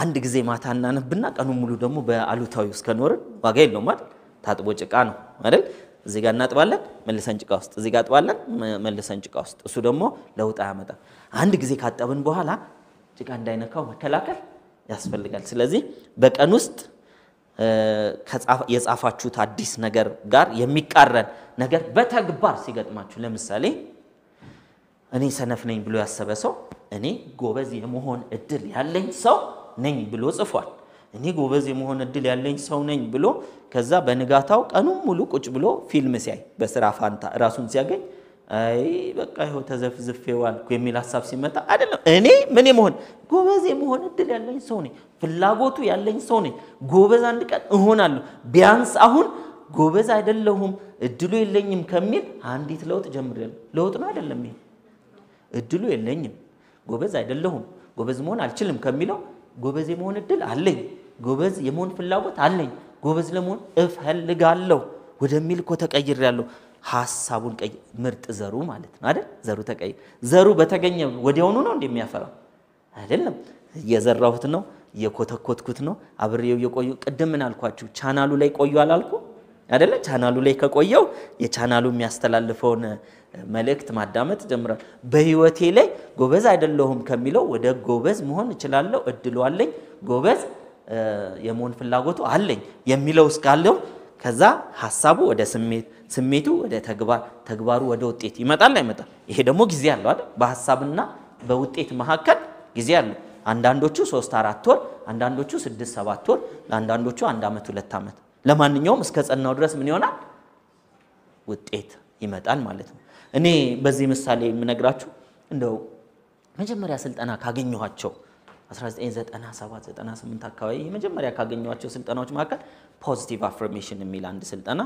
አንድ ጊዜ ማታ እናነብና ቀኑ ሙሉ ደግሞ በአሉታዊ ውስጥ ከኖርን ዋጋ የለውም አይደል ታጥቦ ጭቃ ነው አይደል እዚህ ጋር እናጥባለን መልሰን ጭቃ ውስጥ እዚህ ጋር አጥባለን መልሰን ጭቃ ውስጥ እሱ ደግሞ ለውጥ ያመጣል አንድ ጊዜ ካጠብን በኋላ ጭቃ እንዳይነካው መከላከል ያስፈልጋል ስለዚህ በቀን ውስጥ የጻፋችሁት አዲስ ነገር ጋር የሚቃረን ነገር በተግባር ሲገጥማችሁ ለምሳሌ እኔ ሰነፍ ነኝ ብሎ ያሰበ ሰው እኔ ጎበዝ የመሆን እድል ያለኝ ሰው ነኝ ብሎ ጽፏል እኔ ጎበዝ የመሆን እድል ያለኝ ሰው ነኝ ብሎ ከዛ በንጋታው ቀኑን ሙሉ ቁጭ ብሎ ፊልም ሲያይ በስራ ፋንታ ራሱን ሲያገኝ አይ በቃ ይሄው ተዘፍዝፌው አልኩ የሚል ሐሳብ ሲመጣ አይደለም እኔ ምን የመሆን ጎበዝ የመሆን እድል ያለኝ ሰው ነኝ ፍላጎቱ ያለኝ ሰው ነኝ ጎበዝ አንድ ቀን እሆናለሁ ቢያንስ አሁን ጎበዝ አይደለሁም እድሉ የለኝም ከሚል አንዲት ለውጥ ጀምሬያለሁ ለውጥ ነው አይደለም ይሄ እድሉ የለኝም ጎበዝ አይደለሁም ጎበዝ መሆን አልችልም ከሚለው ጎበዝ የመሆን እድል አለኝ ጎበዝ የመሆን ፍላጎት አለኝ ጎበዝ ለመሆን እፈልጋለሁ ወደሚል እኮ ተቀይሬያለሁ ሐሳቡን ምርጥ ዘሩ ማለት ነው አይደል ዘሩ ተቀይ ዘሩ በተገኘ ወዲያውኑ ነው እንደሚያፈራው አይደለም የዘራሁት ነው የኮተኮትኩት ነው አብሬው የቆዩ ቅድም ምን አልኳችሁ ቻናሉ ላይ ቆዩ አላልኩ አይደለ ቻናሉ ላይ ከቆየው የቻናሉ የሚያስተላልፈውን መልእክት ማዳመጥ ጀምራል በህይወቴ ላይ ጎበዝ አይደለሁም ከሚለው ወደ ጎበዝ መሆን እችላለሁ እድሉ አለኝ ጎበዝ የመሆን ፍላጎቱ አለኝ የሚለው እስካለው ከዛ ሐሳቡ ወደ ስሜቱ ወደ ተግባሩ ወደ ውጤት ይመጣል አይመጣም ይሄ ደግሞ ጊዜ አለው አይደል በሐሳብና በውጤት መካከል ጊዜ አለው አንዳንዶቹ 3-4 ወር አንዳንዶቹ 6-7 ወር አንዳንዶቹ 1 አመት 2 አመት ለማንኛውም እስከ ጸናው ድረስ ምን ይሆናል ውጤት ይመጣል ማለት ነው እኔ በዚህ ምሳሌ የምነግራችሁ እንደው መጀመሪያ ስልጠና ካገኘኋቸው 1997-98 አካባቢ መጀመሪያ ካገኘኋቸው ስልጠናዎች መካከል ፖዚቲቭ አፍርሜሽን የሚል አንድ ስልጠና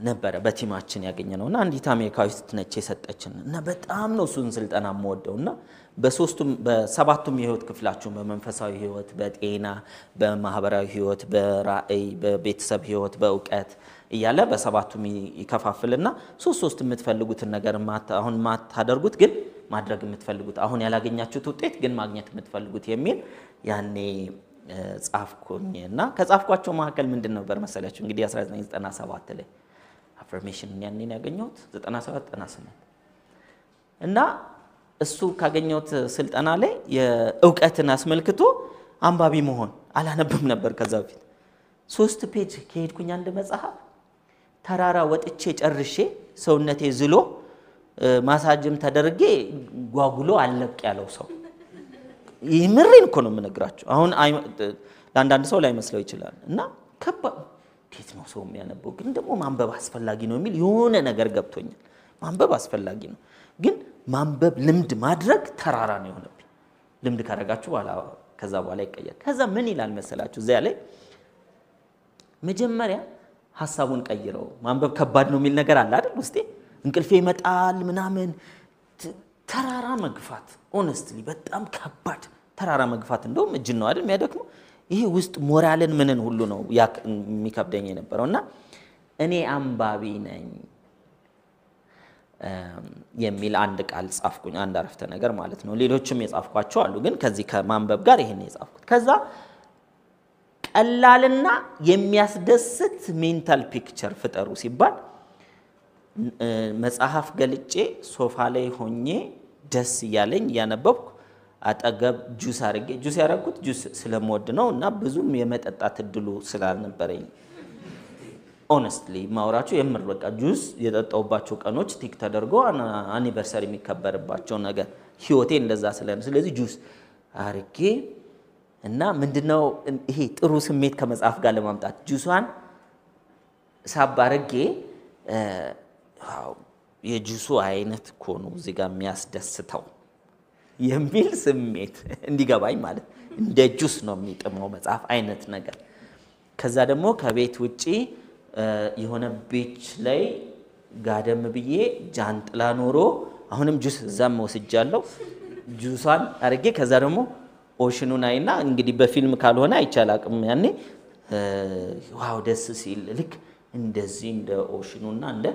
ነበረ በቲማችን ያገኘነውና አንዲት አሜሪካዊት ነች የሰጠችን እና በጣም ነው እሱን ስልጠና የምወደውና በሰባቱም የህይወት ክፍላችሁ በመንፈሳዊ ህይወት በጤና በማህበራዊ ህይወት በራእይ በቤተሰብ ህይወት በእውቀት እያለ በሰባቱም ይከፋፍልና ሶስት የምትፈልጉትን ነገር አሁን ማታደርጉት ግን ማድረግ የምትፈልጉት አሁን ያላገኛችሁት ውጤት ግን ማግኘት የምትፈልጉት የሚል ያኔ ጻፍኩኝና ከጻፍኳቸው መካከል ምንድን ነበር መሰላችሁ እንግዲህ 1997 ላይ አፍርሜሽን ያኔ ያገኘሁት 97-98 እና እሱ ካገኘሁት ስልጠና ላይ የእውቀትን አስመልክቶ አንባቢ መሆን አላነብም ነበር ከዛ በፊት 3 ፔጅ ከሄድኩኝ አንድ መጽሐፍ ተራራ ወጥቼ ጨርሼ ሰውነቴ ዝሎ ማሳጅም ተደርጌ ጓጉሎ አለቅ ያለው ሰው ይምሪን እኮ ነው የምነግራችሁ አሁን ለአንዳንድ ሰው ላይ መስለው ይችላል እና ከየት ነው ሰው የሚያነበው ግን ደግሞ ማንበብ አስፈላጊ ነው የሚል የሆነ ነገር ገብቶኛል ማንበብ አስፈላጊ ነው ግን ማንበብ ልምድ ማድረግ ተራራ ነው የሆነብኝ ልምድ ካረጋችሁ በኋላ ከዛ በኋላ ይቀየራል ከዛ ምን ይላል መሰላችሁ እዚያ ላይ መጀመሪያ ሐሳቡን ቀይረው ማንበብ ከባድ ነው የሚል ነገር አለ አይደል ውስጤ እንቅልፌ ይመጣል ምናምን ተራራ መግፋት ሆነስትሊ በጣም ከባድ ተራራ መግፋት እንደውም እጅ ነው አይደል የሚያደክመው ይሄ ውስጥ ሞራልን ምንን ሁሉ ነው የሚከብደኝ የነበረውና እኔ አንባቢ ነኝ የሚል አንድ ቃል ጻፍኩኝ አንድ አረፍተ ነገር ማለት ነው ሌሎችም የጻፍኳቸው አሉ ግን ከዚህ ከማንበብ ጋር ይሄን የጻፍኩት ከዛ ቀላልና የሚያስደስት ሜንታል ፒክቸር ፍጠሩ ሲባል መጽሐፍ ገልጬ ሶፋ ላይ ሆኜ ደስ ያለኝ ያነበብኩ አጠገብ ጁስ አርጌ ጁስ ያረኩት ጁስ ስለምወድ ነውና ብዙም የመጠጣት እድሉ ስላልነበረኝ ሆነስትሊ ማውራችሁ የምር በቃ ጁስ የጠጣውባቸው ቀኖች ቲክ ተደርጎ አኒቨርሰሪ የሚከበርባቸው ነገር ህይወቴ እንደዛ ስለዚህ ጁስ አርጌ እና ምንድነው ይሄ ጥሩ ስሜት ከመጽሐፍ ጋር ለማምጣት ጁሷን ሳብ አርጌ የጁሱ አይነት ኮኑ እዚህ ጋር የሚያስደስተው የሚል ስሜት እንዲገባኝ ማለት እንደ ጁስ ነው የሚጥመው መጽሐፍ አይነት ነገር ከዛ ደግሞ ከቤት ውጪ የሆነ ቢች ላይ ጋደም ብዬ ጃንጥላ ኖሮ አሁንም ጁስ እዛም ወስጃለሁ ጁሷን አርጌ ከዛ ደግሞ ኦሽኑን አይና እንግዲህ በፊልም ካልሆነ አይቻላቅም ያኔ ዋው ደስ ሲል ልክ እንደዚህ እንደ ኦሽኑና እንደ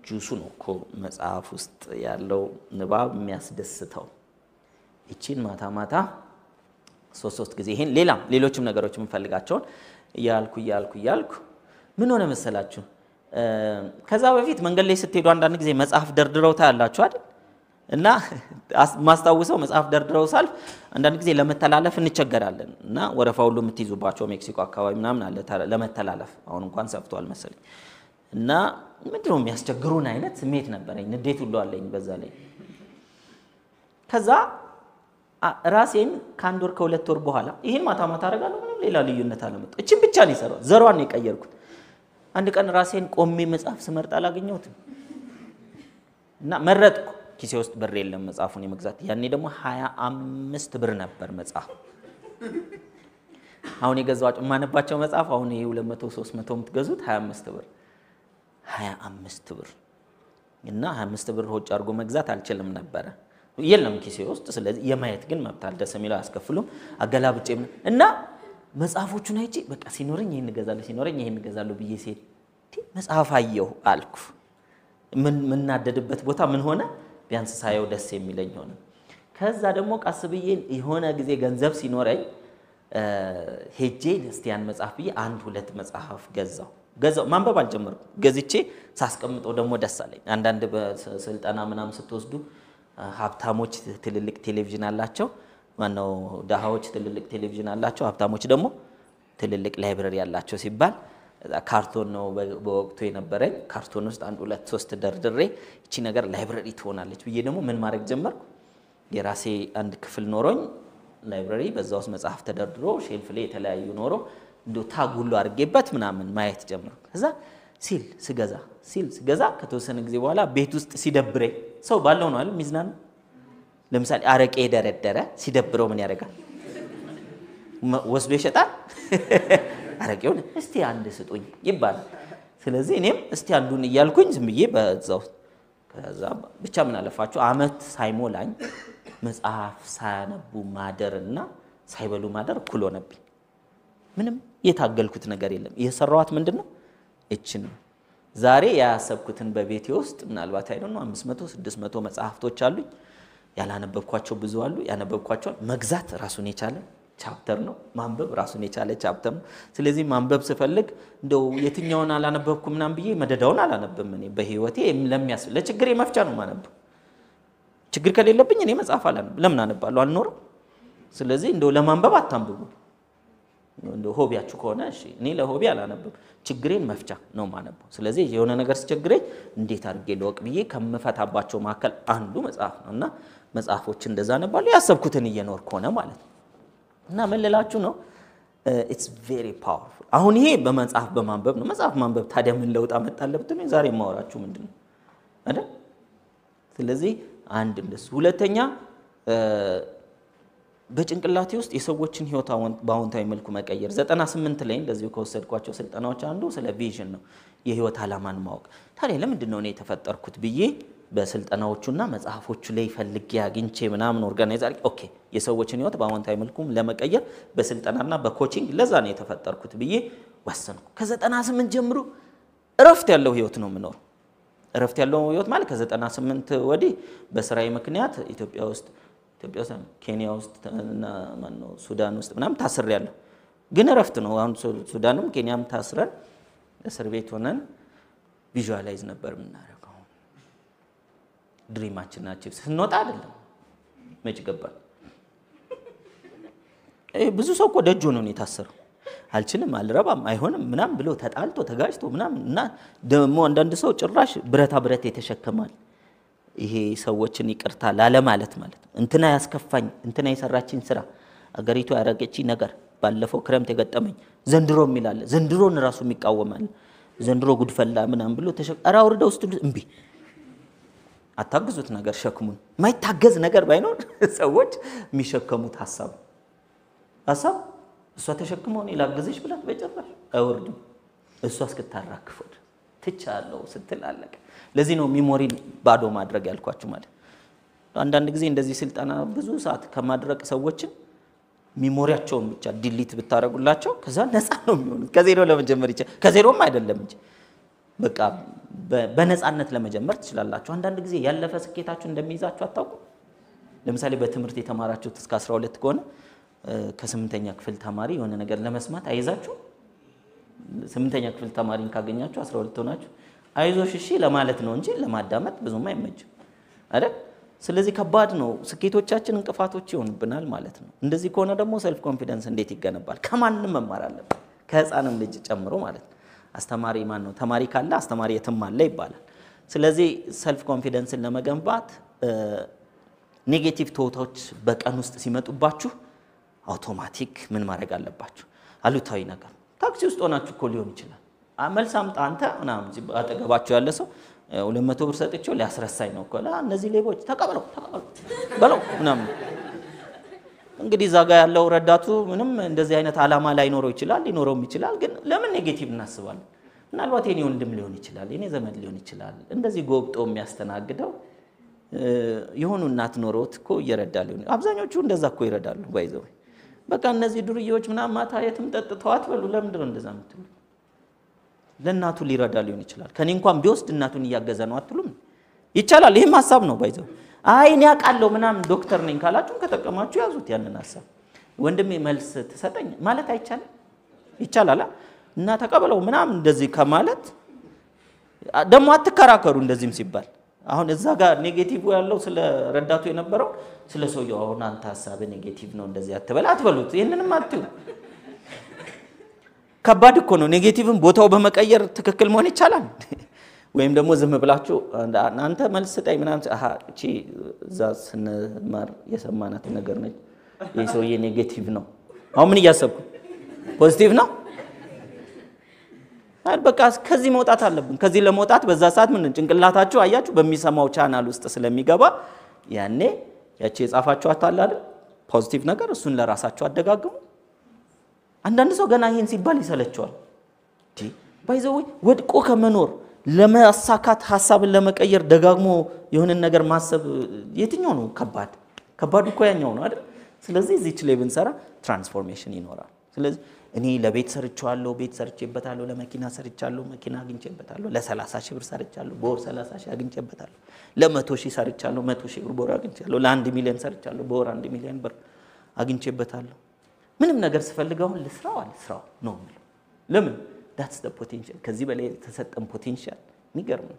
ጁሱ ነው እኮ መጽሐፍ ውስጥ ያለው ንባብ የሚያስደስተው እቺን ማታ ማታ ሶስት ጊዜ ይሄን ሌሎችም ነገሮች የምፈልጋቸውን ያልኩ ምን ሆነ መሰላችሁ ከዛ በፊት መንገድ ላይ ስትሄዱ አንዳንድ ጊዜ መጽሐፍ ደርድረው ታያላችሁ አይደል እና ማስታወሰው መጽሐፍ ደርድረው ሳልፍ አንዳንድ ጊዜ ለመተላለፍ እንቸገራለን እና ወረፋ ሁሉ የምትይዙባቸው ሜክሲኮ አካባቢ ምናምን አለ ለመተላለፍ አሁን እንኳን ሰፍቷል መሰለኝ እና ምንድነው የሚያስቸግሩን አይነት ስሜት ነበርኝ ንዴት ሁሉ አለኝ በዛ ላይ ከዛ ራሴን ከአንድ ወር ከሁለት ወር በኋላ ይሄን ማታ ማታ አደርጋለሁ ምንም ሌላ ልዩነት አለመጣ እቺን ብቻ ነው የሰራው ዘሯን ነው የቀየርኩት አንድ ቀን ራሴን ቆሜ መጽሐፍ ስመርጥ አላገኘሁትም እና መረጥኩ ኪሴ ውስጥ ብር የለም መጽሐፉን የመግዛት ያኔ ደግሞ 25 ብር ነበር መጽሐፍ አሁን የገዛዋቸው ማነባቸው መጽሐፍ አሁን ይሄ 200 300 የምትገዙት 25 ብር እና 25 ብር ሆጭ አድርጎ መግዛት አልችልም ነበር የለም ኪሴ ውስጥ ስለዚህ የማየት ግን መብት አልደሰ የሚለው ያስከፍሉም አገላብጬም እና መጽሐፎቹን አይጪ በቃ ሲኖርኝ ይሄን እገዛለሁ ብዬ ሲል መጽሐፍ አየሁ አልኩ ምን ናደድበት ቦታ ምን ሆነ ቢያንስ ሳየው ደስ የሚለኝ ሆነ ከዛ ደግሞ ቃስ ብዬ የሆነ ጊዜ ገንዘብ ሲኖረኝ ሄጄ ለስቲያን መጽሐፍ ብዬ አንድ ሁለት መጽሐፍ ገዛው ማንበብ አልጀመርኩም ገዝቼ ሳስቀምጠው ደግሞ ደስ አለኝ አንዳንድ በስልጣና ምናም ስትወስዱ ሀብታሞች ትልልቅ ቴሌቪዥን አላቸው ማነው ዳሃዎች ትልልቅ ቴሌቪዥን አላቸው ሀብታሞች ደግሞ ትልልቅ ላይብረሪ ያላቸው ሲባል ካርቶን ነው በወቅቱ የነበረኝ ካርቶን ውስጥ አንድ ሁለት ሶስት ደርድሬ እቺ ነገር ላይብረሪ ትሆናለች ብዬ ደግሞ ምን ማድረግ ጀመርኩ የራሴ አንድ ክፍል ኖሮኝ ላይብረሪ በዛውስ መጽሐፍ ተደርድሮ ሼልፍ ላይ የተለያዩ ኖሮ እንዶ ታግ ሁሉ አድርጌበት ምናምን ማየት ጀመርኩ ከዛ ሲገዛ ከተወሰነ ጊዜ በኋላ ቤት ውስጥ ሲደብረኝ ሰው ባለው ነው አይደል ሚዝናን ለምሳሌ አረቄ ደረደረ ሲደብረው ምን ያደርጋል ወስዶ ይሸጣል አረቄውን እስቲ አንድ ስጡኝ ይባላል ስለዚህ እኔም እስቲ አንዱን ይያልኩኝ ዝም ብዬ በዛው ከዛ ብቻ ምን አለፋችሁ አመት ሳይሞላኝ መጽሐፍ ሳያነቡ ማደርና ሳይበሉ ማደር ኩሎ ነብኝ ምንም የታገልኩት ነገር የለም የሰራዋት ምንድነው እቺን ዛሬ ያሰብኩትን በቤቴ ውስጥ ምናልባት አይደለም 500 600 መጽሐፍቶች አሉኝ ያላነበብኳቸው ብዙ አሉ ያነበብኳቸው መግዛት ራሱን የቻለ ቻፕተር ነው ማንበብ ራሱን የቻለ ቻፕተር ነው ስለዚህ ማንበብ ስፈልግ እንደው የትኛውን አላነበብኩም ምናም ብዬ መደዳውን አላነበብም እኔ በህይወቴ ለችግሬ መፍቻ ነው ማነበብ ችግር ከሌለብኝ እኔ መጽሐፍ አላነበብ ለምን አነባለሁ አልኖርም ስለዚህ እንደው ለማንበብ አታንብቡ እንደው ሆቢያችሁ ከሆነ እሺ እኔ ለሆቢ አላነበብ ችግሬን መፍቻ ነው ማነበው ስለዚህ የሆነ ነገር ሲቸግረኝ እንዴት አድርጌ ለወቅ ብዬ ከመፈታባቸው ማከል አንዱ መጽሐፍ ነውና መጽሐፎች እንደዛ አነባለሁ ያሰብኩትን እየኖርኩ ሆነ ማለት ነው እና መለላችሁ ነው it's very powerful አሁን ይሄ በመጽሐፍ በማንበብ ነው መጽሐፍ ማንበብ ታዲያ ምን ለውጥ አመጣለበት ነው ዛሬ ማወራችሁ ምንድነው አይደል ስለዚህ አንድ እንደሱ ሁለተኛ በጭንቅላቴ ውስጥ የሰዎችን ህይወት በአዎንታዊ መልኩ መቀየር 98 ላይ እንደዚህ ከወሰድኳቸው ስልጠናዎች አንዱ ስለ ቪዥን ነው የህይወት አላማን ማወቅ ታዲያ ለምንድን ነው እኔ የተፈጠርኩት ብዬ በስልጠናዎቹና መጽሐፎቹ ላይ ፈልጌ አግኝቼ ምናምን ኦርጋናይዝ አድርጌ ኦኬ የሰዎችን ህይወት በአዎንታዊ መልኩ ለመቀየር በስልጠናና በኮቺንግ ለዛ ነው የተፈጠርኩት ብዬ ወሰንኩ ከ98 ጀምሮ እረፍት ያለው ህይወት ነው ምኖር እረፍት ያለው ህይወት ማለት ከ98 ወዲህ በስራዬ ምክንያት ኢትዮጵያ ውስጥ ኬንያ ውስጥ እና ማነው ሱዳን ውስጥ ምናምን ታስሬያለሁ ግን እረፍት ነው አሁን ሱዳንም ኬንያም ታስረን እስር ቤት ሆነን ቪዥዋላይዝ ነበር ምናረጋው ድሪማችን ናቸው ስንወጣ አይደለም መች ገባን ብዙ ሰው እኮ ደጅ ሆኖ ነው የታሰረው አልችልም አልረባም አይሆንም ምናም ብሎ ተጣልቶ ተጋጭቶ ምናም እና ደሞ አንዳንድ ሰው ጭራሽ ብረት የተሸከማል ይሄ ሰዎችን ይቅርታ ላለ ማለት እንትና ያስከፋኝ እንትና የሰራችኝ ስራ አገሪቱ ያረገች ነገር ባለፈው ክረምት የገጠመኝ ዘንድሮም ይላል ዘንድሮን ራሱ የሚቃወማል ዘንድሮ ጉድፈላ ምናም ብሎ ተሸቀራ ወርደው ውስጥ እንቢ አታግዙት ነገር ሸክሙን ማይታገዝ ነገር ባይኖር ሰዎች የሚሸከሙት ሐሳብ እሷ ተሸክመው ነው ላግዝሽ ብላት በጨራሽ አይወርድም እሷ እስከታራክፈው ትቻለው ስትላለቀ ለዚህ ነው ሚሞሪ ባዶ ማድረግ ያልኳችሁ ማለት አንዳንድ ጊዜ እንደዚህ ስልጣና ብዙ ሰዓት ከማድረግ ሰዎችን ሚሞሪያቸውን ብቻ ዲሊት ብታረጉላቸው ከዛ ነፃ ነው የሚሆኑት ከዜሮ ለመጀመር ይችላል ከዜሮም አይደለም እንጂ በቃ በነፃነት ለመጀመር ትችላላችሁ አንዳንድ ጊዜ ያለፈ ስኬታችሁ እንደሚይዛችሁ አታውቁ ለምሳሌ በትምህርት የተማራችሁት እስከ 12 ከሆነ ከ8ኛ ክፍል ተማሪ የሆነ ነገር ለመስማት አይዛችሁ 8ኛ ክፍል ተማሪን ካገኛችሁ 12 ሆናችሁ አይዞሽ እሺ ለማለት ነው እንጂ ለማዳመጥ ብዙም አይመችም አይደል ስለዚህ ከባድ ነው ስኬቶቻችን እንቅፋቶች ይሆንብናል ማለት ነው እንደዚህ ከሆነ ደግሞ ሰልፍ ኮንፊደንስ እንዴት ይገነባል ከማንንም መማር አለበት ከህፃንም ልጅ ጨምሮ ማለት ነው አስተማሪ ማን ነው ተማሪ ካለ አስተማሪ የትም አለ ይባላል ስለዚህ ሰልፍ ኮንፊደንስን ለመገንባት ኔጌቲቭ ቶቶች በቀን ውስጥ ሲመጡባችሁ አውቶማቲክ ምን ማድረግ አለባችሁ አሉታዊ ነገር ታክሲ ውስጥ ሆናችሁ እኮ ሊሆን ይችላል መልስ አምጣ አንተ ምናምን አጠገባችሁ ያለ ሰው 200 ብር ሰጥቼው ሊያስረሳኝ ነው እኮ እነዚህ ሌቦች ተቀበለው በለው ምናምን እንግዲህ ዛጋ ያለው ረዳቱ ምንም እንደዚህ አይነት አላማ ላይ ኖሮ ይችላል ሊኖርም ይችላል ግን ለምን ኔጌቲቭ እናስባለን ምናልባት የኔ ወንድም ሊሆን ይችላል የኔ ዘመድ ሊሆን ይችላል እንደዚህ ጎብጦ የሚያስተናግደው የሆኑ እናት ኖሮት እኮ ይረዳሉ አብዛኞቹ እንደዛ እኮ ይረዳሉ ባይዘው በቃ እነዚህ ዱርዬዎች ምናምን ማታ የትም ጠጥተዋት በሉ ለምንድን ነው እንደዛ የምትሉ ለእናቱ ሊረዳ ሊሆን ይችላል ከኔ እንኳን ቢወስድ እናቱን እያገዘ ነው አትሉም ይቻላል ይሄም ሐሳብ ነው ባይዘው አይ እኔ አቃለው ምናምን ዶክተር ነኝ ካላችሁ ከተቀማችሁ ያዙት ያንን ሐሳብ ወንድሜ መልስ ተሰጠኝ ማለት አይቻልም ይቻላል እና ተቀበለው ምናምን እንደዚህ ከማለት ደሞ አትከራከሩ እንደዚህም ሲባል አሁን እዛ ጋር ኔጌቲቭ ያለው ስለ ረዳቱ የነበረው ስለ ሰውየው አሁን አንተ ሐሳብ ኔጌቲቭ ነው እንደዚህ አትበሉት ይሄንንም አትዩ ከባድ እኮ ነው ኔጌቲቭን ቦታው በመቀየር ትክክል መሆን ይቻላል ወይም ደግሞ ዝም ብላችሁ አንተ መልስ ስጠኝ ምናምን እቺ እዛ ስንማር የሰማናት ነገር ነች የሰውዬ ኔጌቲቭ ነው አሁን ምን ያሰብኩ ፖዚቲቭ ነው በቃ ከዚህ መውጣት አለብን ከዚህ ለመውጣት በዛ ሰዓት ምን ጭንቅላታችሁ አያችሁ በሚሰማው ቻናል ውስጥ ስለሚገባ ያኔ ያቺ የጻፋችኋት አለ አይደል ፖዚቲቭ ነገር እሱን ለራሳችሁ አደጋግሙ አንዳንድ ሰው ገና ይሄን ሲባል ይሰለቸዋል ባይዘው ወድቆ ከመኖር ለማሳካት ሐሳብን ለመቀየር ደጋግሞ የሆነ ነገር ማሰብ የትኛው ነው ከባድ እኮ ያኛው ነው አይደል ስለዚህ እዚች ላይ ብንሰራ ትራንስፎርሜሽን ይኖራል ስለዚህ እኔ ለቤት ሰርቻለሁ ቤት ሰርቼበታለሁ ለመኪና ሰርቻለሁ መኪና አግኝቼበታለሁ ለ30 ሺህ ብር ሰርቻለሁ በወር 30 ሺህ አግኝቼበታለሁ ለ100 ሺህ ሰርቻለሁ 100 ሺህ ብር በወር አግኝቻለሁ ለ1 ሚሊዮን ሰርቻለሁ በወር 1 ሚሊዮን ብር አግኝቼበታለሁ ምንም ነገር ስፈልገው ልስራው ነው ለምን that's the potential ከዚህ በላይ ተሰጠን ፖቴንሻል የሚገርም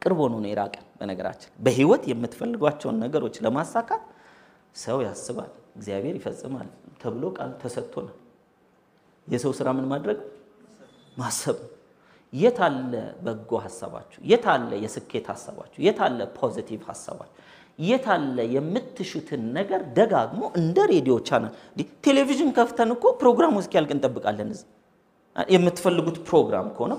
ቅርብ ሆኖ ነው ይራቀ በነገራችን በህይወት የምትፈልጓቸው ነገሮች ለማሳካት ሰው ያስባል እግዚአብሔር ይፈጽማል ተብሎ ቃል ተሰጥቶናል የሰው ስራ ምን ማድረግ ማሰብ የታለ በጎ ሐሳባችሁ የታለ የስኬት ሐሳባችሁ የታለ ፖዚቲቭ ሐሳባችሁ የታለ የምትሹትን ነገር ደጋግሞ እንደ ሬዲዮ ቻናል ቴሌቪዥን ከፍተን እኮ ፕሮግራሙ እስኪያልቅ እንጠብቃለን የምትፈልጉት ፕሮግራም ከሆነ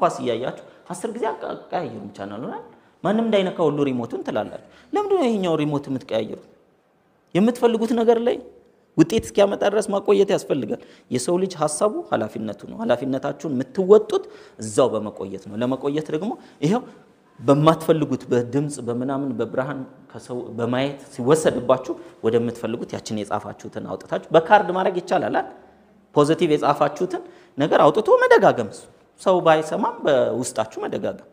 ኳስ ያያችሁ 10 ጊዜ አቀያየሩ ቻናሉን ማንንም እንዳይነካው ሁሉ ሪሞቱን ትላላችሁ ለምን ነው ይሄኛው ሪሞት የምትቀያየሩት የምትፈልጉት ነገር ላይ ውጤት እስኪያመጣ ድረስ ማቆየት ያስፈልጋል የሰው ልጅ ሐሳቡ ሐላፊነቱ ነው ሐላፊነታችሁን የምትወጡት እዛው በመቆየት ነው ለመቆየት ደግሞ ይሄው በማትፈልጉት በድምጽ በመናምን በብርሃን ከሰው በማየት ሲወሰድባችሁ ወደምትፈልጉት ያችን የጻፋችሁትን አውጥታችሁ በካርድ ማድረግ ይቻላል ፖዚቲቭ የጻፋችሁትን ነገር አውጥቶ መደጋገም ሰው ባይሰማም በውስጣችሁ መደጋገም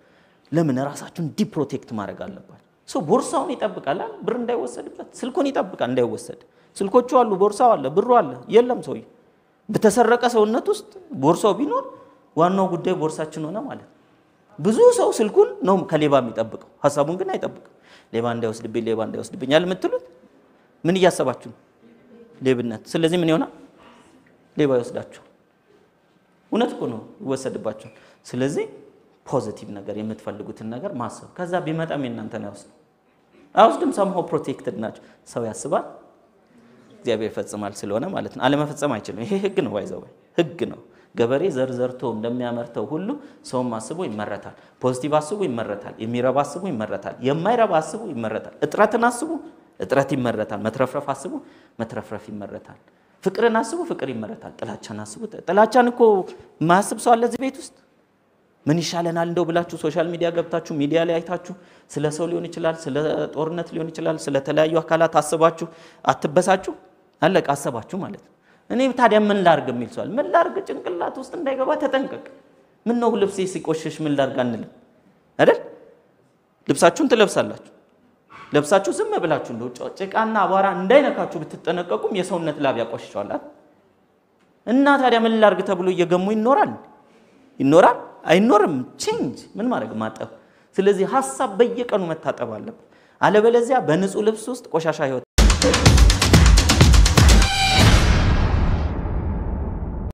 ለምን ራሳችሁን ዲፕሮቴክት ማድረግ አለባችሁ ሰው ቦርሳውን ይጠብቃል ብር እንዳይወሰድበት ስልኩን ይጠብቃል እንዳይወሰድ ስልኮቹ አሉ ቦርሳው አለ ብሩ አለ የለም ሰው በተሰረቀ ሰውነት ውስጥ ቦርሳው ቢኖር ዋናው ጉዳይ ቦርሳችን ሆነ ማለት ብዙ ሰው ስልኩን ነው ከሌባ የሚጠብቀው ሐሳቡን ግን አይጠብቅም ሌባ እንዳይወስድብኝ ያለ ምትሉት ምን ያያሰባችሁ ሌብነት ስለዚህ ምን ይሆናል ሌባ ይወስዳችሁ እውነት እኮ ነው ይወሰድባችሁ ስለዚህ ፖዚቲቭ ነገር የምትፈልጉትን ነገር ማሰብ ከዛ ቢመጣም እናንተን አይወስድም somehow protected ናችሁ ሰው ያስባል እግዚአብሔር ፈጽማል ስለሆነ ማለት ነው አለመፈጸም አይችልም ይሄ ህግ ነው ባይዘው ህግ ነው ገበሬ ዘርዘርቶ እንደሚያመርተው ሁሉ ሰው ማስቦ ይመረታል ፖዚቲቭ አስቦ ይመረታል የሚረባ አስቦ ይመረታል የማይረባ አስቦ ይመረታል እጥረትን አስቦ እጥረት ይመረታል መትረፍረፍ አስቦ መትረፍረፍ ይመረታል ፍቅርን አስቦ ፍቅር ይመረታል ጥላቻን አስቦ ጥላቻን እኮ ማስብ ሰው አለ እዚህ ቤት ውስጥ ምን ይሻለናል እንደው ብላችሁ ሶሻል ሚዲያ ገብታችሁ ሚዲያ ላይ አይታችሁ ስለ ሰው ሊሆን ይችላል ስለ ጦርነት ሊሆን ይችላል ስለ ተለያዩ አካላት አስባችሁ አትበሳችሁ አለቃ አሰባችሁ ማለት እኔ ታዲያ ምን ላርግ የሚል ሰው ምን ላርግ ጭንቅላት ውስጥ እንዳይገባ ተጠንቀቅ ምን ነው ልብሴ ሲቆሽሽ ምን ላድርግ አንልም አይደል? ልብሳችሁን ትለብሳላችሁ። ለብሳችሁ ዝም ብላችሁ እንደው ጭቃና አቧራ እንዳይነካችሁ ብትጠነቀቁም የሰውነት ላብ ያቆሽሻል። እና ታዲያ ምን ላድርግ ተብሎ እየገሙ ይኖራል አይኖርም? ቼንጅ ምን ማድረግ ማጠብ። ስለዚህ ሐሳብ በየቀኑ መታጠብ አለበት። አለበለዚያ በንጹህ ልብስ ውስጥ ቆሻሻ